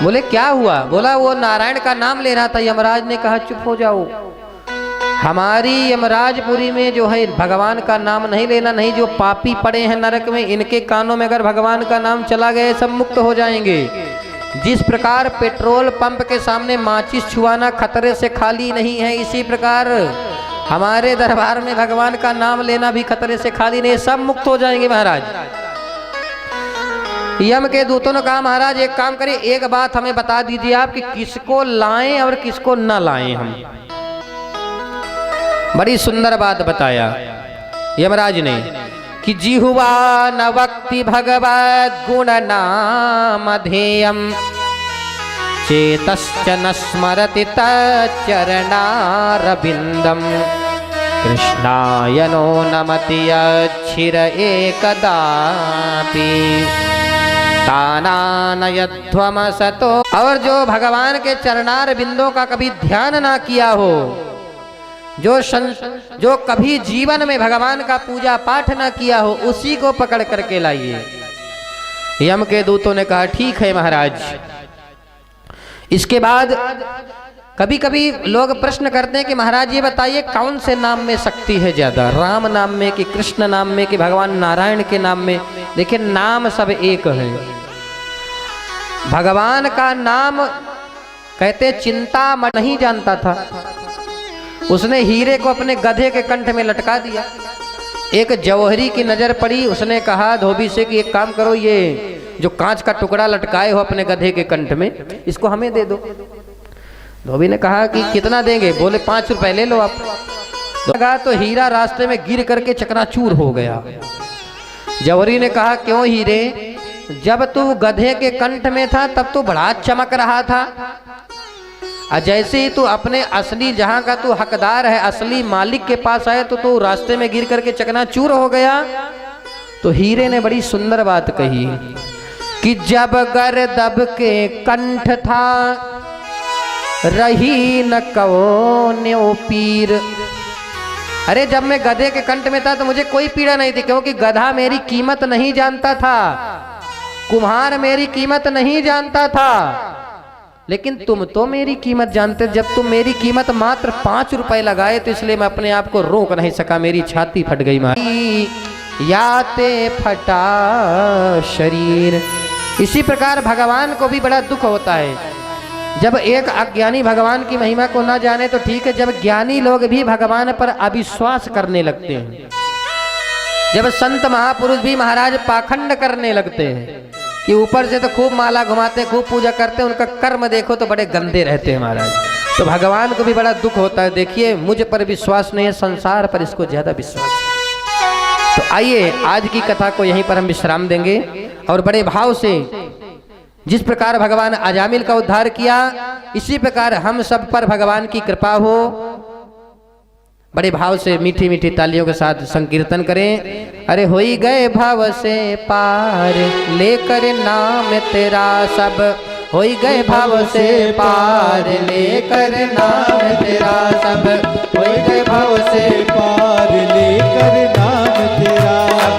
बोले क्या हुआ? बोला वो नारायण का नाम ले रहा था। यमराज ने कहा चुप हो जाओ, हमारी यमराजपुरी में जो है भगवान का नाम नहीं लेना। नहीं, जो पापी पड़े हैं नरक में इनके कानों में अगर भगवान का नाम चला गया सब मुक्त हो जाएंगे। जिस प्रकार पेट्रोल पंप के सामने माचिस छुआना खतरे से खाली नहीं है, इसी प्रकार हमारे दरबार में भगवान का नाम लेना भी खतरे से खाली नहीं, सब मुक्त हो जाएंगे महाराज। यम के दूतों ने कहा महाराज एक काम करिए, एक बात हमें बता दीजिए आप कि किसको लाएं और किसको न लाएं हम। बड़ी सुंदर बात बताया यमराज ने कि जिह्वा न वक्ति भगवत गुण नाम ध्येयम् चेतश्च न स्मरति तच्चरणारविन्दम् कृष्णाय नो नमति यच्छिर एकदापि तानानयध्वमसतो। और जो भगवान के चरणार बिंदों का कभी ध्यान ना किया हो, जो कभी जीवन में भगवान का पूजा पाठ ना किया हो, उसी को पकड़ करके लाइए। यम के दूतों ने कहा ठीक है महाराज। इसके बाद कभी कभी लोग प्रश्न करते हैं कि महाराज ये बताइए कौन से नाम में शक्ति है ज्यादा, राम नाम में कि कृष्ण नाम में कि भगवान नारायण के नाम में। देखिए नाम सब एक है। भगवान का नाम कहते चिंतामणि नहीं जानता था, उसने हीरे को अपने गधे के कंठ में लटका दिया। एक जौहरी की नजर पड़ी, उसने कहा धोबी से कि एक काम करो, ये जो कांच का टुकड़ा लटकाए हो अपने गधे के कंठ में, इसको हमें दे दो। धोबी ने कहा कि कितना देंगे? बोले 5 रुपए ले लो आप। तो हीरा रास्ते में गिर करके चकनाचूर हो गया। जौहरी ने कहा क्यों हीरे, जब तू गधे के कंठ में था तब तो बड़ा चमक रहा था, और जैसे ही तू अपने असली जहां का तू हकदार है, असली मालिक के पास आए तो तू रास्ते में गिर करके चकनाचूर हो गया। तो हीरे ने बड़ी सुंदर बात कही कि जब गर्दब के कंठ था रही न कवो पीर। अरे जब मैं गधे के कंठ में था तो मुझे कोई पीड़ा नहीं थी, क्योंकि गधा मेरी कीमत नहीं जानता था, कुम्हार मेरी कीमत नहीं जानता था, लेकिन तुम तो मेरी कीमत जानते। जब तुम मेरी कीमत मात्र 5 रुपए लगाए तो इसलिए मैं अपने आप को रोक नहीं सका, मेरी छाती फट गई। याते फटा शरीर। इसी प्रकार भगवान को भी बड़ा दुख होता है जब एक अज्ञानी भगवान की महिमा को ना जाने तो ठीक है, जब ज्ञानी लोग भी भगवान पर अविश्वास करने लगते हैं, जब संत महापुरुष भी महाराज पाखंड करने लगते हैं कि ऊपर से तो खूब माला घुमाते हैं, खूब पूजा करते हैं, उनका कर्म देखो तो बड़े गंदे रहते हैं महाराज, तो भगवान को भी बड़ा दुख होता है। देखिए मुझ पर विश्वास नहीं है, संसार पर इसको ज्यादा विश्वास है। तो आइए आज की कथा को यहीं पर हम विश्राम देंगे और बड़े भाव से जिस प्रकार भगवान अजामिल का उद्धार किया, इसी प्रकार हम सब पर भगवान की कृपा हो। बड़े भाव से मीठी मीठी तालियों के साथ संकीर्तन करें। अरे होई गए भाव से पार लेकर नाम तेरा सब, होई गए भाव से पार लेकर नाम तेरा सब, होई गए भाव से पार लेकर नाम तेरा सब,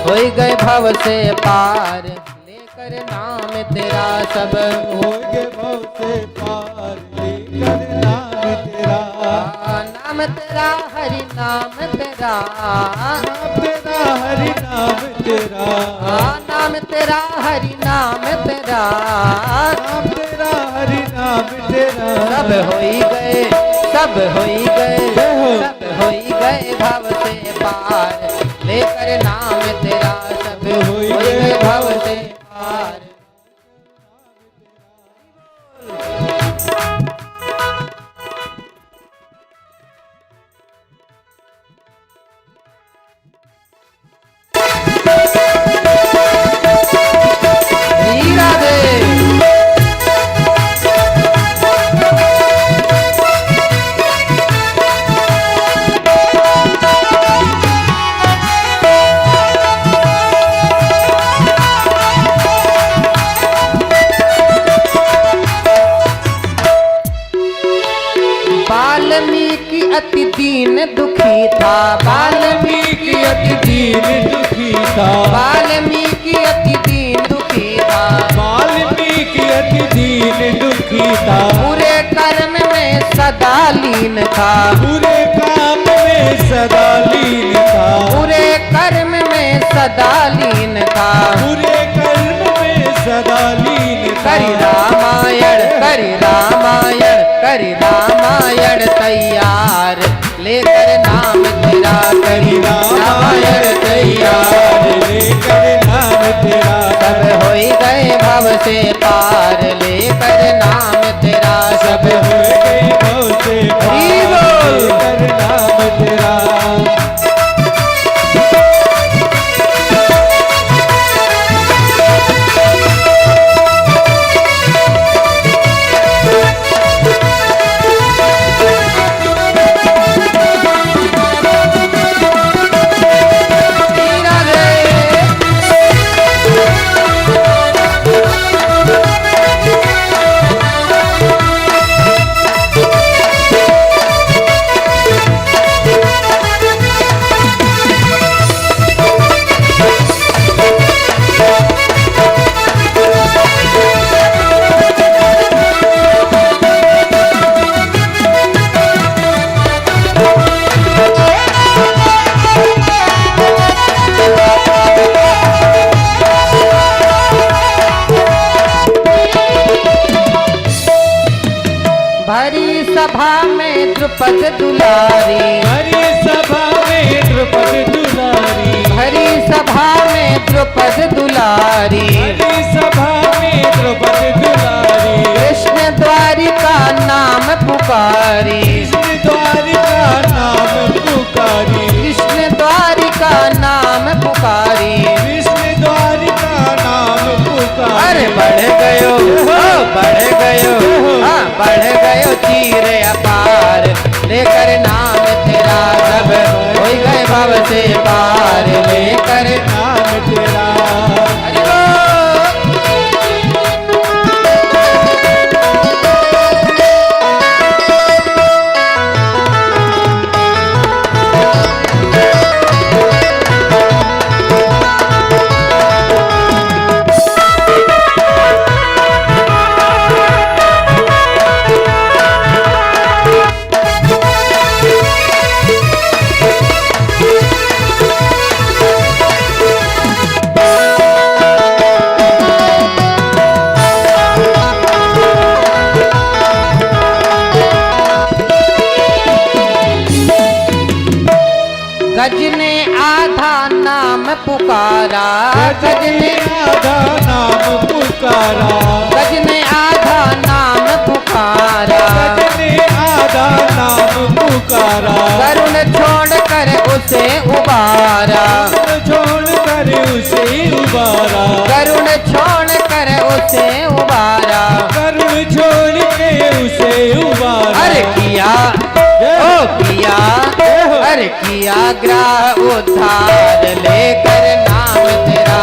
होई गए भाव से पार लेकर नाम तेरा सब, हो गए भाव से पार लेकर नाम तेरा। नाम तेरा हरि नाम तेरा, नाम तेरा हरि नाम तेरा, नाम तेरा हरि नाम तेरा, नाम तेरा हरि नाम तेरा। सब होई गए, सब होई गए, सब होई गए भाव से पार लेकर नाम तेरा सब, होई गए भाव से पार। वाल्मीकि अति दीन दुखी था, वाल्मीकि अति दीन दुखी था, वाल्मीकि अति दीन दुखी था, वाल्मीकि अति दीन दुखी था। पूरे कर्म में सदा लीन था, पूरे काम में सदा लीन था, पूरे कर्म में सदा लीन था, पूरे कर्म में सदा लीन था। करि रामायण, करि रामायण, करि रामायण तैयार लेकर नाम तेरा, करि रामायण तैयार लेकर नाम तेरा। सब होई गए भव से पार लेकर नाम तेरा, सब हो गए भव से पार लेकर नाम तेरा। द्रुपद दुलारी, हरी सभा में द्रुपद दुलारी, हरी सभा में द्रुपद दुलारी, हरी सभा में द्रुपद दुलारी, कृष्ण द्वारिका नाम पुकारी, कृष्ण द्वारिका नाम पुकारी, कृष्ण द्वारिका नाम पुकारी। कृष्ण द्वारिका नाम पुकारी। अरे बढ़ गयो, बढ़ गयो, हाँ बढ़ गयो चीर अपार, लेकर नाम तेरा सब हो गए भव से पार, लेकर नाम तेरा हरि बोल। गज ने आधा नाम पुकारा, गज ने आधा नाम पुकारा, गज ने आधा नाम पुकारा, गज ने आधा नाम पुकारा, करुण छोड़ कर उसे उबारा, छोड़ कर उसे उबारा, करुण छोड़ कर उसे उबारा। करुण छोड़ के उसे उबारा। अरे किया ओ किया, अरे किया ग्राह उद्धार, लेकर नाम तेरा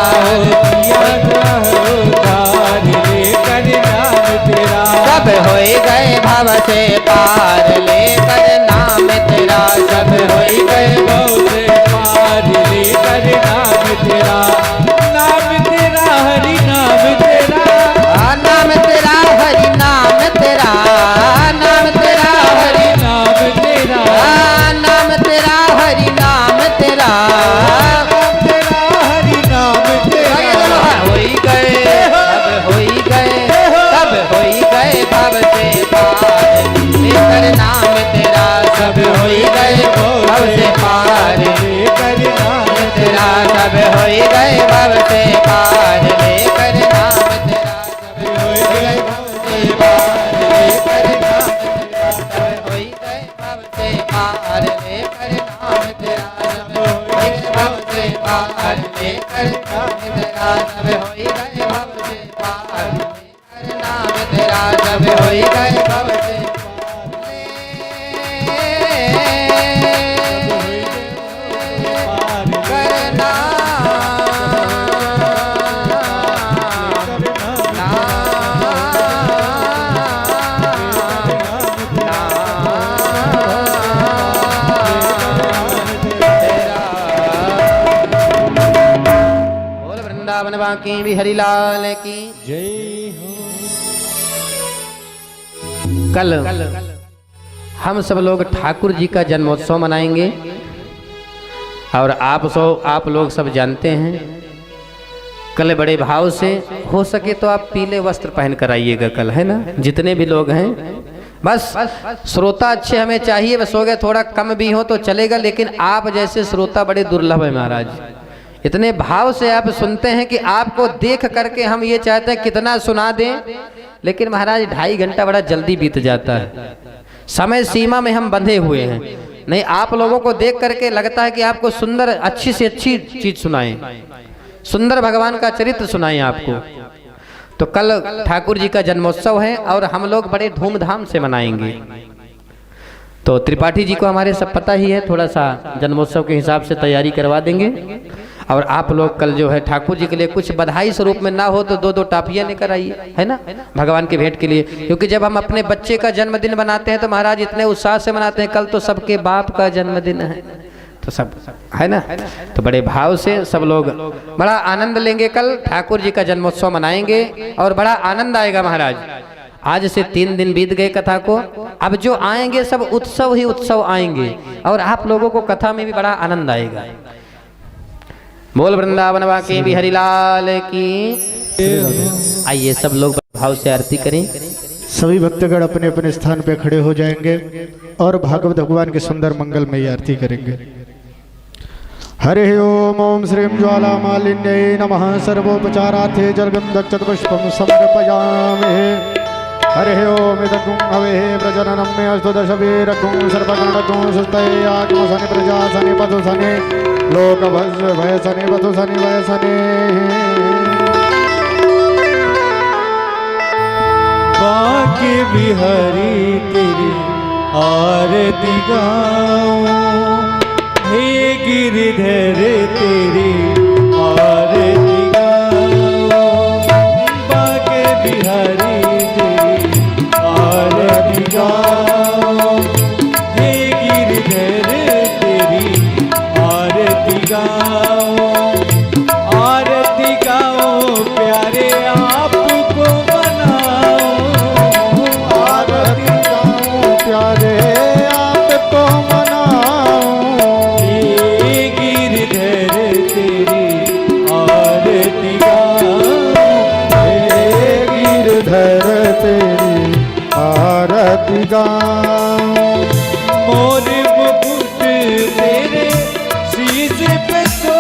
किया ग्रह उद्धार, लेकर नाम तेरा सब होई गए भव से पार, लेकर नाम तेरा सब होई गए भव से पार, लेकर नाम तेरा, नाम तेरा हरि नाम तेरा, नाम तेरा हरि नाम तेरा, नाम तेरा हरि नाम तेरा, नाम तेरा हरि नाम तेरा, नाम तेरा हरि नाम तेरा। होई गए सब होई गए, सब होई गए भव से पार, लेकर नाम तेरा सब होई गए भव से पार, लेकर नाम तेरा सब होई गए भव से पार, लेकर नाम तेरा सब होई गए भव से पार, लेकर नाम तेरा सब होई गए भव से पार, लेकर नाम तेरा सब होई गए भव से पार, लेकर नाम तेरा सब होई गए भव से पार, लेकर नाम तेरा सब होई गए भव से करना बोल वृंदावन बाकी बिहारी लाल की जय हो। कल हम सब लोग ठाकुर जी का जन्मोत्सव मनाएंगे और आप लोग सब जानते हैं कल बड़े भाव से हो सके तो आप पीले वस्त्र पहन कर आइएगा कल, है ना, जितने भी लोग हैं। बस श्रोता अच्छे हमें चाहिए, बस हो गए थोड़ा कम भी हो तो चलेगा, लेकिन आप जैसे श्रोता बड़े दुर्लभ है महाराज। इतने भाव से आप सुनते हैं कि आपको देख करके हम ये चाहते हैं कितना सुना दें, लेकिन महाराज 2.5 घंटा बड़ा जल्दी बीत जाता है, समय सीमा में हम बंधे हुए हैं। नहीं, आप लोगों को देख करके लगता है कि आपको सुंदर अच्छी से अच्छी चीज सुनाएं, सुंदर भगवान का चरित्र सुनाएं आपको। तो कल ठाकुर जी का जन्मोत्सव है और हम लोग बड़े धूमधाम से मनाएंगे। तो त्रिपाठी जी को हमारे सब पता ही है, थोड़ा सा जन्मोत्सव के हिसाब से तैयारी करवा देंगे। और आप लोग कल जो है ठाकुर जी के लिए कुछ बधाई स्वरूप में ना हो तो 2-2 टाफियाँ लेकर आइए, है ना, भगवान के भेंट के लिए। क्योंकि जब हम अपने बच्चे का जन्मदिन मनाते हैं तो महाराज इतने उत्साह से मनाते हैं, कल तो सबके बाप का जन्मदिन है, तो सब है ना, तो बड़े भाव से सब लोग बड़ा आनंद लेंगे। कल ठाकुर जी का जन्मोत्सव मनाएंगे और बड़ा आनंद आएगा महाराज। आज से 3 दिन बीत गए कथा को, अब जो आएंगे सब उत्सव ही उत्सव आएंगे और आप लोगों को कथा में भी बड़ा आनंद आएगा। बोल वृंदावन बाकी बिहारी लाल की। आइए सब लोग भाव से आरती करें। सभी भक्तगण अपने अपने स्थान पे खड़े हो जाएंगे और भागवत भगवान की सुंदर मंगलमयी आरती करेंगे। हरि ओम ओम श्रीं ज्वाला मालिन्यै नमः सर्वोपचारार्थे जलगं दक्षत पुष्पं समर्पयामि। हरि ओम इदगुं हवेः प्रजननं मे अस्तु दशवीरगुं सर्वगणगुं सुस्तये आत्मसनि प्रजासनि पशुसनि लोकभस्य भयसनि पशुसनि वयसनि। बाके बिहारी तेरी आरती गाऊं, हे गिरिधर तेरी आरती गाऊं। बाके बिहारी तेरी आरती गाऊं, हे गिरिधर तेरी आरती गाऊं। आरती गाऊं प्यारे आपको प्यारे आपको मनाऊं, हे गिरिधर तेरी आरती गाऊं। हे गिरधर तेरी आरती गाऊं। मोर मुकुट तेरे शीश पे तो